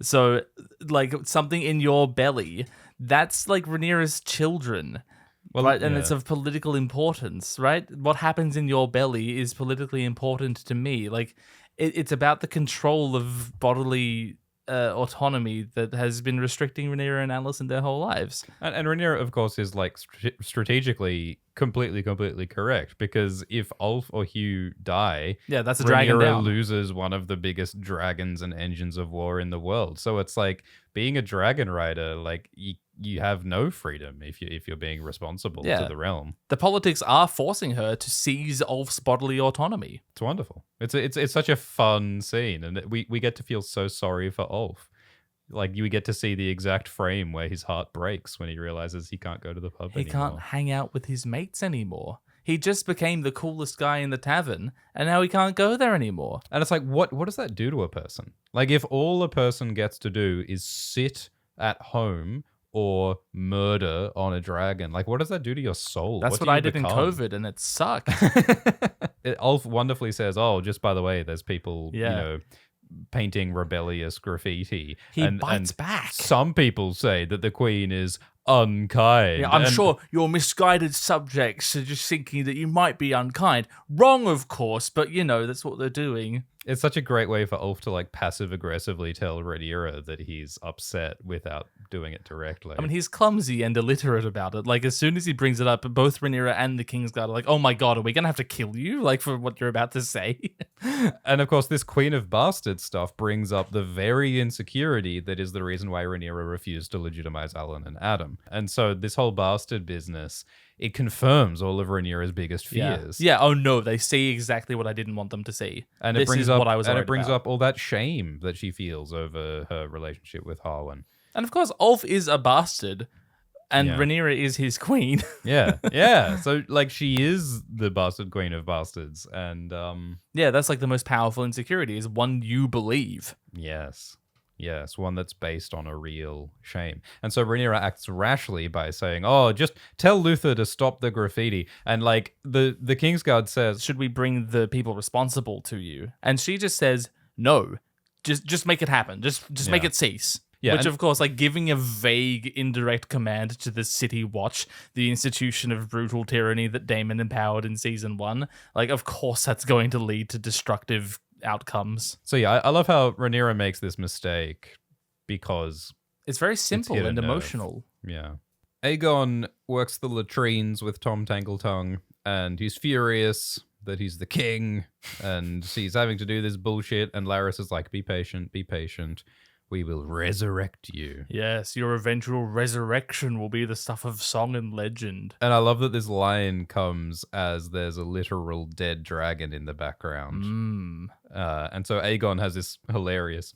So, like, something in your belly, that's like Rhaenyra's children. Well, Right, and yeah. it's of political importance, right? What happens in your belly is politically important to me. Like, it's about the control of bodily autonomy that has been restricting Rhaenyra and Alicent their whole lives. And Rhaenyra, of course, is like strategically completely correct, because if Ulf or Hugh die, Yeah, that's a dragon Rhaenyra down. loses one of the biggest dragons and engines of war in the world. So it's like being a dragon rider, like you have no freedom if you're being responsible Yeah. to the realm. The politics are forcing her to seize Ulf's bodily autonomy. It's wonderful. It's such a fun scene, and we get to feel so sorry for Ulf. Like, you get to see the exact frame where his heart breaks when he realizes he can't go to the pub He anymore. can't hang out with his mates anymore. He just became the coolest guy in the tavern, and now he can't go there anymore. And it's like, what does that do to a person? Like, if all a person gets to do is sit at home or murder on a dragon, like, what does that do to your soul? That's do what you I did in become? COVID, and it sucked. Ulf wonderfully says, oh, just by the way, there's people, Yeah. painting rebellious graffiti. He and bites back. Some people say that the queen is unkind. Yeah, I'm And- sure your misguided subjects are just thinking that you might be unkind. Wrong, of course, but that's what they're doing. It's such a great way for Ulf to like passive aggressively tell Rhaenyra that he's upset without doing it directly. I mean, he's clumsy and illiterate about it. Like, as soon as he brings it up, both Rhaenyra and the Kingsguard are like, oh my god, are we going to have to kill you? Like, for what you're about to say? And of course, this Queen of Bastards stuff brings up the very insecurity that is the reason why Rhaenyra refused to legitimize Alan and Adam. And so this whole bastard business, it confirms all of Rhaenyra's biggest fears. Yeah, oh no, they see exactly what I didn't want them to see. And This it brings is up what I was and it worried brings about. up all that shame that she feels over her relationship with Harwin. And of course, Ulf is a bastard, and Yeah. Rhaenyra is his queen. Yeah. So like, she is the bastard queen of bastards, and Yeah, that's like the most powerful insecurity, is one you believe. Yes, one that's based on a real shame. And so Rhaenyra acts rashly by saying, oh, just tell Luther to stop the graffiti. And like, the Kingsguard says, Should we bring the people responsible to you? And she just says, no, just make it happen. Just make Yeah. it cease. Yeah, Which, and- of course, like giving a vague, indirect command to the City Watch, the institution of brutal tyranny that Daemon empowered in season 1, like, of course that's going to lead to destructive outcomes. so yeah, I love how Rhaenyra makes this mistake because, It's very simple hit a and nerve. emotional. yeah. Aegon works the latrines with Tom Tangletongue, and he's furious that he's the king, and he's having to do this bullshit, and Larys is like, be patient. We will resurrect you. Yes, your eventual resurrection will be the stuff of song and legend. And I love that this line comes as there's a literal dead dragon in the background. And so Aegon has this hilarious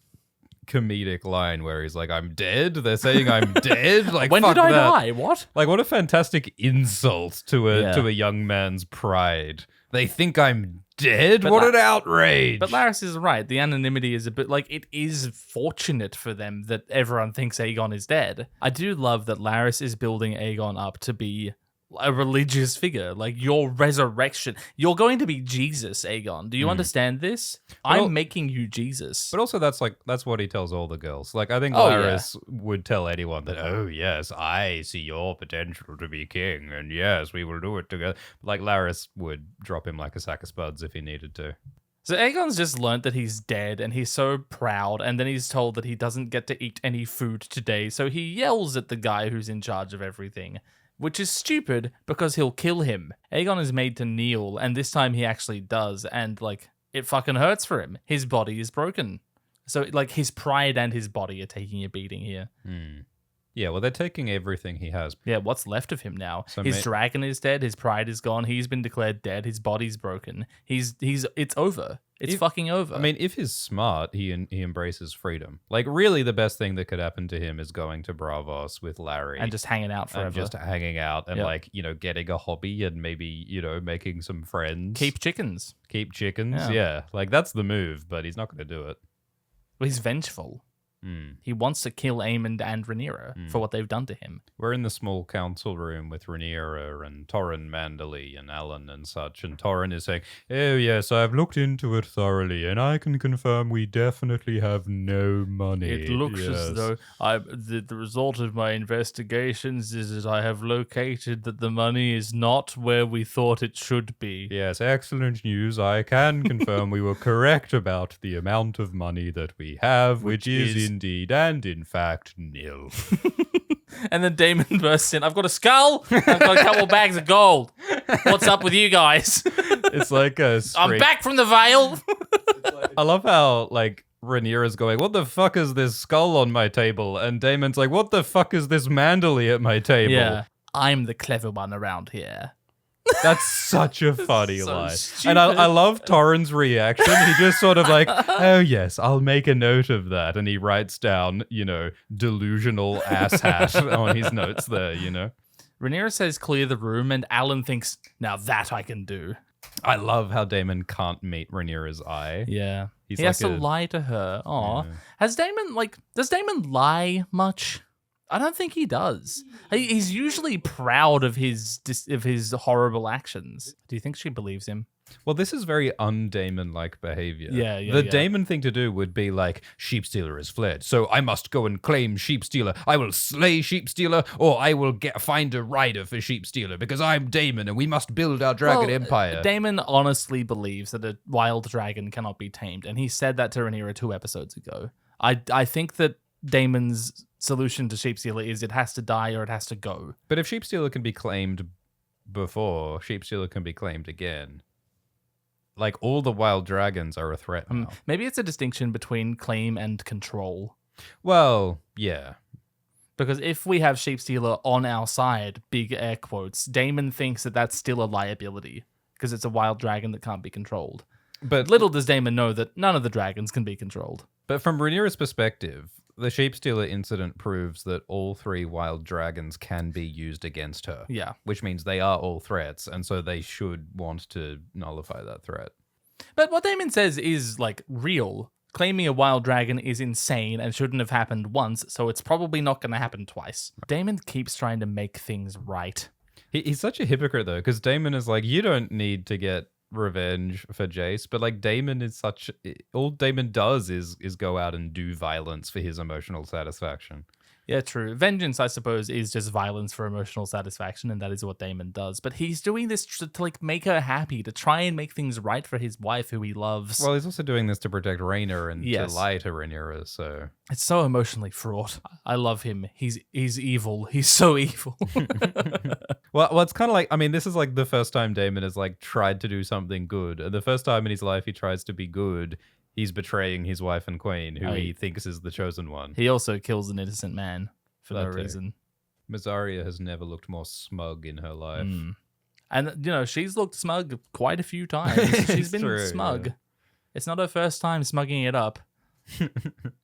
comedic line where he's like, I'm dead? They're saying I'm dead? Like, When fuck did I that. die? What? Like, what a fantastic insult to Yeah. a young man's pride. They think I'm dead? But What La- an outrage. But Larys is right. The anonymity is a bit like, it is fortunate for them that everyone thinks Aegon is dead. I do love that Larys is building Aegon up to be a religious figure. Like, your resurrection. You're going to be Jesus, Aegon. Do you understand this? al- I'm making you Jesus. But also, that's what he tells all the girls. Like, I think Oh, yeah. Larys would tell anyone that, oh, yes, I see your potential to be king, and yes, we will do it together. Like, Larys would drop him like a sack of spuds if he needed to. So Aegon's just learnt that he's dead, and he's so proud, and then he's told that he doesn't get to eat any food today, so he yells at the guy who's in charge of everything, which is stupid because he'll kill him. Aegon is made to kneel, and this time he actually does, and, like, it fucking hurts for him. His body is broken. So, like, his pride and his body are taking a beating here. Yeah, well, they're taking everything he has. Yeah, what's left of him now? So His dragon is dead, his pride is gone, he's been declared dead, his body's broken. It's over. It's fucking over. I mean, if he's smart, he embraces freedom. Like, really, the best thing that could happen to him is going to Bravos with Larry. and just hanging out forever. and just hanging out and, Yep. like, getting a hobby and maybe, making some friends. Keep chickens. Keep chickens. Yeah. Yeah. Like, that's the move, but he's not going to do it. Well, he's vengeful. He wants to kill Aemond and Rhaenyra for what they've done to him. We're in the small council room with Rhaenyra and Torrin Manderley and Alan and such, and Torrin is saying, oh yes, I've looked into it thoroughly, and I can confirm we definitely have no money. It looks Yes. as though the result of my investigations is that I have located that the money is not where we thought it should be. Yes, excellent news. I can confirm we were correct about the amount of money that we have, which is indeed, and in fact, nil. And then Damon bursts in. I've got a skull. I've got a couple bags of gold. What's up with you guys? It's like a I'm back from the Vale. I love how, like, Rhaenyra's going, what the fuck is this skull on my table? And Damon's like, what the fuck is this mandolin at my table? Yeah. I'm the clever one around here. That's such a funny So line. stupid. And I love Torrens' reaction. He just sort of like, oh yes, I'll make a note of that. And he writes down, delusional asshat on his notes there, Rhaenyra says clear the room, and Alan thinks, now that I can do. I love how Daemon can't meet Rhaenyra's eye. Yeah. He's he has like to lie to her. Aw. Yeah. Does Damon lie much? I don't think he does. He's usually proud of his horrible actions. Do you think she believes him? Well, this is very un-Daemon-like behavior. Yeah, The yeah. Daemon thing to do would be like, Sheepstealer has fled, so I must go and claim Sheepstealer. I will slay Sheepstealer, or I will find a rider for Sheepstealer, because I'm Daemon and we must build our dragon empire. Daemon honestly believes that a wild dragon cannot be tamed, and he said that to Rhaenyra 2 episodes ago. I think that Daemon's solution to Sheepstealer is it has to die or it has to go. But if Sheepstealer can be claimed before, Sheepstealer can be claimed again. Like, all the wild dragons are a threat now. Maybe it's a distinction between claim and control. Well, yeah. Because if we have Sheepstealer on our side, big air quotes, Daemon thinks that that's still a liability because it's a wild dragon that can't be controlled. But Little does Daemon know that none of the dragons can be controlled. But from Rhaenyra's perspective, the Sheepstealer incident proves that all 3 wild dragons can be used against her. Yeah. Which means they are all threats, and so they should want to nullify that threat. But what Daemon says is, like, real. Claiming a wild dragon is insane and shouldn't have happened once, so it's probably not going to happen twice. Daemon keeps trying to make things right. He's such a hypocrite, though, because Daemon is like, you don't need to get revenge for Jace, but like Daemon is all Daemon does is go out and do violence for his emotional satisfaction. Yeah, true. Vengeance, I suppose, is just violence for emotional satisfaction, and that is what Daemon does. But he's doing this to like make her happy, to try and make things right for his wife, who he loves. Well, he's also doing this to protect Rhaenyra and Yes. to lie to Rhaenyra, so... It's so emotionally fraught. I love him. He's evil. He's so evil. Well, it's kind of like, I mean, this is like the first time Daemon has like tried to do something good. And the first time in his life he tries to be good, he's betraying his wife and queen, who he thinks is the chosen one. He also kills an innocent man for no That too. reason. Mazaria has never looked more smug in her life. And, she's looked smug quite a few times. She's It's been true, smug. yeah. It's not her first time smugging it up.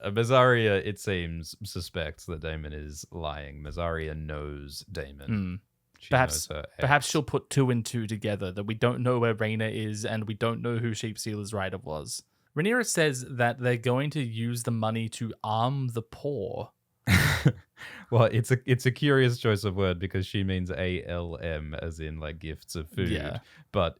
Mazaria, it seems, suspects that Daemon is lying. Mazaria knows Daemon. She knows her ex. Perhaps she'll put 2 and 2 together, that we don't know where Rhaena is and we don't know who Sheepstealer's rider was. Rhaenyra says that they're going to use the money to arm the poor. Well, it's a curious choice of word because she means ALM, as in like gifts of food. Yeah. But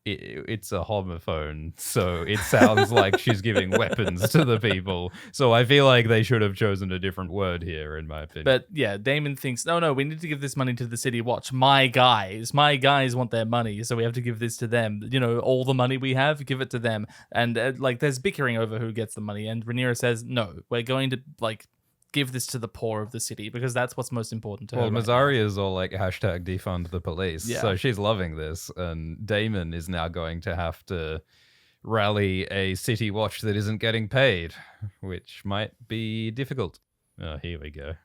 it's a homophone, so it sounds like she's giving weapons to the people. So I feel like they should have chosen a different word here, in my opinion. But yeah, Daemon thinks, no, we need to give this money to the City Watch. My guys want their money, so we have to give this to them. All the money we have, give it to them. And there's bickering over who gets the money. And Rhaenyra says, no, we're going to give this to the poor of the city because that's what's most important to her. Well, right Mazaria is all like hashtag defund the police. Yeah. So she's loving this. And Daemon is now going to have to rally a city watch that isn't getting paid, which might be difficult. Oh, here we go.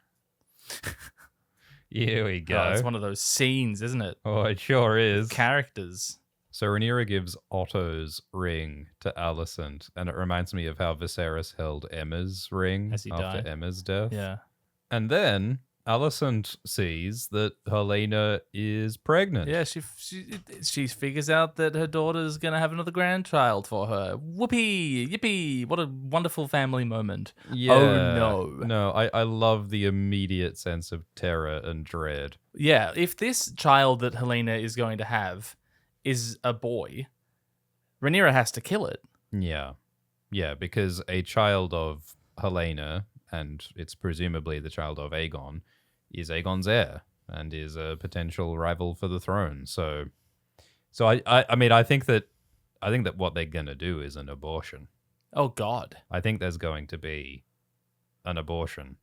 Here we go. Oh, it's one of those scenes, isn't it? Oh, it sure is. Characters. So Rhaenyra gives Otto's ring to Alicent, and it reminds me of how Viserys held Emma's ring As he after died. Emma's death. Yeah. And then Alicent sees that Helena is pregnant. Yeah, she figures out that her daughter's going to have another grandchild for her. Whoopee! Yippee! What a wonderful family moment. Yeah. Oh, no. No, I love the immediate sense of terror and dread. Yeah, if this child that Helena is going to have is a boy, Rhaenyra has to kill it. Yeah. Yeah, because a child of Helena, and it's presumably the child of Aegon, is Aegon's heir and is a potential rival for the throne. So I mean, I think that what they're gonna do is an abortion. Oh, God. I think there's going to be an abortion.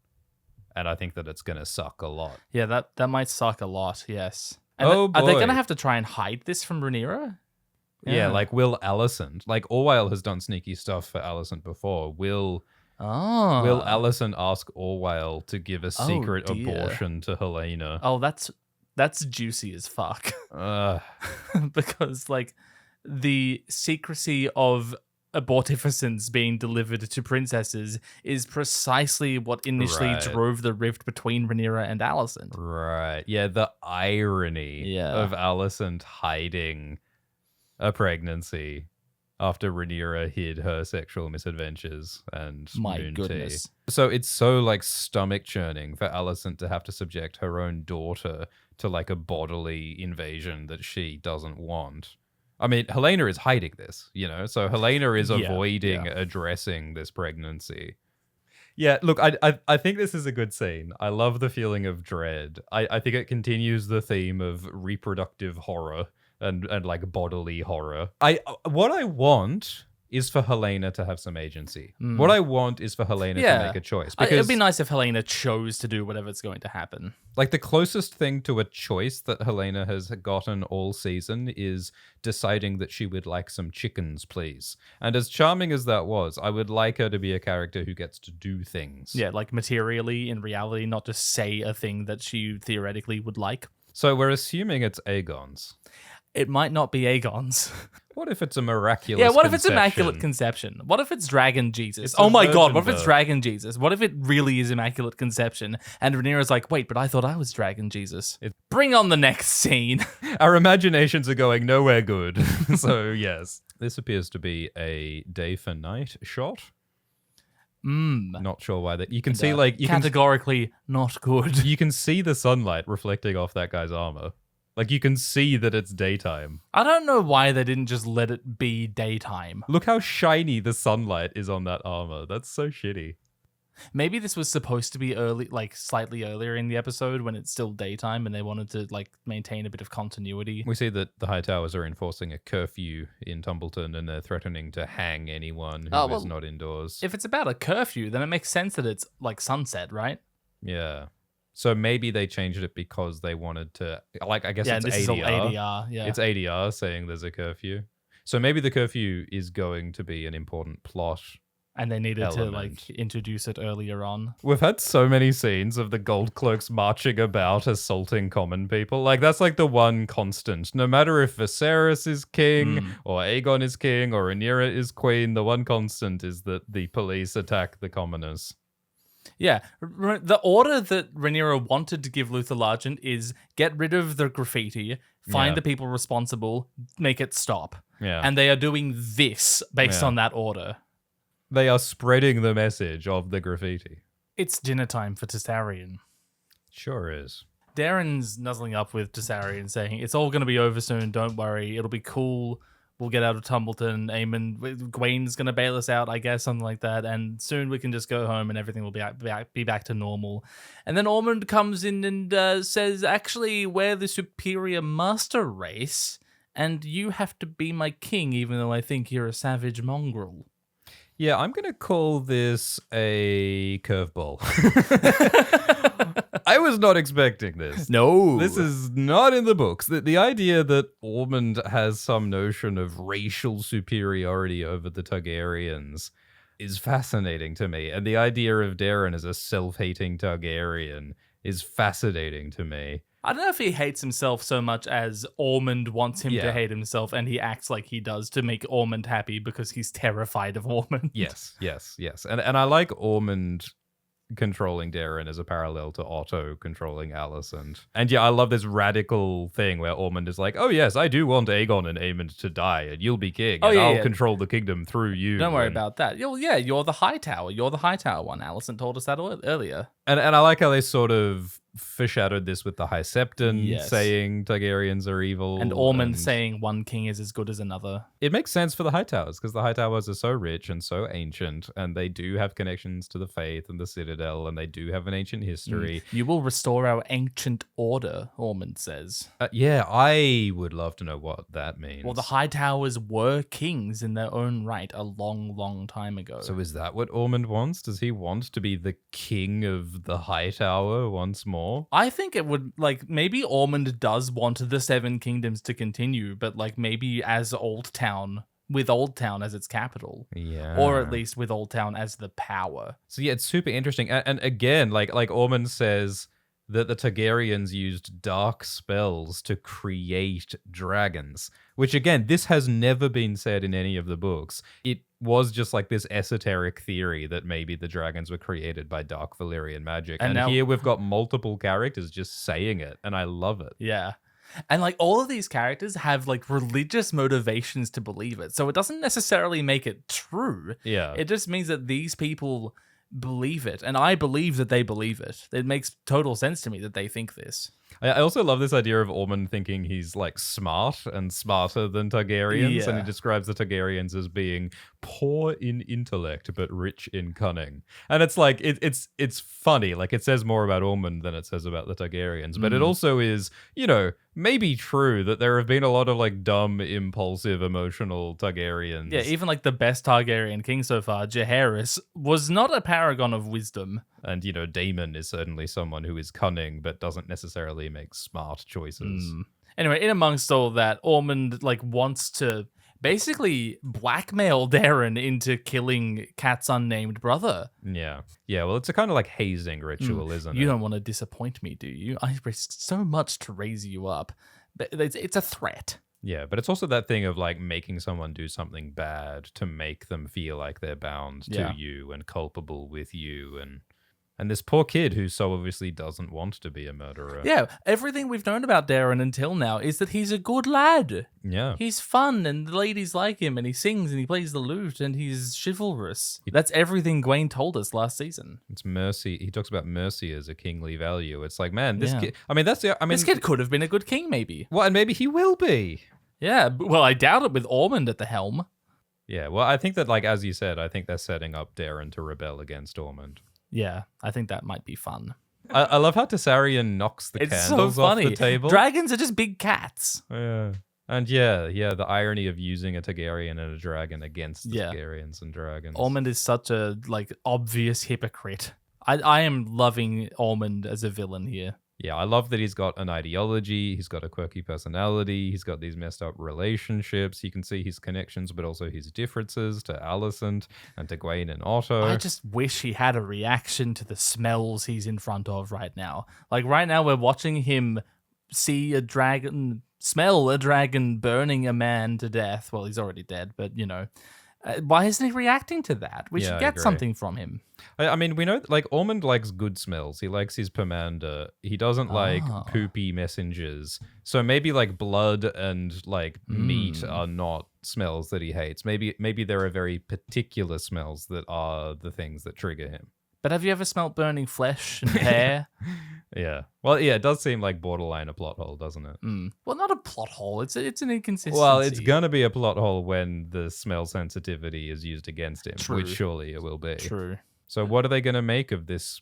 And I think that it's going to suck a lot. Yeah, that might suck a lot, yes. And Oh, are they boy. going to have to try and hide this from Rhaenyra? Yeah, like will Alicent, like Orwell has done sneaky stuff for Alicent before. Will Alicent ask Orwell to give a secret dear. abortion to Helena? Oh, that's juicy as fuck. Because like the secrecy of abortifacients being delivered to princesses is precisely what initially Right. drove the rift between Rhaenyra and Alicent. Right. Yeah, the irony Yeah. of Alicent hiding a pregnancy after Rhaenyra hid her sexual misadventures and My moon goodness. tea. So it's so like stomach churning for Alicent to have to subject her own daughter to like a bodily invasion that she doesn't want. I mean, Helena is hiding this, you know, so Helena is avoiding addressing this pregnancy. Yeah, look, I think this is a good scene. I love the feeling of dread. I think it continues the theme of reproductive horror and like bodily horror. What I want is for Helena to have some agency. What I want is for Helena to make a choice. Because it'd be nice if Helena chose to do whatever's going to happen. like the closest thing to a choice that Helena has gotten all season is deciding that she would like some chickens, please. And as charming as that was, I would like her to be a character who gets to do things. Yeah, like materially in reality, not just say a thing that she theoretically would like. So we're assuming it's Aegon's. It might not be Aegon's. What if it's a miraculous Yeah, what if it's conception? Immaculate Conception? What if it's Dragon Jesus? It's Oh a my god, virgin what if it's birth. Dragon Jesus? What if it really is Immaculate Conception? And Rhaenyra's like, wait, but I thought I was Dragon Jesus. Bring on the next scene. Our imaginations are going nowhere good. So yes, this appears to be a day for night shot. Not sure why that. You can see like you can Categorically not good. you can see the sunlight reflecting off that guy's armor. Like you can see that it's daytime. I don't know why they didn't just let it be daytime. Look how shiny the sunlight is on that armor. That's so shitty. Maybe this was supposed to be early, like slightly earlier in the episode when it's still daytime and they wanted to like maintain a bit of continuity. We see that the High Towers are enforcing a curfew in Tumbleton and they're threatening to hang anyone who is not indoors. If it's about a curfew, then it makes sense that it's like sunset, right? Yeah. So maybe they changed it because they wanted to, like, I guess Yeah, it's this ADR. is all ADR. Yeah. It's ADR saying there's a curfew. So maybe the curfew is going to be an important plot. And they needed to element. like introduce it earlier on. We've had so many scenes of the gold cloaks marching about assaulting common people. Like that's like the one constant. No matter if Viserys is king or Aegon is king or Rhaenyra is queen, the one constant is that the police attack the commoners. Yeah, the order that Rhaenyra wanted to give Luther Largent is get rid of the graffiti, find Yeah. the people responsible, make it stop. Yeah. And they are doing this based Yeah. on that order. They are spreading the message of the graffiti. It's dinner time for Targaryen. Sure is. Darren's nuzzling up with Targaryen saying, it's all going to be over soon, don't worry, it'll be cool. We'll get out of Tumbleton. Gwen's going to bail us out, I guess, something like that. And soon we can just go home and everything will be back to normal. And then Ormond comes in and says, actually, we're the superior master race, and you have to be my king, even though I think you're a savage mongrel. Yeah, I'm going to call this a curveball. I was not expecting this. No. This is not in the books. The idea that Ormond has some notion of racial superiority over the Targaryens is fascinating to me. And the idea of Darren as a self-hating Targaryen is fascinating to me. I don't know if he hates himself so much as Ormond wants him Yeah. to hate himself, and he acts like he does to make Ormond happy because he's terrified of Ormond. Yes. And I like Ormond controlling Darren as a parallel to Otto controlling Alicent. And yeah, I love this radical thing where Ormond is like, oh yes, I do want Aegon and Aemond to die and you'll be king and I'll control the kingdom through you. Don't worry and, about that. You're the High Tower. You're the High Tower one. Alicent told us that earlier. And I like how they sort of foreshadowed this with the High Septon Yes. saying Targaryens are evil. And Ormond saying one king is as good as another. It makes sense for the Hightowers because the Hightowers are so rich and so ancient, and they do have connections to the Faith and the Citadel, and they do have an ancient history. You will restore our ancient order, Ormond says. Yeah, I would love to know what that means. Well, the Hightowers were kings in their own right a long, long time ago. So is that what Ormond wants? Does he want to be the king of the Hightower once more? I think it would, like, maybe Ormond does want the Seven Kingdoms to continue, but, like, maybe as Old Town, with Old Town as its capital. Yeah. Or at least with Old Town as the power. So yeah, it's super interesting. And again, like Ormond says that the Targaryens used dark spells to create dragons, which again, this has never been said in any of the books. It was just like this esoteric theory that maybe the dragons were created by dark Valyrian magic. And now, here we've got multiple characters just saying it, and I love it. Yeah. And like all of these characters have like religious motivations to believe it. So it doesn't necessarily make it true. Yeah. It just means that these people believe it. And I believe that they believe it. It makes total sense to me that they think this. I also love this idea of Ormond thinking he's like smart and smarter than Targaryens, and he Yeah. describes the Targaryens as being poor in intellect but rich in cunning. And it's like it's funny, like it says more about Ormond than it says about the Targaryens, but it also is, you know, maybe true that there have been a lot of like dumb, impulsive, emotional Targaryens. Yeah, even like the best Targaryen king so far, Jaehaerys, was not a paragon of wisdom. And, you know, Daemon is certainly someone who is cunning but doesn't necessarily make smart choices. Anyway, in amongst all that, Ormond like wants to basically blackmail Darren into killing Kat's unnamed brother. Yeah. Yeah, well, it's a kind of like hazing ritual, isn't it? You don't want to disappoint me, do you? I risk so much to raise you up. But it's a threat. Yeah, but it's also that thing of like making someone do something bad to make them feel like they're bound Yeah. to you and culpable with you. And this poor kid who so obviously doesn't want to be a murderer. Yeah, everything we've known about Darren until now is that he's a good lad. Yeah. He's fun and the ladies like him and he sings and he plays the lute and he's chivalrous. That's everything Gwaine told us last season. It's mercy. He talks about mercy as a kingly value. It's like, man, this Yeah. kid. I mean, This kid could have been a good king, maybe. Well, and maybe he will be. Yeah, well, I doubt it with Ormond at the helm. Yeah, well, I think that, like, as you said, I think they're setting up Darren to rebel against Ormond. Yeah, I think that might be fun. I love how Tessarion knocks the It's so candles off funny. the table. Dragons are just big cats. Yeah. And yeah, the irony of using a Targaryen and a dragon against the Yeah. Targaryens and dragons. Ormond is such a like obvious hypocrite. I am loving Ormond as a villain here. Yeah, I love that he's got an ideology, he's got a quirky personality, he's got these messed up relationships. You can see his connections, but also his differences to Alicent and to Gwaine and Otto. I just wish he had a reaction to the smells he's in front of right now. Like right now we're watching him see a dragon, smell a dragon burning a man to death. Well, he's already dead, but you know. Why isn't he reacting to that? We Yeah, should I get agree. something from him. I mean, we know, like, Ormond likes good smells. He likes his pomander. He doesn't like Ah. poopy messengers. So maybe, like, blood and, like, meat are not smells that he hates. Maybe there are very particular smells that are the things that trigger him. But have you ever smelt burning flesh and hair? Yeah. Well, yeah, it does seem like borderline a plot hole, doesn't it? Well, not a plot hole. It's an inconsistency. Well, it's gonna be a plot hole when the smell sensitivity is used against him, True. which surely it will be. True. So what are they gonna make of this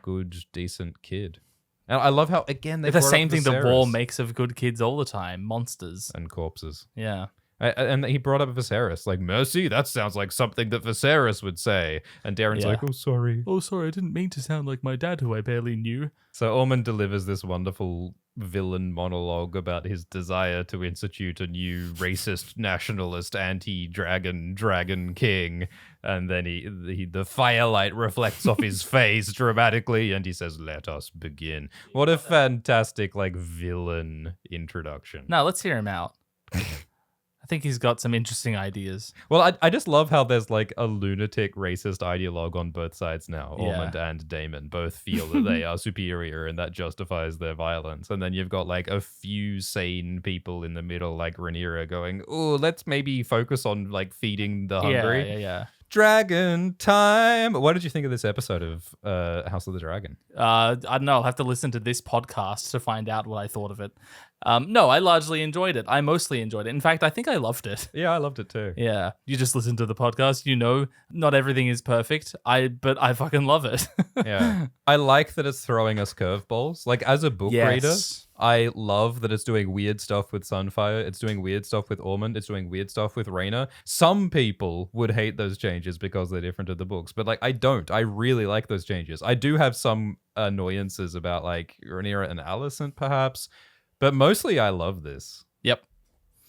good, decent kid? And I love how again they The brought same up thing the war Viserys makes of good kids all the time. Monsters. and corpses. Yeah. And he brought up Viserys, like, mercy, that sounds like something that Viserys would say. And Darren's Yeah. like, oh, sorry. Oh, sorry, I didn't mean to sound like my dad, who I barely knew. So Ormond delivers this wonderful villain monologue about his desire to institute a new racist, nationalist, anti-dragon king. And then the firelight reflects off his face dramatically, and he says, let us begin. What a fantastic, like, villain introduction. No, let's hear him out. I think he's got some interesting ideas. Well, I just love how there's like a lunatic racist ideologue on both sides now. Yeah. Ormond and Damon both feel that they are superior and that justifies their violence. And then you've got like a few sane people in the middle, like Rhaenyra, going, oh, let's maybe focus on like feeding the hungry. Yeah. Dragon time. What did you think of this episode of House of the Dragon? I don't know. I'll have to listen to this podcast to find out what I thought of it. No, I largely enjoyed it. I mostly enjoyed it. In fact, I think I loved it. Yeah, I loved it too. Yeah. You just listen to the podcast. You know, not everything is perfect. But I fucking love it. Yeah. I like that it's throwing us curveballs. Like, as a book reader, I love that it's doing weird stuff with Sunfire. It's doing weird stuff with Ormond. It's doing weird stuff with Rhaena. Some people would hate those changes because they're different to the books, but like I don't. I really like those changes. I do have some annoyances about like Rhaenyra and Alicent perhaps, but mostly I love this. Yep.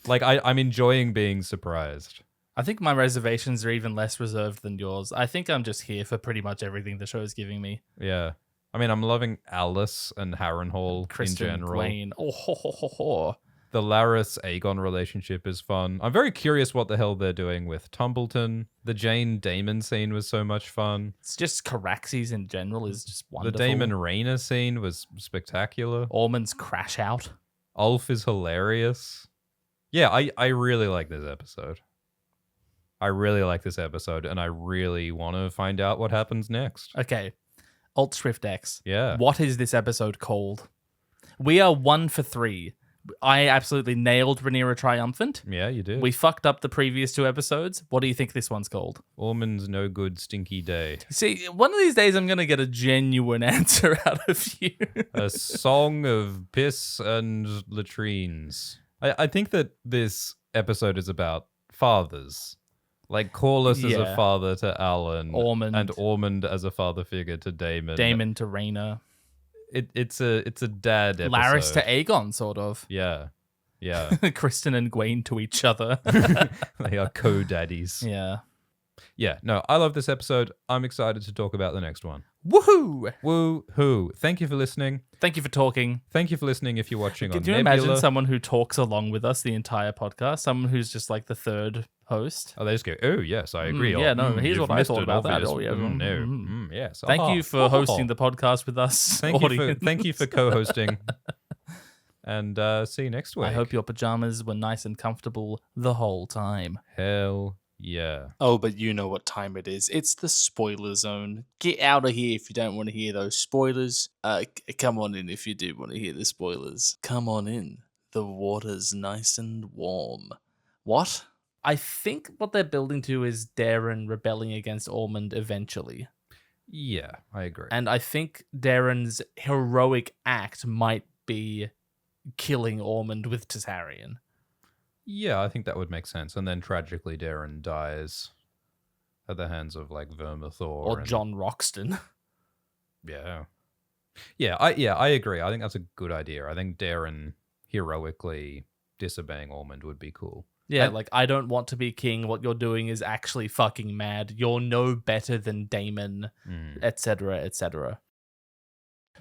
Like I'm enjoying being surprised. I think my reservations are even less reserved than yours. I think I'm just here for pretty much everything the show is giving me. Yeah. I mean, I'm loving Alice and Harrenhal in general. Kristen, Dwayne. The Laris Aegon relationship is fun. I'm very curious what the hell they're doing with Tumbleton. The Jane Damon scene was so much fun. It's just Caraxes in general is just wonderful. The Damon Rhaena scene was spectacular. Ormond's crash out. Ulf is hilarious. Yeah, I really like this episode. I really like this episode, and I really want to find out what happens next. Okay. Alt Shift X. Yeah. What is this episode called? We are 1 for 3. I absolutely nailed Rhaenyra Triumphant. Yeah, you did. We fucked up the previous 2 episodes. What do you think this one's called? Ormond's no good stinky day. See, one of these days I'm going to get a genuine answer out of you. A song of piss and latrines. I think that this episode is about fathers. Like Corlys as a father to Alan. Ormond. And Ormond as a father figure to Damon. Damon to Rhaena. It's a dad episode. Laris to Aegon, sort of. Yeah. Yeah. Kristen and Gwaine to each other. They are co-daddies. Yeah. Yeah, no, I love this episode. I'm excited to talk about the next one. Woohoo! Woo-hoo. Thank you for listening. Thank you for talking. Thank you for listening if you're watching on Could you Nebula. imagine someone who talks along with us the entire podcast? Someone who's just like the third host? Oh, they just go, oh, yes, I agree. Yeah, no, here's you've what I missed thought it, about that. obvious. Oh, yeah. No. Yes. Thank you for hosting the podcast with us. Thank you for co-hosting. And see you next week. I hope your pajamas were nice and comfortable the whole time. Hell yeah. Oh, but you know what time it is. It's the spoiler zone. Get out of here if you don't want to hear those spoilers. Come on in if you do want to hear the spoilers. Come on in. The water's nice and warm. What? I think what they're building to is Darren rebelling against Ormond eventually. Yeah, I agree. And I think Darren's heroic act might be killing Ormond with Targaryen. Yeah, I think that would make sense. And then tragically, Darren dies at the hands of like Vermithor Or John Roxton. Yeah. I agree. I think that's a good idea. I think Darren heroically disobeying Ormond would be cool. Yeah, like, I don't want to be king. What you're doing is actually fucking mad. You're no better than Daemon, etc., etc.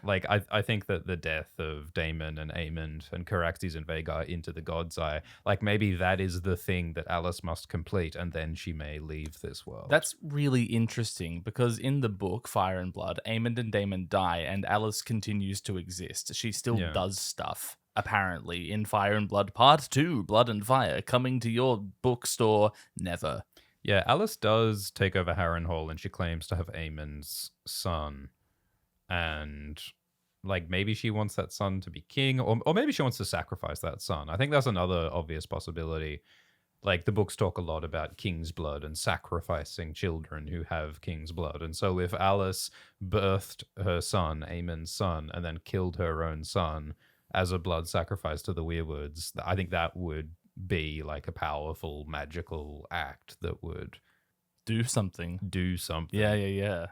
Like, I think that the death of Daemon and Aemond and Caraxes and Vhagar into the God's Eye, like, maybe that is the thing that Alice must complete, and then she may leave this world. That's really interesting, because in the book, Fire and Blood, Aemond and Daemon die, and Alice continues to exist. She still does stuff, apparently, in Fire and Blood Part 2, Blood and Fire, coming to your bookstore never. Yeah, Alice does take over Harrenhal, and she claims to have Aemond's son. And like maybe she wants that son to be king, or maybe she wants to sacrifice that son. I think that's another obvious possibility. Like the books talk a lot about king's blood and sacrificing children who have king's blood. And so if Alice birthed her son, Aemon's son, and then killed her own son as a blood sacrifice to the weirwoods, I think that would be like a powerful magical act that would do something. Yeah.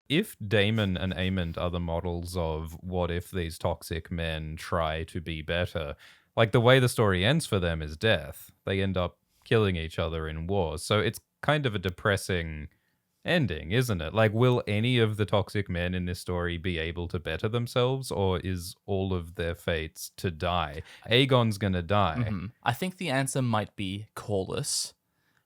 If Daemon and Aemond are the models of what if these toxic men try to be better, like the way the story ends for them is death. They end up killing each other in wars. So it's kind of a depressing ending, isn't it? Like, will any of the toxic men in this story be able to better themselves, or is all of their fates to die? Aegon's gonna die. I think the answer might be Corlys,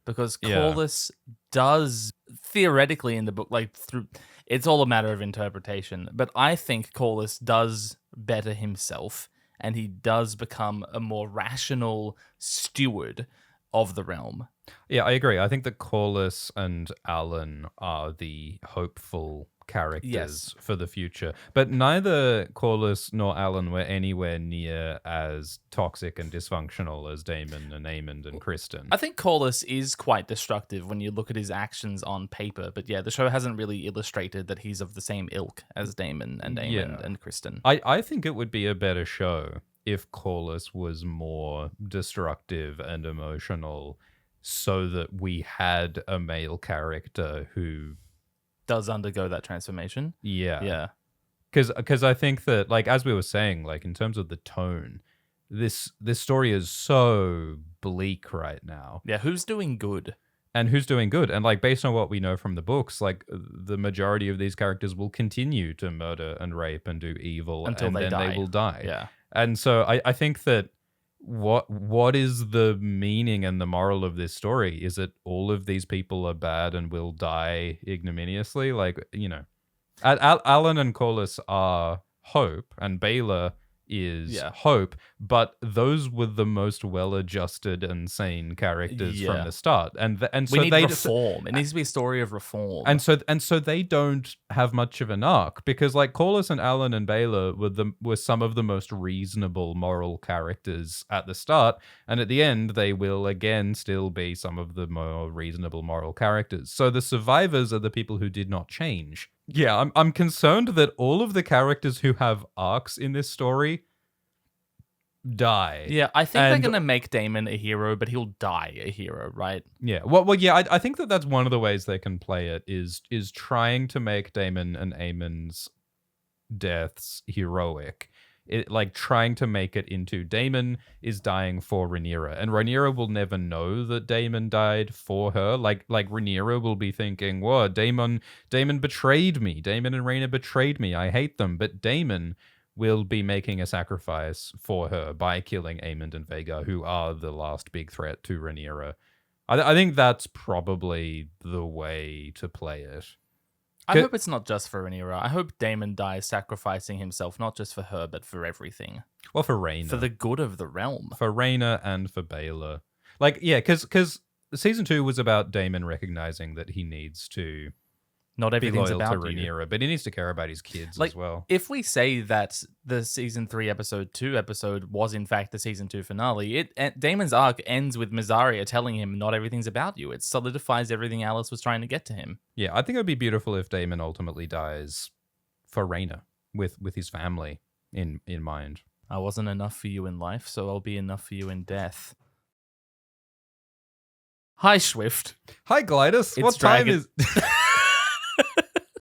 because Yeah. Corlys does theoretically in the book, like through, it's all a matter of interpretation. But I think Corlys does better himself, and he does become a more rational steward of the realm. Yeah, I agree. I think that Corlys and Alan are the hopeful characters Yes. for the future. But neither Corlys nor Alan were anywhere near as toxic and dysfunctional as Daemon and Aemond and Kristen. I think Corlys is quite destructive when you look at his actions on paper. But yeah, the show hasn't really illustrated that he's of the same ilk as Daemon and Aemond Yeah. and Kristen. I think it would be a better show if Corlys was more destructive and emotional, so that we had a male character who, Does undergo that transformation. Yeah. because I think that, like, as we were saying, like, in terms of the tone, this story is so bleak right now. Yeah, who's doing good? And who's doing good? And, like, based on what we know from the books, like, the majority of these characters will continue to murder and rape and do evil Until and they then die. they will die. Yeah. And so I think that what is the meaning and the moral of this story? Is it all of these people are bad and will die ignominiously? Like, you know, Alan and Corlys are hope, and Baylor is hope, but those were the most well-adjusted and sane characters from the start, and so we need they reform. It needs to be a story of reform. and so they don't have much of an arc, because like Corlys and Alan and Baylor were some of the most reasonable moral characters at the start, and at the end they will again still be some of the more reasonable moral characters. So the survivors are the people who did not change. Yeah, I'm concerned that all of the characters who have arcs in this story die. yeah, I think they're And- gonna make Daemon a hero, but he'll die a hero, right? Yeah. Well, yeah. I think that that's one of the ways they can play it is trying to make Daemon and Aemon's deaths heroic. Like trying to make it into Daemon is dying for Rhaenyra, and Rhaenyra will never know that Daemon died for her. Like Rhaenyra will be thinking, "Whoa, Daemon betrayed me. Daemon and Rhaena betrayed me. I hate them." But Daemon will be making a sacrifice for her by killing Aemond and Vhagar, who are the last big threat to Rhaenyra. I think that's probably the way to play it. I hope it's not just for Rhaenyra. I hope Daemon dies sacrificing himself, not just for her, but for everything. Well, for Rhaena. For the good of the realm. For Rhaena and for Baylor. Like, yeah, because season 2 was about Daemon recognizing that he needs to Not be everything's loyal to about you. Rhaenyra, but he needs to care about his kids Like, as well. If we say that the season 3 episode 2 episode was in fact the season 2 finale, Daemon's arc ends with Mysaria telling him not everything's about you. It solidifies everything Alice was trying to get to him. Yeah, I think it would be beautiful if Daemon ultimately dies for Rhaena with his family in mind. I wasn't enough for you in life, so I'll be enough for you in death. Hi, Swift. Hi, Glidus. It's What time Dragon- is...